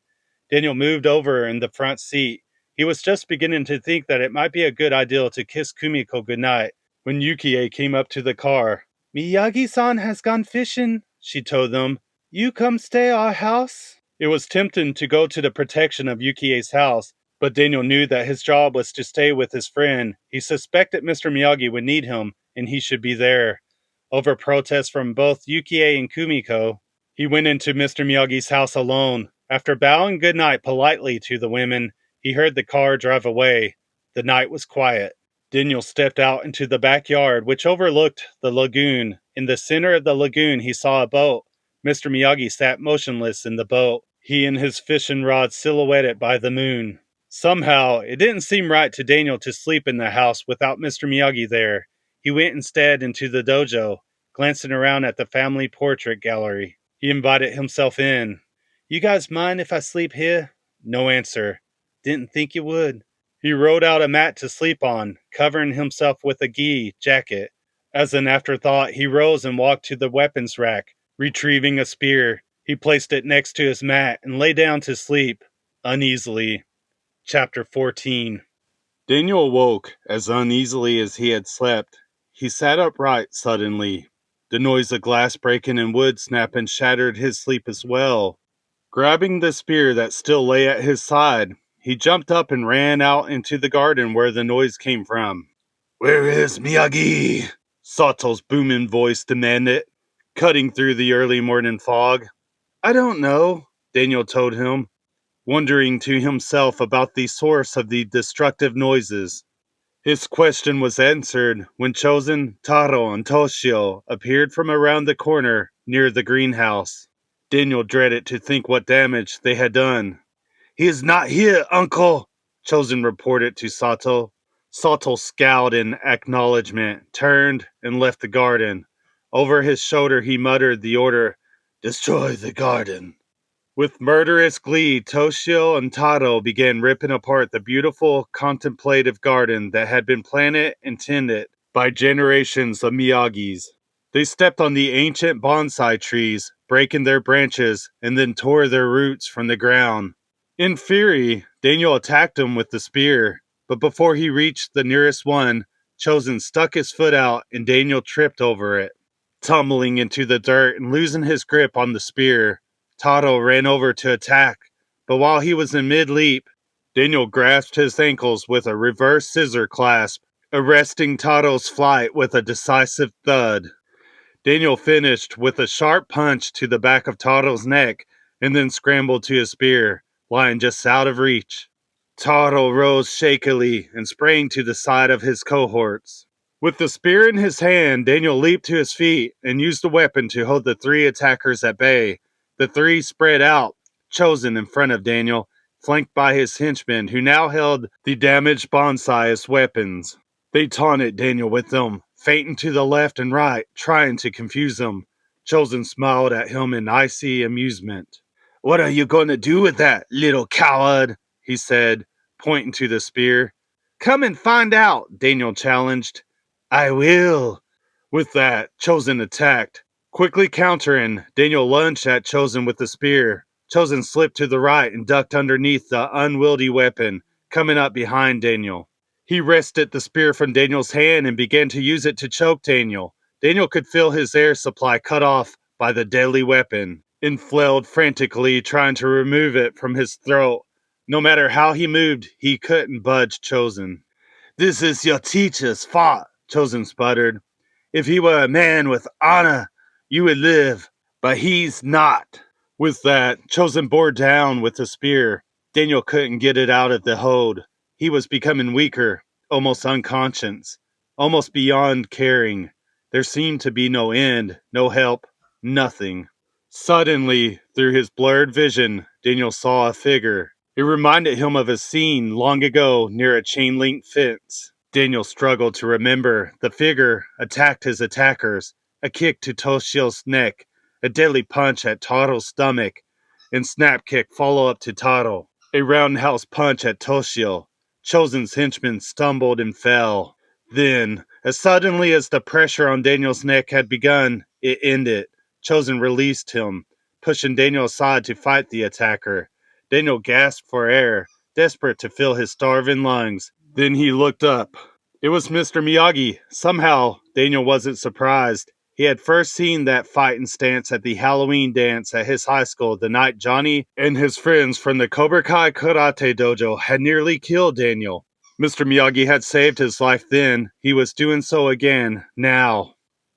Daniel moved over in the front seat. He was just beginning to think that it might be a good idea to kiss Kumiko goodnight when Yukie came up to the car. "Miyagi-san has gone fishing," she told them. "You come stay our house?" It was tempting to go to the protection of Yukie's house, but Daniel knew that his job was to stay with his friend. He suspected Mr. Miyagi would need him, and he should be there. Over protests from both Yukie and Kumiko, he went into Mr. Miyagi's house alone. After bowing goodnight politely to the women, he heard the car drive away. The night was quiet. Daniel stepped out into the backyard, which overlooked the lagoon. In the center of the lagoon, he saw a boat. Mr. Miyagi sat motionless in the boat, he and his fishing rod silhouetted by the moon. Somehow, it didn't seem right to Daniel to sleep in the house without Mr. Miyagi there. He went instead into the dojo, glancing around at the family portrait gallery. He invited himself in. "You guys mind if I sleep here?" No answer. "Didn't think you would." He rolled out a mat to sleep on, covering himself with a gi jacket. As an afterthought, he rose and walked to the weapons rack. Retrieving a spear, he placed it next to his mat and lay down to sleep, uneasily. Chapter 14. Daniel awoke as uneasily as he had slept. He sat upright suddenly. The noise of glass breaking and wood snapping shattered his sleep as well. Grabbing the spear that still lay at his side, he jumped up and ran out into the garden where the noise came from. "Where is Miyagi?" Sato's booming voice demanded, cutting through the early morning fog. "I don't know," Daniel told him, wondering to himself about the source of the destructive noises. His question was answered when Chosen, Taro, and Toshio appeared from around the corner near the greenhouse. Daniel dreaded to think what damage they had done. "He is not here, uncle," Chosen reported to Sato. Sato scowled in acknowledgement, turned, and left the garden. Over his shoulder he muttered the order, "Destroy the garden." With murderous glee, Toshio and Taro began ripping apart the beautiful, contemplative garden that had been planted and tended by generations of Miyagis. They stepped on the ancient bonsai trees, breaking their branches, and then tore their roots from the ground. In fury, Daniel attacked him with the spear, but before he reached the nearest one, Chosen stuck his foot out and Daniel tripped over it. Tumbling into the dirt and losing his grip on the spear, Taro ran over to attack, but while he was in mid-leap, Daniel grasped his ankles with a reverse scissor clasp, arresting Taro's flight with a decisive thud. Daniel finished with a sharp punch to the back of Taro's neck and then scrambled to his spear, lying just out of reach. Taro rose shakily and sprang to the side of his cohorts. With the spear in his hand, Daniel leaped to his feet and used the weapon to hold the three attackers at bay. The three spread out, chosen in front of Daniel, flanked by his henchmen, who now held the damaged bonsai as weapons. They taunted Daniel with them, feinting to the left and right, trying to confuse him. Chosen smiled at him in icy amusement. "What are you going to do with that, little coward?" he said, pointing to the spear. "Come and find out," Daniel challenged. "I will." With that, Chosen attacked. Quickly countering, Daniel lunged at Chosen with the spear. Chosen slipped to the right and ducked underneath the unwieldy weapon, coming up behind Daniel. He wrested the spear from Daniel's hand and began to use it to choke Daniel. Daniel could feel his air supply cut off by the deadly weapon and flailed frantically, trying to remove it from his throat. No matter how he moved, he couldn't budge Chosen. "This is your teacher's fault," Chosen sputtered. "If he were a man with honor, you would live, but he's not." With that, Chosen bore down with the spear. Daniel couldn't get it out of the hold. He was becoming weaker, almost unconscious, almost beyond caring. There seemed to be no end, no help, nothing. Suddenly, through his blurred vision, Daniel saw a figure. It reminded him of a scene long ago near a chain-link fence. Daniel struggled to remember. The figure attacked his attackers, a kick to Toshio's neck, a deadly punch at Taro's stomach, and snap kick follow-up to Taro, a roundhouse punch at Toshio. Chosen's henchmen stumbled and fell. Then, as suddenly as the pressure on Daniel's neck had begun, it ended. Chosen released him, pushing Daniel aside to fight the attacker. Daniel gasped for air, desperate to fill his starving lungs. Then he looked up. It was Mr. Miyagi. Somehow, Daniel wasn't surprised. He had first seen that fighting stance at the Halloween dance at his high school the night Johnny and his friends from the Cobra Kai Karate Dojo had nearly killed Daniel. Mr. Miyagi had saved his life then. He was doing so again, now.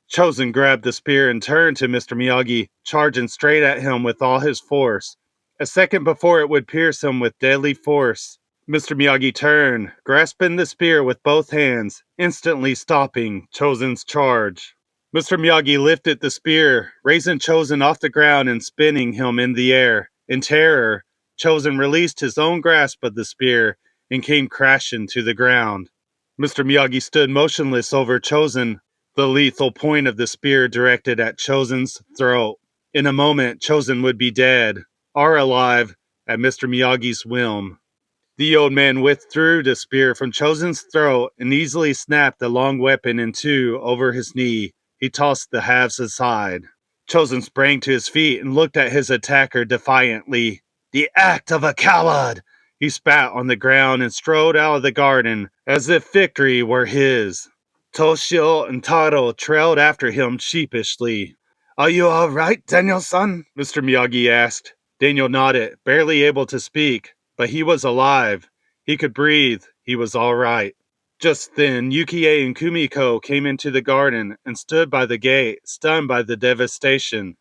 Chosen grabbed the spear and turned to Mr. Miyagi, charging straight at him with all his force. A second before it would pierce him with deadly force, Mr. Miyagi turned, grasping the spear with both hands, instantly stopping Chosen's charge. Mr. Miyagi lifted the spear, raising Chosen off the ground and spinning him in the air. In terror, Chosen released his own grasp of the spear and came crashing to the ground. Mr. Miyagi stood motionless over Chosen, the lethal point of the spear directed at Chosen's throat. In a moment, Chosen would be dead, or alive, at Mr. Miyagi's whim. The old man withdrew the spear from Chosen's throat and easily snapped the long weapon in two over his knee. He tossed the halves aside. Chosen sprang to his feet and looked at his attacker defiantly. "The act of a coward!" He spat on the ground and strode out of the garden as if victory were his. Toshio and Taro trailed after him sheepishly. "Are you all right, Daniel-san?" Mr. Miyagi asked. Daniel nodded, barely able to speak, but he was alive. He could breathe. He was all right. Just then, Yukie and Kumiko came into the garden and stood by the gate, stunned by the devastation.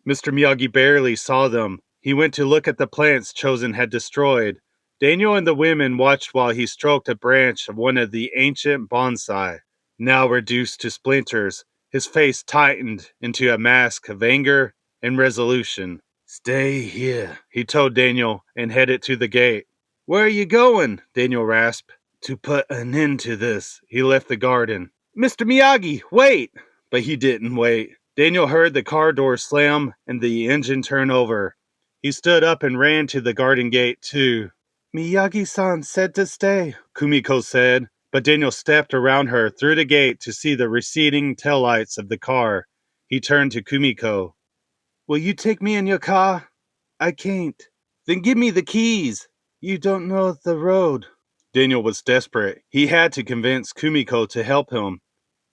Mr. Miyagi barely saw them. He went to look at the plants Chosen had destroyed. Daniel and the women watched while he stroked a branch of one of the ancient bonsai. Now reduced to splinters, his face tightened into a mask of anger and resolution. "Stay here," he told Daniel, and headed to the gate. "Where are you going?" Daniel rasped. "To put an end to this." He left the garden. "Mr. Miyagi, wait!" But he didn't wait. Daniel heard the car door slam and the engine turn over. He stood up and ran to the garden gate, too. "Miyagi-san said to stay," Kumiko said, but Daniel stepped around her through the gate to see the receding taillights of the car. He turned to Kumiko. "Will you take me in your car?" "I can't." "Then give me the keys." "You don't know the road." Daniel was desperate. He had to convince Kumiko to help him.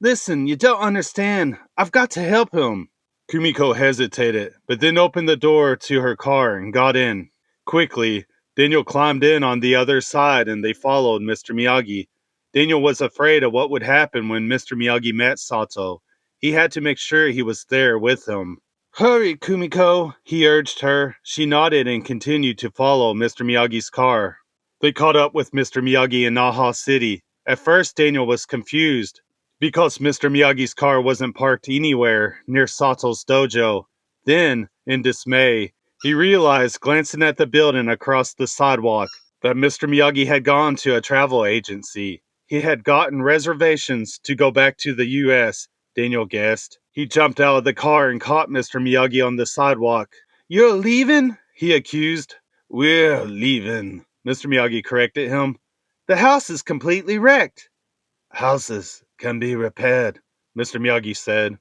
"Listen, you don't understand. I've got to help him." Kumiko hesitated, but then opened the door to her car and got in. Quickly, Daniel climbed in on the other side and they followed Mr. Miyagi. Daniel was afraid of what would happen when Mr. Miyagi met Sato. He had to make sure he was there with him. Hurry, Kumiko, he urged her. She nodded and continued to follow Mr. Miyagi's car. They caught up with Mr. Miyagi in Naha City. At first, Daniel was confused because Mr. Miyagi's car wasn't parked anywhere near Sato's dojo. Then, in dismay, he realized, glancing at the building across the sidewalk, that Mr. Miyagi had gone to a travel agency. He had gotten reservations to go back to the U.S., Daniel guessed. He jumped out of the car and caught Mr. Miyagi on the sidewalk. You're leaving? He accused. We're leaving, Mr. Miyagi corrected him. The house is completely wrecked. Houses can be repaired, Mr. Miyagi said.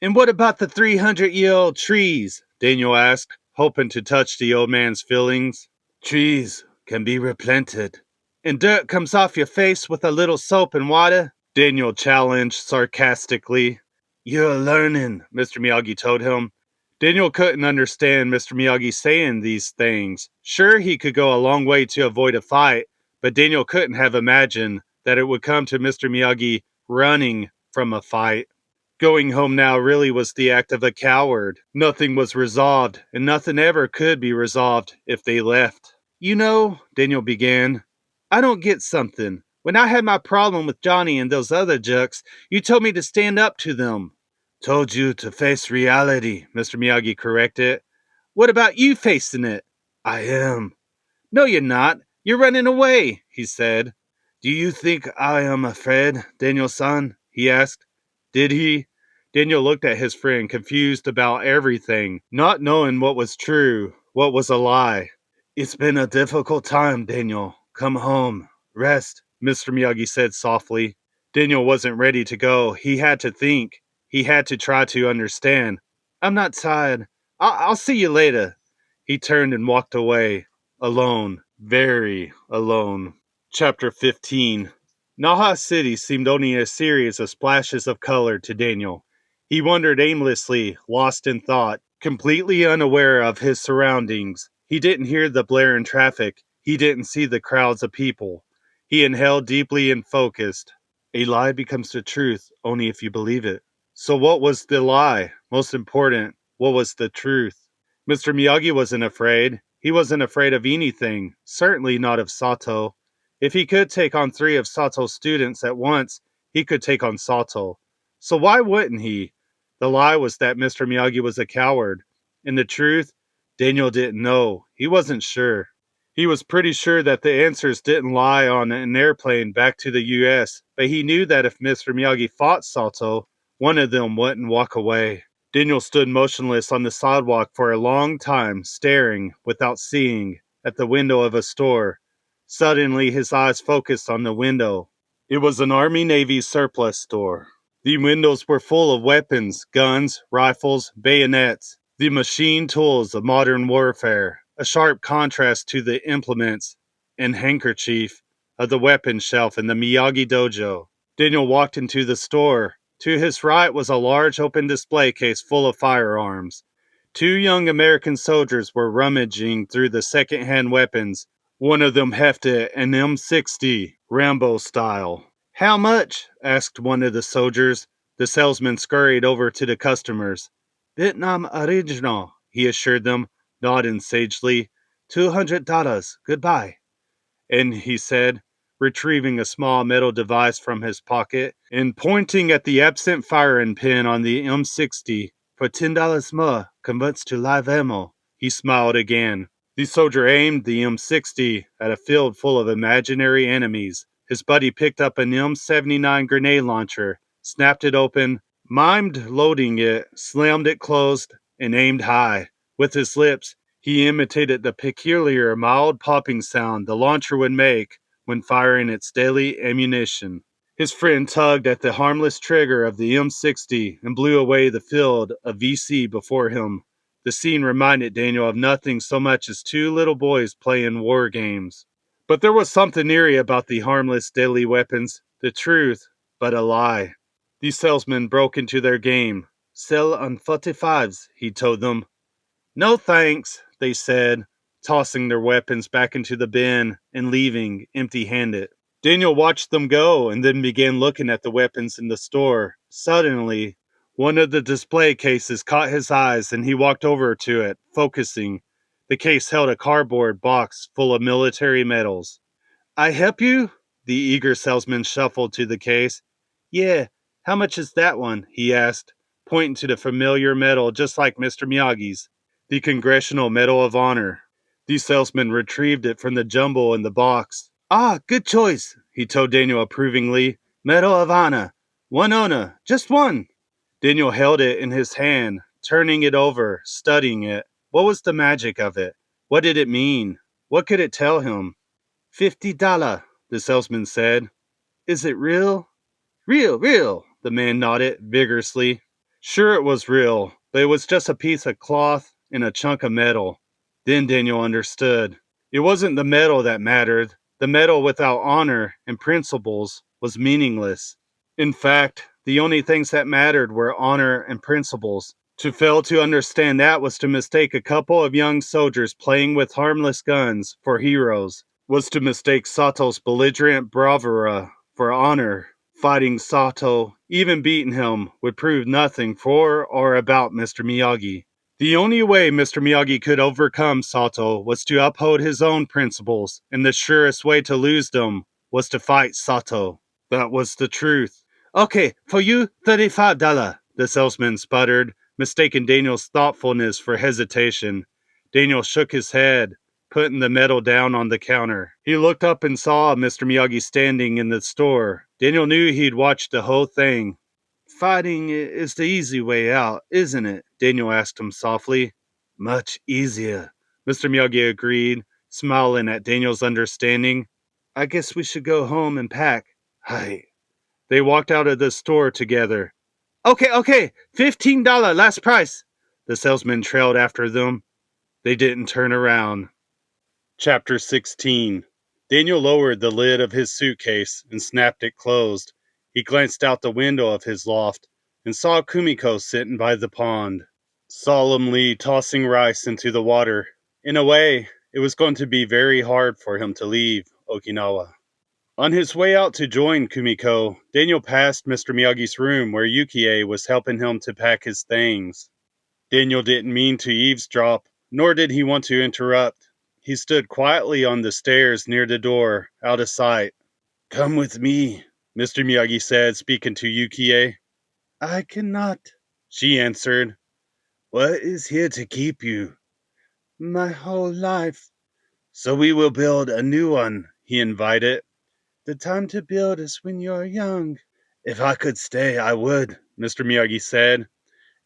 And what about the 300-year-old trees? Daniel asked, hoping to touch the old man's feelings. Trees can be replanted. And dirt comes off your face with a little soap and water? Daniel challenged sarcastically. You're learning, Mr. Miyagi told him. Daniel couldn't understand Mr. Miyagi saying these things. Sure, he could go a long way to avoid a fight, but Daniel couldn't have imagined that it would come to Mr. Miyagi running from a fight. Going home now really was the act of a coward. Nothing was resolved, and nothing ever could be resolved if they left. You know, Daniel began, I don't get something. When I had my problem with Johnny and those other jocks, you told me to stand up to them. Told you to face reality, Mr. Miyagi corrected. What about you facing it? I am. No, you're not. You're running away, he said. Do you think I am afraid, Daniel-san? He asked. Did he? Daniel looked at his friend, confused about everything, not knowing what was true, what was a lie. It's been a difficult time, Daniel. Come home. Rest, Mr. Miyagi said softly. Daniel wasn't ready to go. He had to think. He had to try to understand. I'm not tired. I'll see you later. He turned and walked away. Alone. Very alone. Chapter 15. Naha City seemed only a series of splashes of color to Daniel. He wandered aimlessly, lost in thought, completely unaware of his surroundings. He didn't hear the blaring traffic. He didn't see the crowds of people. He inhaled deeply and focused. A lie becomes the truth only if you believe it. So what was the lie? Most important, what was the truth? Mr. Miyagi wasn't afraid. He wasn't afraid of anything, certainly not of Sato. If he could take on 3 of Sato's students at once, he could take on Sato. So why wouldn't he? The lie was that Mr. Miyagi was a coward. And the truth? Daniel didn't know. He wasn't sure. He was pretty sure that the answers didn't lie on an airplane back to the U.S., but he knew that if Mr. Miyagi fought Sato, one of them wouldn't walk away. Daniel stood motionless on the sidewalk for a long time, staring, without seeing, at the window of a store. Suddenly, his eyes focused on the window. It was an Army-Navy surplus store. The windows were full of weapons, guns, rifles, bayonets, the machine tools of modern warfare, a sharp contrast to the implements and handkerchief of the weapons shelf in the Miyagi dojo. Daniel walked into the store. To his right was a large open display case full of firearms. 2 young American soldiers were rummaging through the second-hand weapons. One of them hefted an M60, Rambo style. How much? Asked one of the soldiers. The salesman scurried over to the customers. Vietnam original, he assured them, nodding sagely. $200. Goodbye. And he said, retrieving a small metal device from his pocket and pointing at the absent firing pin on the M60. For $10 more, converts to live ammo. He smiled again. The soldier aimed the M60 at a field full of imaginary enemies. His buddy picked up an M79 grenade launcher, snapped it open, mimed loading it, slammed it closed, and aimed high. With his lips, he imitated the peculiar mild popping sound the launcher would make when firing its daily ammunition. His friend tugged at the harmless trigger of the M60 and blew away the field of VC before him. The scene reminded Daniel of nothing so much as 2 little boys playing war games. But there was something eerie about the harmless daily weapons, the truth, but a lie. The salesman broke into their game. Sell on 45s, he told them. No thanks, they said, tossing their weapons back into the bin and leaving empty-handed. Daniel watched them go and then began looking at the weapons in the store. Suddenly, One of the display cases caught his eyes and he walked over to it, focusing. The case held a cardboard box full of military medals. I help you? The eager salesman shuffled to the case. Yeah, how much is that one? He asked, pointing to the familiar medal just like Mr. Miyagi's, the Congressional Medal of Honor. The salesman retrieved it from the jumble in the box. Ah, good choice, he told Daniel approvingly. Medal of Honor. One owner, just one. Daniel held it in his hand, turning it over, studying it. What was the magic of it? What did it mean? What could it tell him? $50, the salesman said. Is it real? Real, real, the man nodded vigorously. Sure it was real, but it was just a piece of cloth and a chunk of metal. Then Daniel understood. It wasn't the metal that mattered. The metal without honor and principles was meaningless. In fact, the only things that mattered were honor and principles. To fail to understand that was to mistake a couple of young soldiers playing with harmless guns for heroes, was to mistake Sato's belligerent bravura for honor. Fighting Sato, even beating him, would prove nothing for or about Mr. Miyagi. The only way Mr. Miyagi could overcome Sato was to uphold his own principles, and the surest way to lose them was to fight Sato. That was the truth. Okay, for you, $35, the salesman sputtered, mistaking Daniel's thoughtfulness for hesitation. Daniel shook his head, putting the medal down on the counter. He looked up and saw Mr. Miyagi standing in the store. Daniel knew he'd watched the whole thing. Fighting is the easy way out, isn't it? Daniel asked him softly. Much easier, Mr. Miyagi agreed, smiling at Daniel's understanding. I guess we should go home and pack. Hi. They walked out of the store together. Okay, $15 last price. The salesman trailed after them. They didn't turn around. Chapter 16. Daniel lowered the lid of his suitcase and snapped it closed. He glanced out the window of his loft and saw Kumiko sitting by the pond, solemnly tossing rice into the water. In a way, it was going to be very hard for him to leave Okinawa. On his way out to join Kumiko, Daniel passed Mr. Miyagi's room where Yukie was helping him to pack his things. Daniel didn't mean to eavesdrop, nor did he want to interrupt. He stood quietly on the stairs near the door, out of sight. Come with me, Mr. Miyagi said, speaking to Yukie. I cannot, she answered. What is here to keep you? My whole life. So we will build a new one, he invited. The time to build is when you're young. If I could stay, I would, Mr. Miyagi said.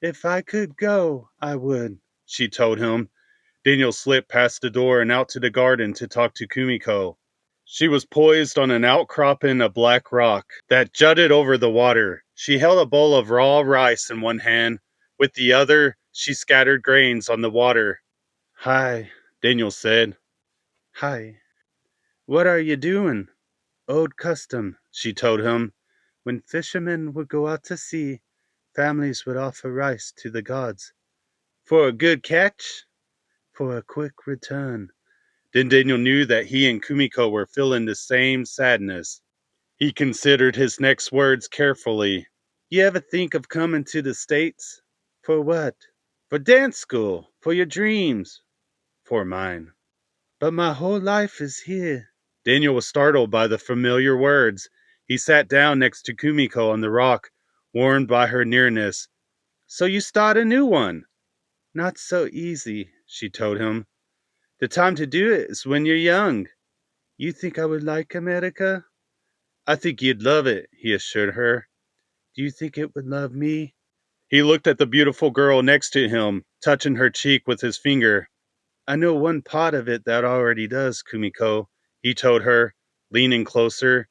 If I could go, I would, she told him. Daniel slipped past the door and out to the garden to talk to Kumiko. She was poised on an outcropping of black rock that jutted over the water. She held a bowl of raw rice in one hand. With the other, she scattered grains on the water. Hi, Daniel said. Hi. What are you doing? Old custom, she told him. When fishermen would go out to sea, families would offer rice to the gods. For a good catch? For a quick return. Then Daniel knew that he and Kumiko were feeling the same sadness. He considered his next words carefully. You ever think of coming to the States? For what? For dance school. For your dreams. For mine. But my whole life is here. Daniel was startled by the familiar words. He sat down next to Kumiko on the rock, warmed by her nearness. So you start a new one? Not so easy, she told him. The time to do it is when you're young. You think I would like America? I think you'd love it, he assured her. Do you think it would love me? He looked at the beautiful girl next to him, touching her cheek with his finger. I know one part of it that already does, Kumiko, he told her, leaning closer.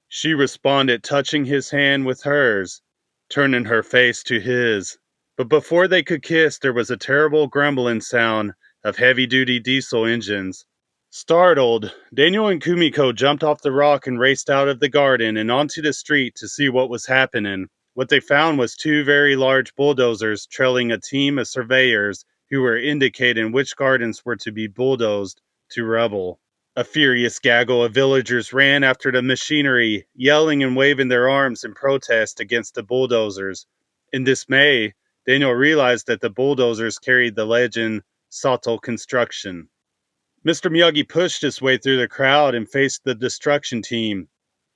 She responded, touching his hand with hers, turning her face to his. But before they could kiss, there was a terrible grumbling sound of heavy-duty diesel engines. Startled, Daniel and Kumiko jumped off the rock and raced out of the garden and onto the street to see what was happening. What they found was two very large bulldozers trailing a team of surveyors who were indicating which gardens were to be bulldozed to rubble. A furious gaggle of villagers ran after the machinery, yelling and waving their arms in protest against the bulldozers. In dismay, Daniel realized that the bulldozers carried the legend Sato Construction. Mr. Miyagi pushed his way through the crowd and faced the destruction team.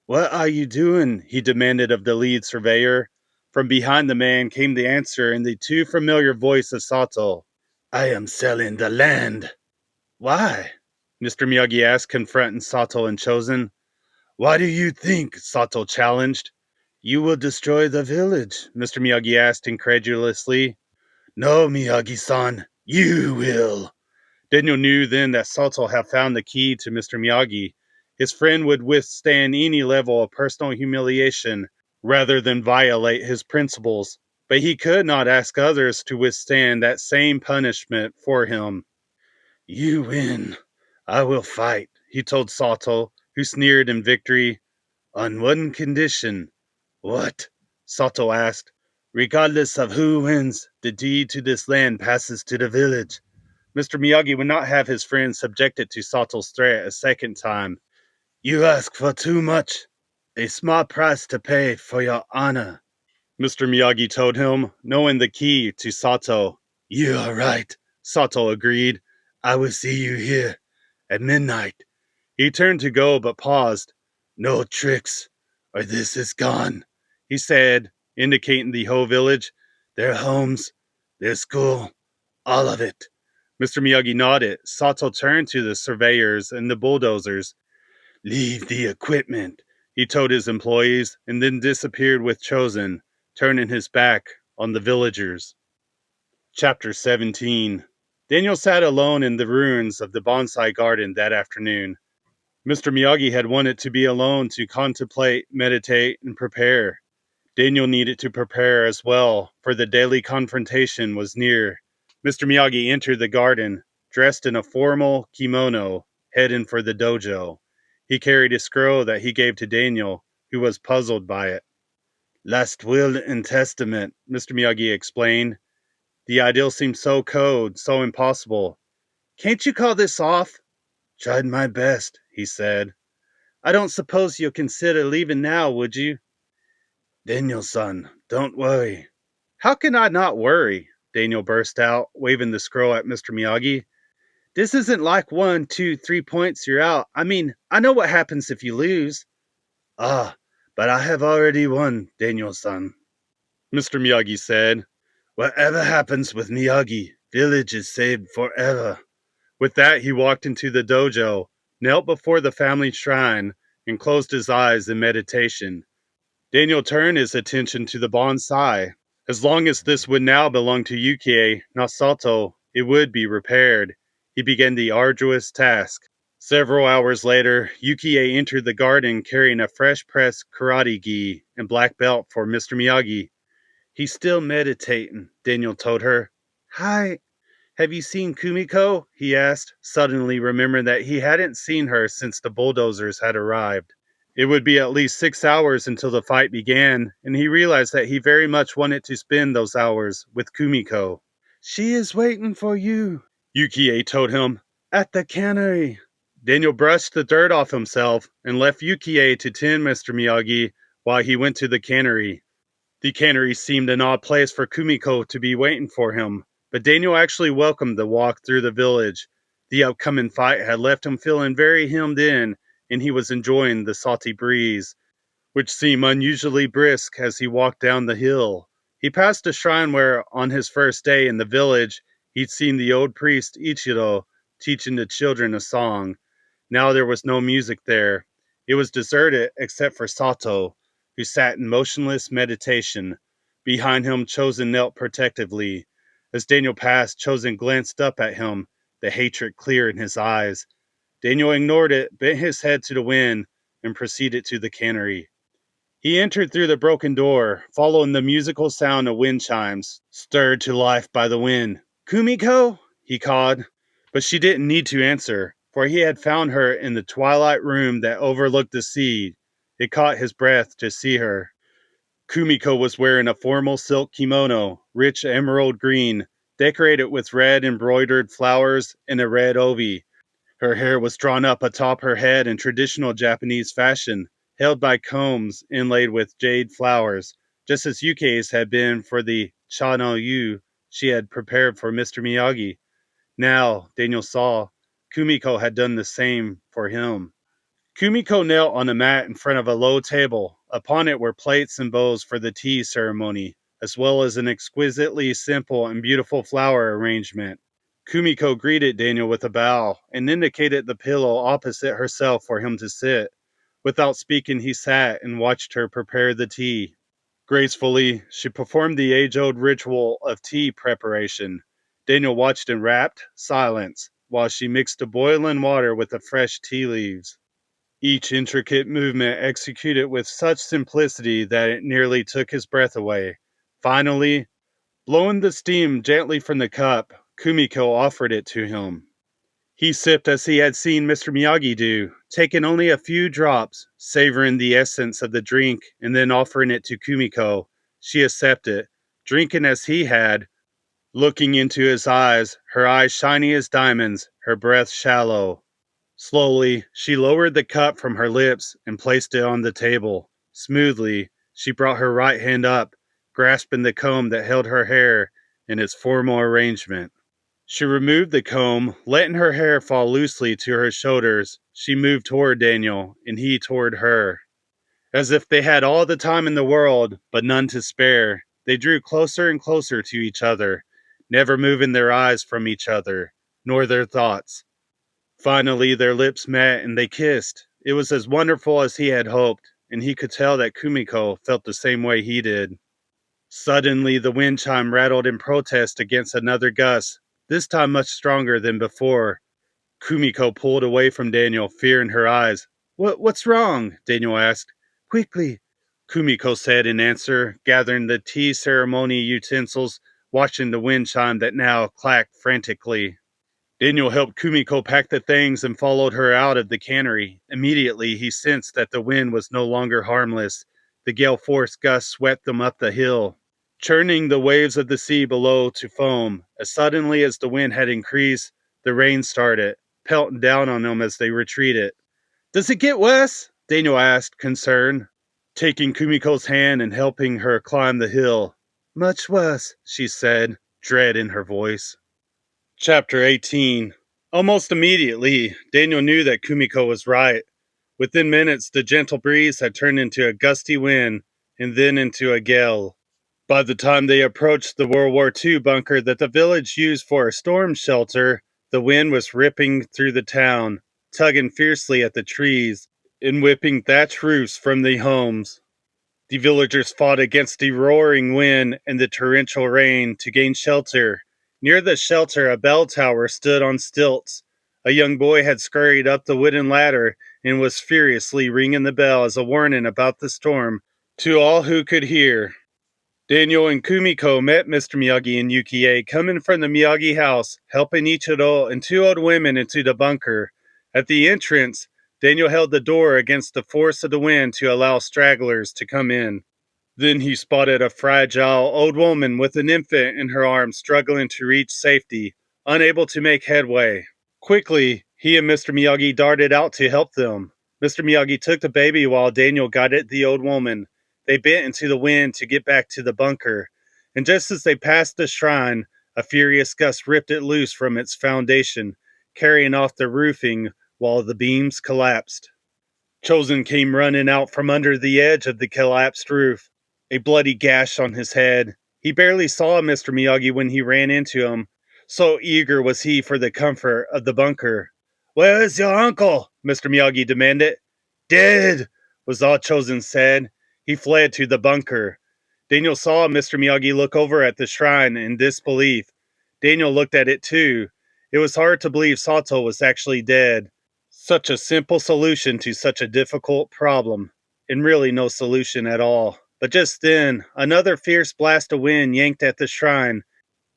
"What are you doing?" he demanded of the lead surveyor. From behind the man came the answer in the too familiar voice of Sato. "I am selling the land." "Why?" Mr. Miyagi asked, confronting Sato and Chosen. "Why do you think?" Sato challenged. "You will destroy the village?" Mr. Miyagi asked incredulously. "No, Miyagi-san, you will." Daniel knew then that Sato had found the key to Mr. Miyagi. His friend would withstand any level of personal humiliation rather than violate his principles, but he could not ask others to withstand that same punishment for him. "You win. I will fight," he told Sato, who sneered in victory. "On one condition." "What?" Sato asked. "Regardless of who wins, the deed to this land passes to the village." Mr. Miyagi would not have his friend subjected to Sato's threat a second time. "You ask for too much. A small price to pay for your honor," Mr. Miyagi told him, knowing the key to Sato. "You are right," Sato agreed. "I will see you here at midnight." He turned to go but paused. "No tricks, or this is gone," he said, indicating the whole village. "Their homes, their school, all of it." Mr. Miyagi nodded. Sato turned to the surveyors and the bulldozers. "Leave the equipment," he told his employees, and then disappeared with Chosen, turning his back on the villagers. Chapter 17. Daniel sat alone in the ruins of the bonsai garden that afternoon. Mr. Miyagi had wanted to be alone to contemplate, meditate, and prepare. Daniel needed to prepare as well, for the daily confrontation was near. Mr. Miyagi entered the garden, dressed in a formal kimono, heading for the dojo. He carried a scroll that he gave to Daniel, who was puzzled by it. "Last will and testament," Mr. Miyagi explained. The ideal seemed so cold, so impossible. "Can't you call this off?" "Tried my best," he said. "I don't suppose you'll consider leaving now, would you?" "Daniel-san, don't worry." "How can I not worry?" Daniel burst out, waving the scroll at Mr. Miyagi. "This isn't like 1, 2, 3 points, you're out. I mean, I know what happens if you lose." "Ah, but I have already won, Daniel-san," Mr. Miyagi said. "Whatever happens with Miyagi, village is saved forever." With that, he walked into the dojo, knelt before the family shrine, and closed his eyes in meditation. Daniel turned his attention to the bonsai. As long as this would now belong to Yukie, not Sato, it would be repaired. He began the arduous task. Several hours later, Yukie entered the garden carrying a fresh-pressed karate gi and black belt for Mr. Miyagi. "He's still meditating," Daniel told her. "Hi. Have you seen Kumiko?" he asked, suddenly remembering that he hadn't seen her since the bulldozers had arrived. It would be at least 6 hours until the fight began, and he realized that he very much wanted to spend those hours with Kumiko. "She is waiting for you," Yukie told him, "at the cannery." Daniel brushed the dirt off himself and left Yukie to tend Mr. Miyagi while he went to the cannery. The cannery seemed an odd place for Kumiko to be waiting for him, but Daniel actually welcomed the walk through the village. The upcoming fight had left him feeling very hemmed in, and he was enjoying the salty breeze, which seemed unusually brisk as he walked down the hill. He passed a shrine where, on his first day in the village, he'd seen the old priest Ichiro teaching the children a song. Now there was no music there. It was deserted except for Sato, who sat in motionless meditation. Behind him, Chosen knelt protectively. As Daniel passed, Chosen glanced up at him, the hatred clear in his eyes. Daniel ignored it, bent his head to the wind, and proceeded to the cannery. He entered through the broken door, following the musical sound of wind chimes, stirred to life by the wind. "Kumiko?" he called, but she didn't need to answer, for he had found her in the twilight room that overlooked the sea. It caught his breath to see her. Kumiko was wearing a formal silk kimono, rich emerald green, decorated with red embroidered flowers and a red obi. Her hair was drawn up atop her head in traditional Japanese fashion, held by combs inlaid with jade flowers. just as Yuki's had been for the Cha no Yu she had prepared for Mr. Miyagi. Now, Daniel saw, Kumiko had done the same for him. Kumiko knelt on a mat in front of a low table. Upon it were plates and bowls for the tea ceremony, as well as an exquisitely simple and beautiful flower arrangement. Kumiko greeted Daniel with a bow and indicated the pillow opposite herself for him to sit. Without speaking, he sat and watched her prepare the tea. Gracefully, she performed the age-old ritual of tea preparation. Daniel watched in rapt silence while she mixed the boiling water with the fresh tea leaves. Each intricate movement executed with such simplicity that it nearly took his breath away. Finally, blowing the steam gently from the cup, Kumiko offered it to him. He sipped as he had seen Mr. Miyagi do, taking only a few drops, savoring the essence of the drink, and then offering it to Kumiko. She accepted, drinking as he had, looking into his eyes, her eyes shiny as diamonds, her breath shallow. Slowly, she lowered the cup from her lips and placed it on the table. Smoothly, she brought her right hand up, grasping the comb that held her hair in its formal arrangement. She removed the comb, letting her hair fall loosely to her shoulders. She moved toward Daniel, and he toward her. As if they had all the time in the world, but none to spare, they drew closer and closer to each other, never moving their eyes from each other, nor their thoughts. Finally, their lips met and they kissed. It was as wonderful as he had hoped, and he could tell that Kumiko felt the same way he did. Suddenly, the wind chime rattled in protest against another gust, this time much stronger than before. Kumiko pulled away from Daniel, fear in her eyes. What's wrong? Daniel asked. Quickly, Kumiko said in answer, gathering the tea ceremony utensils, watching the wind chime that now clacked frantically. Daniel helped Kumiko pack the things and followed her out of the cannery. Immediately, he sensed that the wind was no longer harmless. The gale force gusts swept them up the hill, churning the waves of the sea below to foam. As suddenly as the wind had increased, the rain started, pelting down on them as they retreated. Does it get worse? Daniel asked, concerned, taking Kumiko's hand and helping her climb the hill. Much worse, she said, dread in her voice. Chapter 18. Almost immediately, Daniel knew that Kumiko was right. Within minutes, the gentle breeze had turned into a gusty wind, and then into a gale. By the time they approached the World War II bunker that the village used for a storm shelter, the wind was ripping through the town, tugging fiercely at the trees, and whipping thatch roofs from the homes. The villagers fought against the roaring wind and the torrential rain to gain shelter. Near the shelter, a bell tower stood on stilts. A young boy had scurried up the wooden ladder and was furiously ringing the bell as a warning about the storm to all who could hear. Daniel and Kumiko met Mr. Miyagi and Yukie coming from the Miyagi house, helping each adult and two old women into the bunker. At the entrance, Daniel held the door against the force of the wind to allow stragglers to come in. Then he spotted a fragile old woman with an infant in her arms struggling to reach safety, unable to make headway. Quickly, he and Mr. Miyagi darted out to help them. Mr. Miyagi took the baby while Daniel guided the old woman. They bent into the wind to get back to the bunker, and just as they passed the shrine, a furious gust ripped it loose from its foundation, carrying off the roofing while the beams collapsed. Chosen came running out from under the edge of the collapsed roof, a bloody gash on his head. He barely saw Mr. Miyagi when he ran into him, so eager was he for the comfort of the bunker. Where is your uncle? Mr. Miyagi demanded. Dead, was all Chosen said. He fled to the bunker. Daniel saw Mr. Miyagi look over at the shrine in disbelief. Daniel looked at it too. It was hard to believe Sato was actually dead. Such a simple solution to such a difficult problem, and really no solution at all. But just then, another fierce blast of wind yanked at the shrine,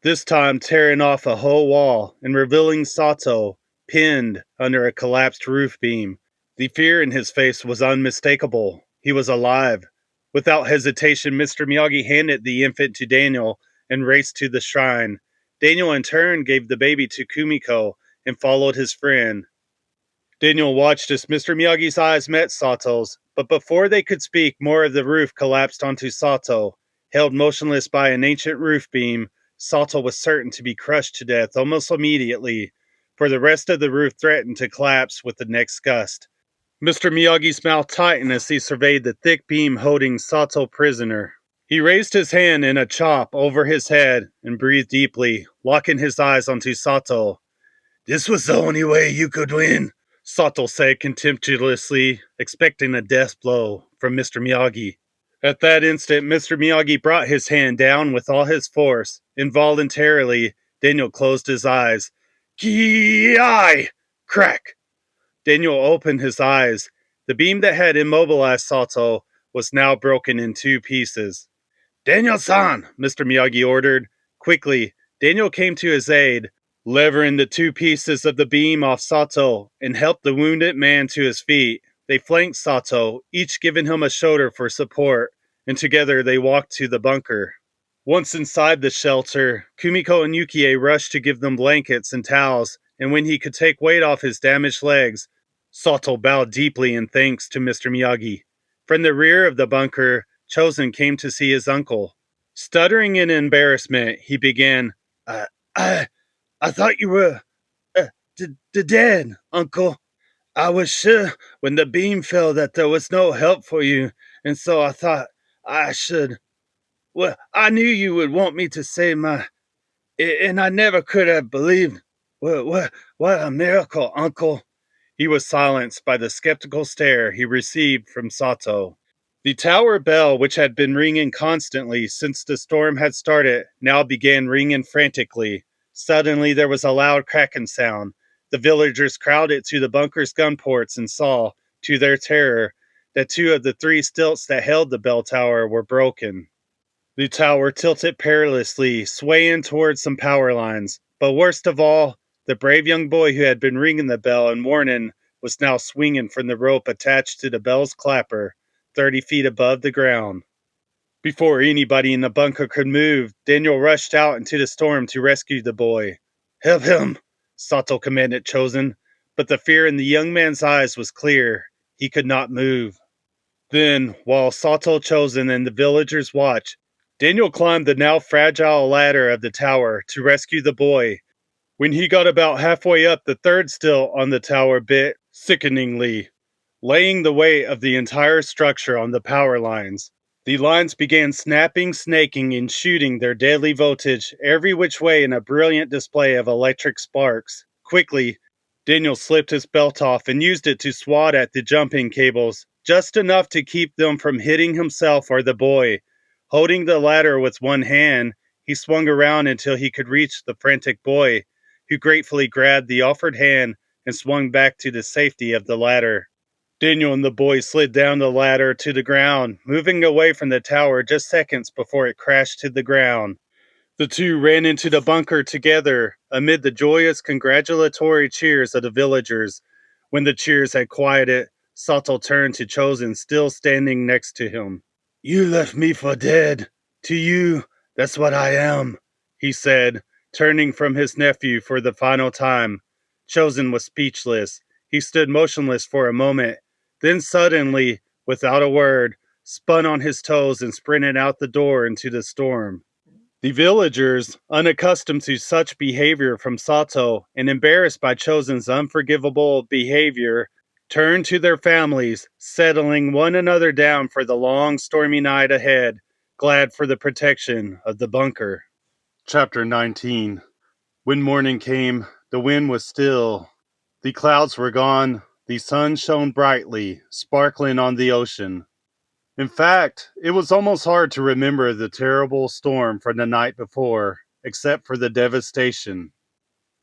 this time tearing off a whole wall and revealing Sato, pinned under a collapsed roof beam. The fear in his face was unmistakable. He was alive. Without hesitation, Mr. Miyagi handed the infant to Daniel and raced to the shrine. Daniel in turn gave the baby to Kumiko and followed his friend. Daniel watched as Mr. Miyagi's eyes met Sato's, but before they could speak, more of the roof collapsed onto Sato. Held motionless by an ancient roof beam, Sato was certain to be crushed to death almost immediately, for the rest of the roof threatened to collapse with the next gust. Mr. Miyagi's mouth tightened as he surveyed the thick beam holding Sato prisoner. He raised his hand in a chop over his head and breathed deeply, locking his eyes onto Sato. "This was the only way you could win," Sato said contemptuously, expecting a death blow from Mr. Miyagi. At that instant, Mr. Miyagi brought his hand down with all his force. Involuntarily, Daniel closed his eyes. Ki-ai! Crack! Daniel opened his eyes. The beam that had immobilized Sato was now broken in two pieces. "Daniel-san," Mr. Miyagi ordered. Quickly, Daniel came to his aid, levering the two pieces of the beam off Sato and helped the wounded man to his feet. They flanked Sato, each giving him a shoulder for support, and together they walked to the bunker. Once inside the shelter, Kumiko and Yukie rushed to give them blankets and towels, and when he could take weight off his damaged legs, Sato bowed deeply in thanks to Mr. Miyagi. From the rear of the bunker, Chosen came to see his uncle. Stuttering in embarrassment, he began, I, I, I thought you were, dead, uncle. I was sure when the beam fell that there was no help for you, and so I thought I should. Well, I knew you would want me to save my, and I never could have believed. What a miracle, uncle. He was silenced by the skeptical stare he received from Sato. The tower bell, which had been ringing constantly since the storm had started, now began ringing frantically. Suddenly there was a loud cracking sound. The villagers crowded to the bunker's gun ports and saw, to their terror, that two of the three stilts that held the bell tower were broken. The tower tilted perilously, swaying towards some power lines. But worst of all, the brave young boy who had been ringing the bell and warning was now swinging from the rope attached to the bell's clapper, 30 feet above the ground. Before anybody in the bunker could move, Daniel rushed out into the storm to rescue the boy. "Help him," Sato commanded Chosen, but the fear in the young man's eyes was clear. He could not move. Then, while Sato, Chosen, and the villagers watched, Daniel climbed the now fragile ladder of the tower to rescue the boy. When he got about halfway up, the third stilt on the tower bit sickeningly, laying the weight of the entire structure on the power lines. The lines began snapping, snaking, and shooting their deadly voltage every which way in a brilliant display of electric sparks. Quickly, Daniel slipped his belt off and used it to swat at the jumping cables, just enough to keep them from hitting himself or the boy. Holding the ladder with one hand, he swung around until he could reach the frantic boy, who gratefully grabbed the offered hand and swung back to the safety of the ladder. Daniel and the boy slid down the ladder to the ground, moving away from the tower just seconds before it crashed to the ground. The two ran into the bunker together amid the joyous congratulatory cheers of the villagers. When the cheers had quieted, Sato turned to Chosen, still standing next to him. "You left me for dead. To you, that's what I am," he said, turning from his nephew for the final time. Chosen was speechless. He stood motionless for a moment, then suddenly, without a word, spun on his toes and sprinted out the door into the storm. The villagers, unaccustomed to such behavior from Sato and embarrassed by Chosen's unforgivable behavior, turned to their families, settling one another down for the long, stormy night ahead, glad for the protection of the bunker. Chapter 19. When morning came, the wind was still. The clouds were gone. The sun shone brightly, sparkling on the ocean. In fact, it was almost hard to remember the terrible storm from the night before, except for the devastation.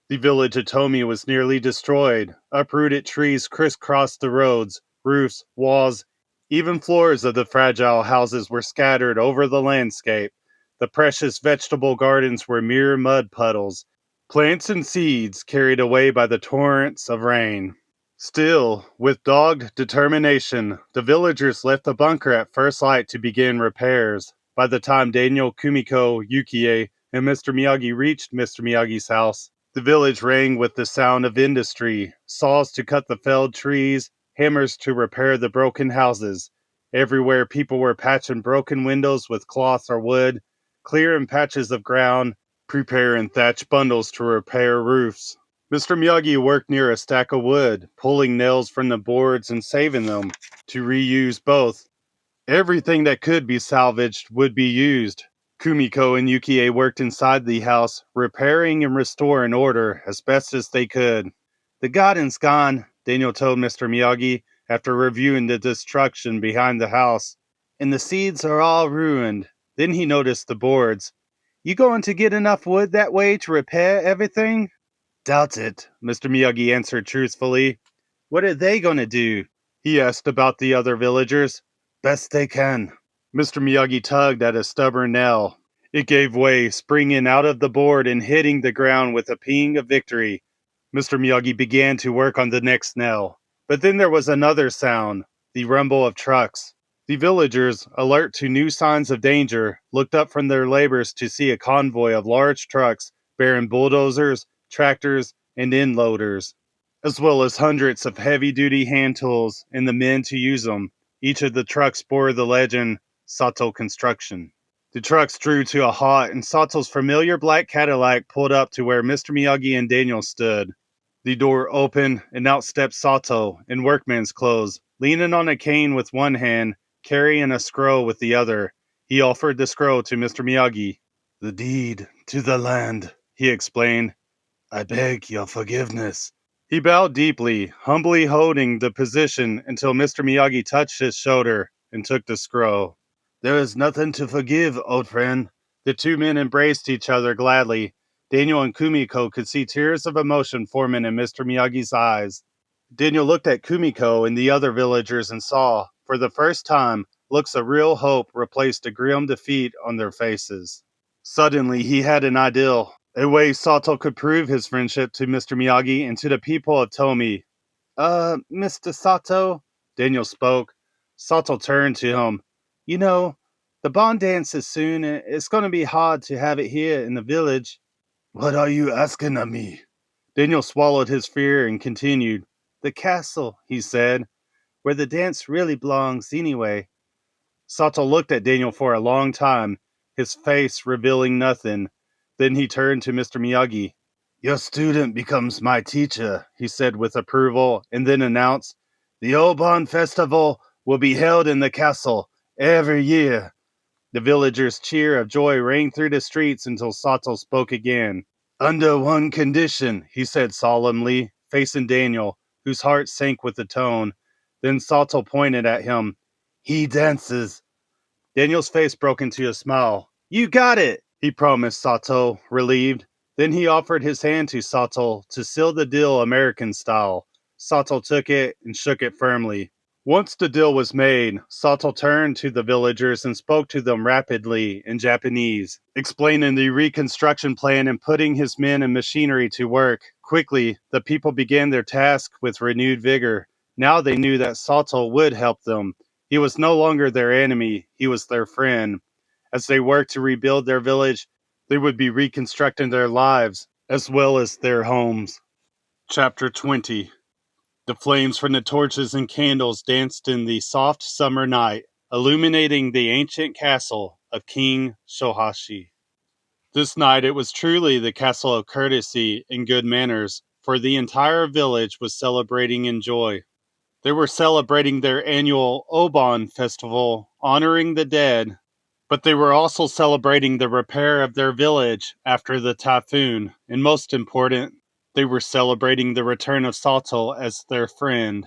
The village of Tomi was nearly destroyed. Uprooted trees crisscrossed the roads, roofs, walls, even floors of the fragile houses were scattered over the landscape. The precious vegetable gardens were mere mud puddles, plants and seeds carried away by the torrents of rain. Still, with dogged determination, the villagers left the bunker at first light to begin repairs. By the time Daniel, Kumiko, Yukie, and Mr. Miyagi reached Mr. Miyagi's house, the village rang with the sound of industry, saws to cut the felled trees, hammers to repair the broken houses. Everywhere people were patching broken windows with cloth or wood, clearing patches of ground, preparing thatch bundles to repair roofs. Mr. Miyagi worked near a stack of wood, pulling nails from the boards and saving them to reuse both. Everything that could be salvaged would be used. Kumiko and Yukie worked inside the house, repairing and restoring order as best as they could. The garden's gone, Daniel told Mr. Miyagi after reviewing the destruction behind the house. And the seeds are all ruined. Then he noticed the boards. You going to get enough wood that way to repair everything? Doubt it, Mr. Miyagi answered truthfully. What are they going to do? He asked about the other villagers. Best they can. Mr. Miyagi tugged at a stubborn nail. It gave way, springing out of the board and hitting the ground with a ping of victory. Mr. Miyagi began to work on the next nail. But then there was another sound, the rumble of trucks. The villagers, alert to new signs of danger, looked up from their labors to see a convoy of large trucks bearing bulldozers, tractors, and end loaders, as well as hundreds of heavy-duty hand tools and the men to use them. Each of the trucks bore the legend, Sato Construction. The trucks drew to a halt, and Sato's familiar black Cadillac pulled up to where Mr. Miyagi and Daniel stood. The door opened, and out stepped Sato in workman's clothes, leaning on a cane with one hand, carrying a scroll with the other. He offered the scroll to Mr. Miyagi. The deed to the land, he explained. I beg your forgiveness. He bowed deeply, humbly holding the position until Mr. Miyagi touched his shoulder and took the scroll. There is nothing to forgive, old friend. The two men embraced each other gladly. Daniel and Kumiko could see tears of emotion forming in Mr. Miyagi's eyes. Daniel looked at Kumiko and the other villagers and saw, for the first time, looks of real hope replaced a grim defeat on their faces. Suddenly, he had an idea, a way Sato could prove his friendship to Mr. Miyagi and to the people of Tomi. Mr. Sato, Daniel spoke. Sato turned to him. You know, the bond dance is soon, and it's going to be hard to have it here in the village. What are you asking of me? Daniel swallowed his fear and continued. The castle, he said, where the dance really belongs anyway. Sato looked at Daniel for a long time, his face revealing nothing. Then he turned to Mr. Miyagi. Your student becomes my teacher, he said with approval, and then announced, the Obon Festival will be held in the castle every year. The villagers' cheer of joy rang through the streets until Sato spoke again. Under one condition, he said solemnly, facing Daniel, whose heart sank with the tone. Then Sato pointed at him. He dances. Daniel's face broke into a smile. You got it, he promised Sato, relieved. Then he offered his hand to Sato to seal the deal American style. Sato took it and shook it firmly. Once the deal was made, Sato turned to the villagers and spoke to them rapidly in Japanese, explaining the reconstruction plan and putting his men and machinery to work. Quickly, the people began their task with renewed vigor. Now they knew that Sato would help them. He was no longer their enemy, he was their friend. As they worked to rebuild their village, they would be reconstructing their lives as well as their homes. Chapter 20. The flames from the torches and candles danced in the soft summer night, illuminating the ancient castle of King Shohashi. This night it was truly the castle of courtesy and good manners, for the entire village was celebrating in joy. They were celebrating their annual Obon festival, honoring the dead, but they were also celebrating the repair of their village after the typhoon, and most important, they were celebrating the return of Sato as their friend.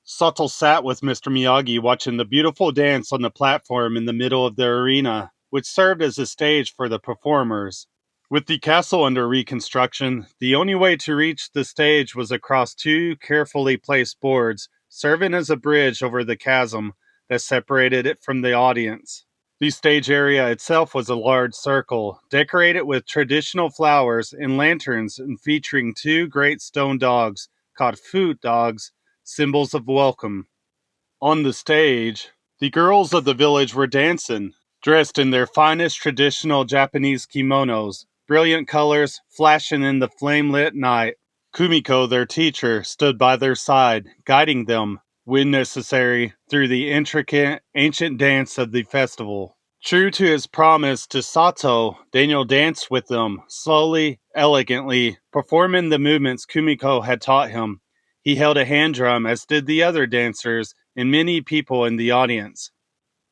Sato sat with Mr. Miyagi watching the beautiful dance on the platform in the middle of the arena, which served as a stage for the performers. With the castle under reconstruction, the only way to reach the stage was across two carefully placed boards, serving as a bridge over the chasm that separated it from the audience. The stage area itself was a large circle, decorated with traditional flowers and lanterns and featuring two great stone dogs, called food dogs, symbols of welcome. On the stage, the girls of the village were dancing, dressed in their finest traditional Japanese kimonos, brilliant colors flashing in the flame-lit night. Kumiko, their teacher, stood by their side, guiding them, when necessary, through the intricate, ancient dance of the festival. True to his promise to Sato, Daniel danced with them, slowly, elegantly, performing the movements Kumiko had taught him. He held a hand drum, as did the other dancers and many people in the audience.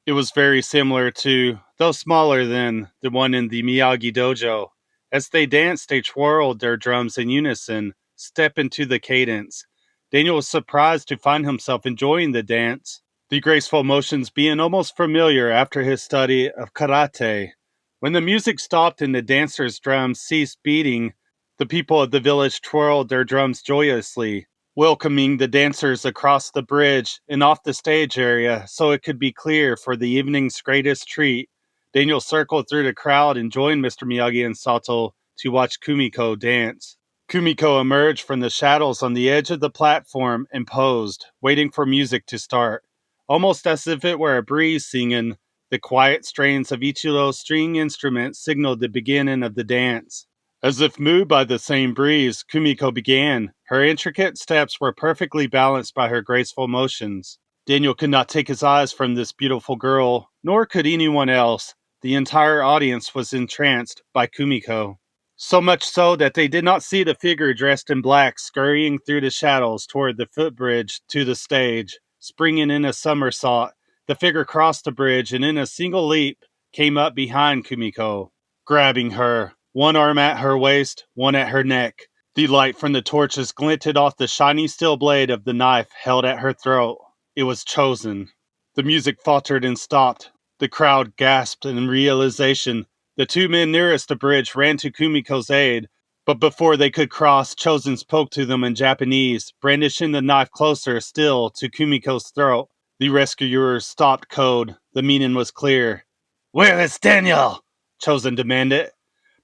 It was very similar to, though smaller than, the one in the Miyagi dojo. As they danced, they twirled their drums in unison, step into the cadence. Daniel was surprised to find himself enjoying the dance, the graceful motions being almost familiar after his study of karate. When the music stopped and the dancers' drums ceased beating, the people of the village twirled their drums joyously, welcoming the dancers across the bridge and off the stage area so it could be clear for the evening's greatest treat. Daniel circled through the crowd and joined Mr. Miyagi and Sato to watch Kumiko dance. Kumiko emerged from the shadows on the edge of the platform and posed, waiting for music to start. Almost as if it were a breeze singing, the quiet strains of Ichiro's string instrument signaled the beginning of the dance. As if moved by the same breeze, Kumiko began. Her intricate steps were perfectly balanced by her graceful motions. Daniel could not take his eyes from this beautiful girl, nor could anyone else. The entire audience was entranced by Kumiko. So much so that they did not see the figure dressed in black scurrying through the shadows toward the footbridge to the stage. Springing in a somersault, the figure crossed the bridge and in a single leap came up behind Kumiko, grabbing her, one arm at her waist, one at her neck. The light from the torches glinted off the shiny steel blade of the knife held at her throat. It was Chosen. The music faltered and stopped. The crowd gasped in realization. The two men nearest the bridge ran to Kumiko's aid, but before they could cross, Chosen spoke to them in Japanese, brandishing the knife closer still to Kumiko's throat. The rescuers stopped code. The meaning was clear. "Where is Daniel?" Chosen demanded.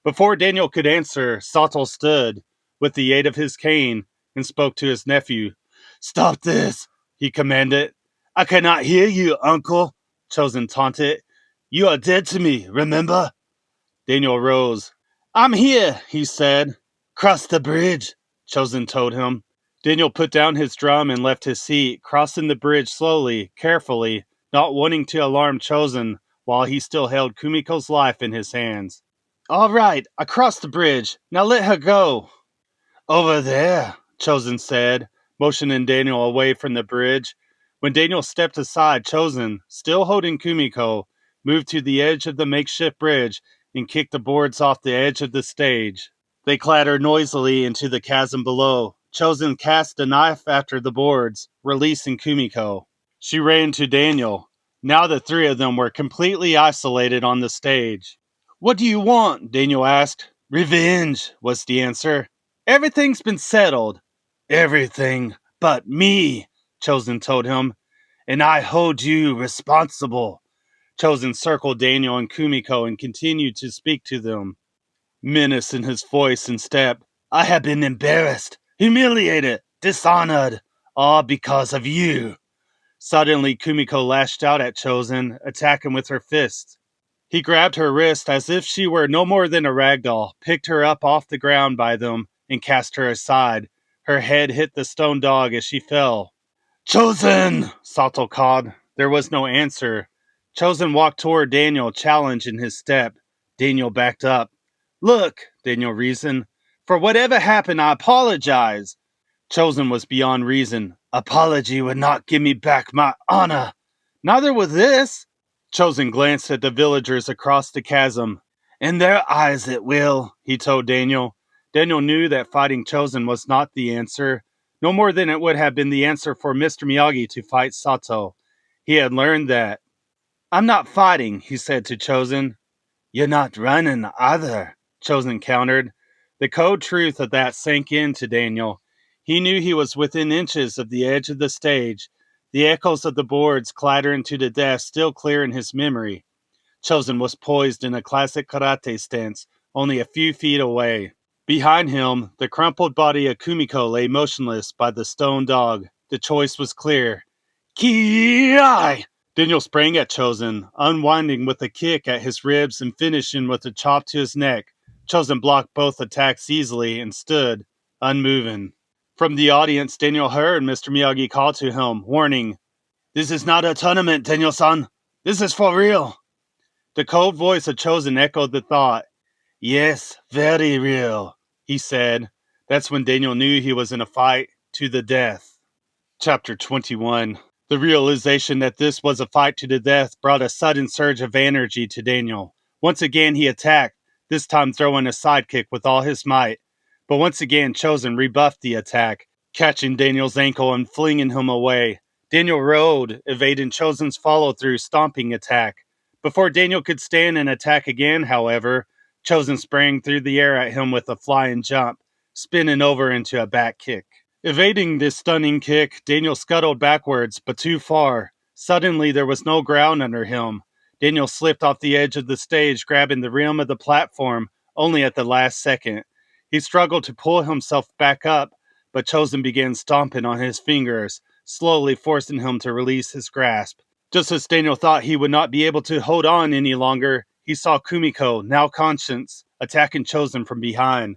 Before Daniel could answer, Sato stood, with the aid of his cane, and spoke to his nephew. "Stop this," he commanded. "I cannot hear you, uncle," Chosen taunted. "You are dead to me, remember?" Daniel rose. "I'm here," he said. "Cross the bridge," Chosen told him. Daniel put down his drum and left his seat, crossing the bridge slowly, carefully, not wanting to alarm Chosen while he still held Kumiko's life in his hands. "All right, I crossed the bridge. Now let her go." "Over there," Chosen said, motioning Daniel away from the bridge. When Daniel stepped aside, Chosen, still holding Kumiko, moved to the edge of the makeshift bridge and kicked the boards off the edge of the stage. They clattered noisily into the chasm below. Chosen cast a knife after the boards, releasing Kumiko. She ran to Daniel. Now the three of them were completely isolated on the stage. "What do you want?" Daniel asked. "Revenge," was the answer. "Everything's been settled." "Everything but me," Chosen told him. "And I hold you responsible." Chosen circled Daniel and Kumiko and continued to speak to them, menace in his voice and step. "I have been embarrassed, humiliated, dishonored, all because of you." Suddenly, Kumiko lashed out at Chosen, attacking with her fists. He grabbed her wrist as if she were no more than a rag doll, picked her up off the ground by them, and cast her aside. Her head hit the stone dog as she fell. "Chosen!" Sato called. There was no answer. Chosen walked toward Daniel, challenge in his step. Daniel backed up. "Look," Daniel reasoned, "for whatever happened, I apologize." Chosen was beyond reason. "Apology would not give me back my honor." "Neither would this." Chosen glanced at the villagers across the chasm. "In their eyes it will," he told Daniel. Daniel knew that fighting Chosen was not the answer, no more than it would have been the answer for Mr. Miyagi to fight Sato. He had learned that. "I'm not fighting," he said to Chosen. "You're not running either," Chosen countered. The cold truth of that sank into Daniel. He knew he was within inches of the edge of the stage, the echoes of the boards clattering to the death still clear in his memory. Chosen was poised in a classic karate stance, only a few feet away. Behind him, the crumpled body of Kumiko lay motionless by the stone dog. The choice was clear. Ki-ai! Daniel sprang at Chosen, unwinding with a kick at his ribs and finishing with a chop to his neck. Chosen blocked both attacks easily and stood, unmoving. From the audience, Daniel heard Mr. Miyagi call to him, warning, "This is not a tournament, Daniel-san. This is for real." The cold voice of Chosen echoed the thought. "Yes, very real," he said. That's when Daniel knew he was in a fight to the death. Chapter 21. The realization that this was a fight to the death brought a sudden surge of energy to Daniel. Once again he attacked, this time throwing a sidekick with all his might. But once again Chosen rebuffed the attack, catching Daniel's ankle and flinging him away. Daniel rode, evading Chosen's follow-through stomping attack. Before Daniel could stand and attack again, however, Chosen sprang through the air at him with a flying jump, spinning over into a back kick. Evading this stunning kick, Daniel scuttled backwards, but too far. Suddenly, there was no ground under him. Daniel slipped off the edge of the stage, grabbing the rim of the platform, only at the last second. He struggled to pull himself back up, but Chosen began stomping on his fingers, slowly forcing him to release his grasp. Just as Daniel thought he would not be able to hold on any longer, he saw Kumiko, now conscious, attacking Chosen from behind.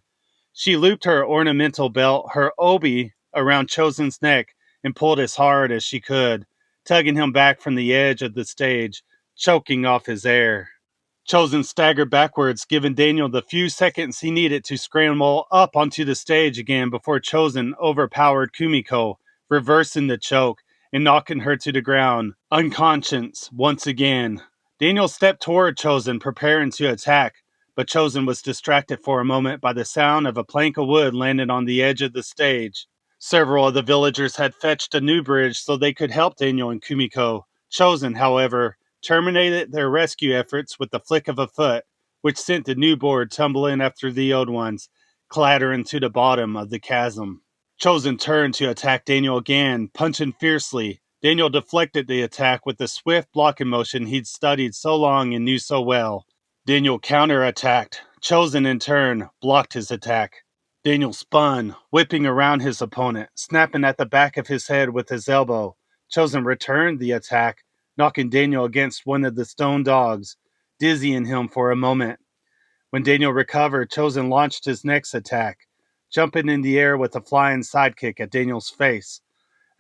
She looped her ornamental belt, her obi, around Chosen's neck and pulled as hard as she could, tugging him back from the edge of the stage, choking off his air. Chosen staggered backwards, giving Daniel the few seconds he needed to scramble up onto the stage again before Chosen overpowered Kumiko, reversing the choke and knocking her to the ground, unconscious once again. Daniel stepped toward Chosen, preparing to attack, but Chosen was distracted for a moment by the sound of a plank of wood landing on the edge of the stage. Several of the villagers had fetched a new bridge so they could help Daniel and Kumiko. Chosen, however, terminated their rescue efforts with the flick of a foot, which sent the new board tumbling after the old ones, clattering to the bottom of the chasm. Chosen turned to attack Daniel again, punching fiercely. Daniel deflected the attack with the swift blocking motion he'd studied so long and knew so well. Daniel counterattacked. Chosen, in turn, blocked his attack. Daniel spun, whipping around his opponent, snapping at the back of his head with his elbow. Chosen returned the attack, knocking Daniel against one of the stone dogs, dizzying him for a moment. When Daniel recovered, Chosen launched his next attack, jumping in the air with a flying sidekick at Daniel's face.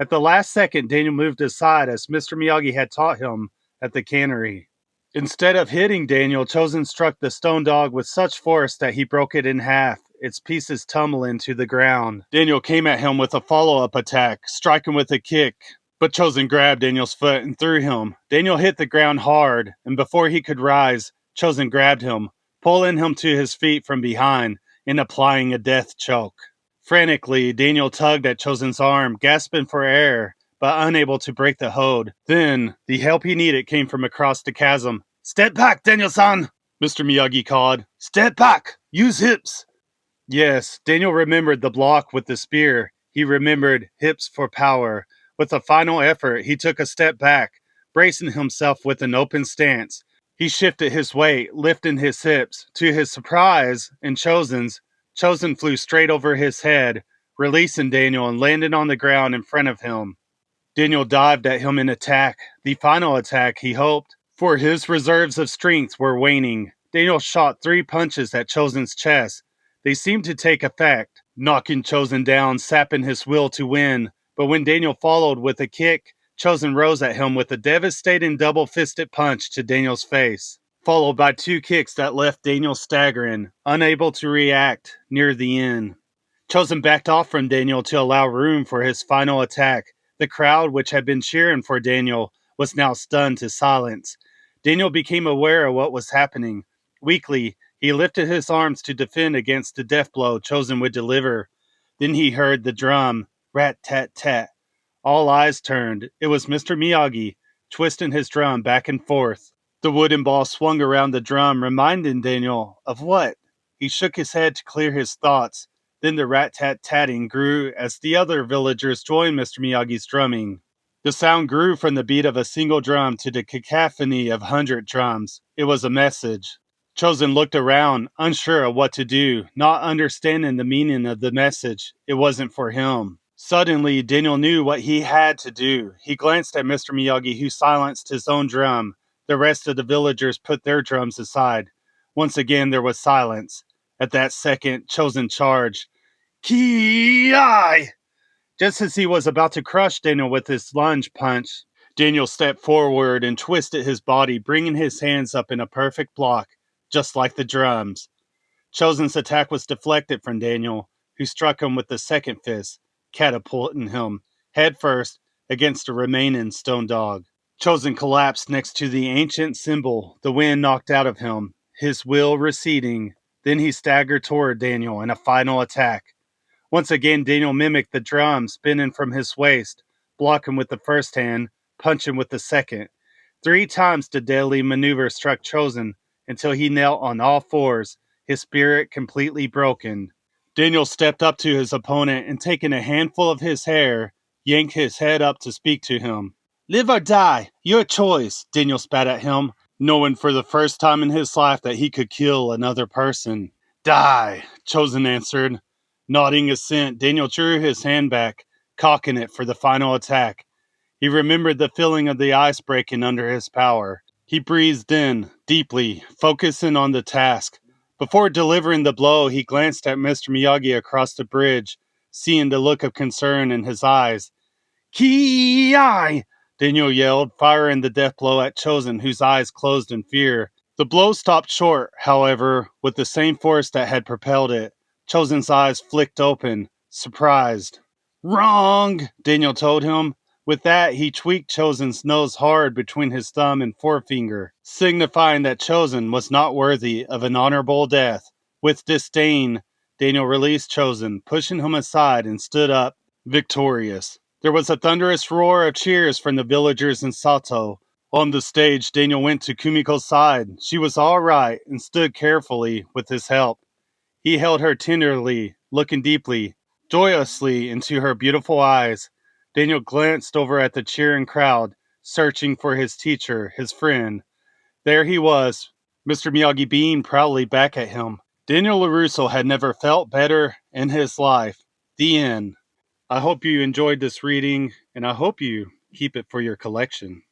At the last second, Daniel moved aside as Mr. Miyagi had taught him at the cannery. Instead of hitting Daniel, Chosen struck the stone dog with such force that he broke it in half, its pieces tumbling to the ground. Daniel came at him with a follow-up attack, striking with a kick, but Chosen grabbed Daniel's foot and threw him. Daniel hit the ground hard, and before he could rise, Chosen grabbed him, pulling him to his feet from behind and applying a death choke. Frantically, Daniel tugged at Chosen's arm, gasping for air, but unable to break the hold. Then, the help he needed came from across the chasm. "Step back, Daniel-san!" Mr. Miyagi called. "Step back! Use hips!" Yes, Daniel remembered the block with the spear. He remembered hips for power. With a final effort, he took a step back, bracing himself with an open stance. He shifted his weight, lifting his hips. To his surprise, and Chosen's, Chosen flew straight over his head, releasing Daniel and landing on the ground in front of him. Daniel dived at him in attack, the final attack, he hoped, for his reserves of strength were waning. Daniel shot 3 punches at Chosen's chest. They seemed to take effect, knocking Chosen down, sapping his will to win. But when Daniel followed with a kick, Chosen rose at him with a devastating double-fisted punch to Daniel's face, followed by 2 kicks that left Daniel staggering, unable to react near the end. Chosen backed off from Daniel to allow room for his final attack. The crowd, which had been cheering for Daniel, was now stunned to silence. Daniel became aware of what was happening. Weakly, he lifted his arms to defend against the death blow Chosen would deliver. Then he heard the drum, rat-tat-tat. All eyes turned. It was Mr. Miyagi, twisting his drum back and forth. The wooden ball swung around the drum, reminding Daniel of what? He shook his head to clear his thoughts. Then the rat-tat-tatting grew as the other villagers joined Mr. Miyagi's drumming. The sound grew from the beat of a single drum to the cacophony of 100 drums. It was a message. Chosen looked around, unsure of what to do, not understanding the meaning of the message. It wasn't for him. Suddenly, Daniel knew what he had to do. He glanced at Mr. Miyagi, who silenced his own drum. The rest of the villagers put their drums aside. Once again, there was silence. At that second, Chosen charged. Ki-ai! Just as he was about to crush Daniel with his lunge punch, Daniel stepped forward and twisted his body, bringing his hands up in a perfect block, just like the drums. Chosen's attack was deflected from Daniel, who struck him with the second fist, catapulting him head first against the remaining stone dog. Chosen collapsed next to the ancient symbol, the wind knocked out of him, his will receding. Then he staggered toward Daniel in a final attack. Once again, Daniel mimicked the drum spinning from his waist, blocking with the first hand, punching with the second. 3 times the deadly maneuver struck Chosen until he knelt on all fours, his spirit completely broken. Daniel stepped up to his opponent and, taking a handful of his hair, yanked his head up to speak to him. "Live or die, your choice," Daniel spat at him, knowing for the first time in his life that he could kill another person. "Die," Chosen answered. Nodding assent, Daniel drew his hand back, cocking it for the final attack. He remembered the feeling of the ice breaking under his power. He breathed in, deeply, focusing on the task. Before delivering the blow, he glanced at Mr. Miyagi across the bridge, seeing the look of concern in his eyes. "Ki-ai!" Daniel yelled, firing the death blow at Chosen, whose eyes closed in fear. The blow stopped short, however, with the same force that had propelled it. Chosen's eyes flicked open, surprised. "Wrong," Daniel told him. With that, he tweaked Chosen's nose hard between his thumb and forefinger, signifying that Chosen was not worthy of an honorable death. With disdain, Daniel released Chosen, pushing him aside, and stood up, victorious. There was a thunderous roar of cheers from the villagers in Sato. On the stage, Daniel went to Kumiko's side. She was all right and stood carefully with his help. He held her tenderly, looking deeply, joyously into her beautiful eyes. Daniel glanced over at the cheering crowd, searching for his teacher, his friend. There he was, Mr. Miyagi beamed proudly back at him. Daniel LaRusso had never felt better in his life. The end. I hope you enjoyed this reading, and I hope you keep it for your collection.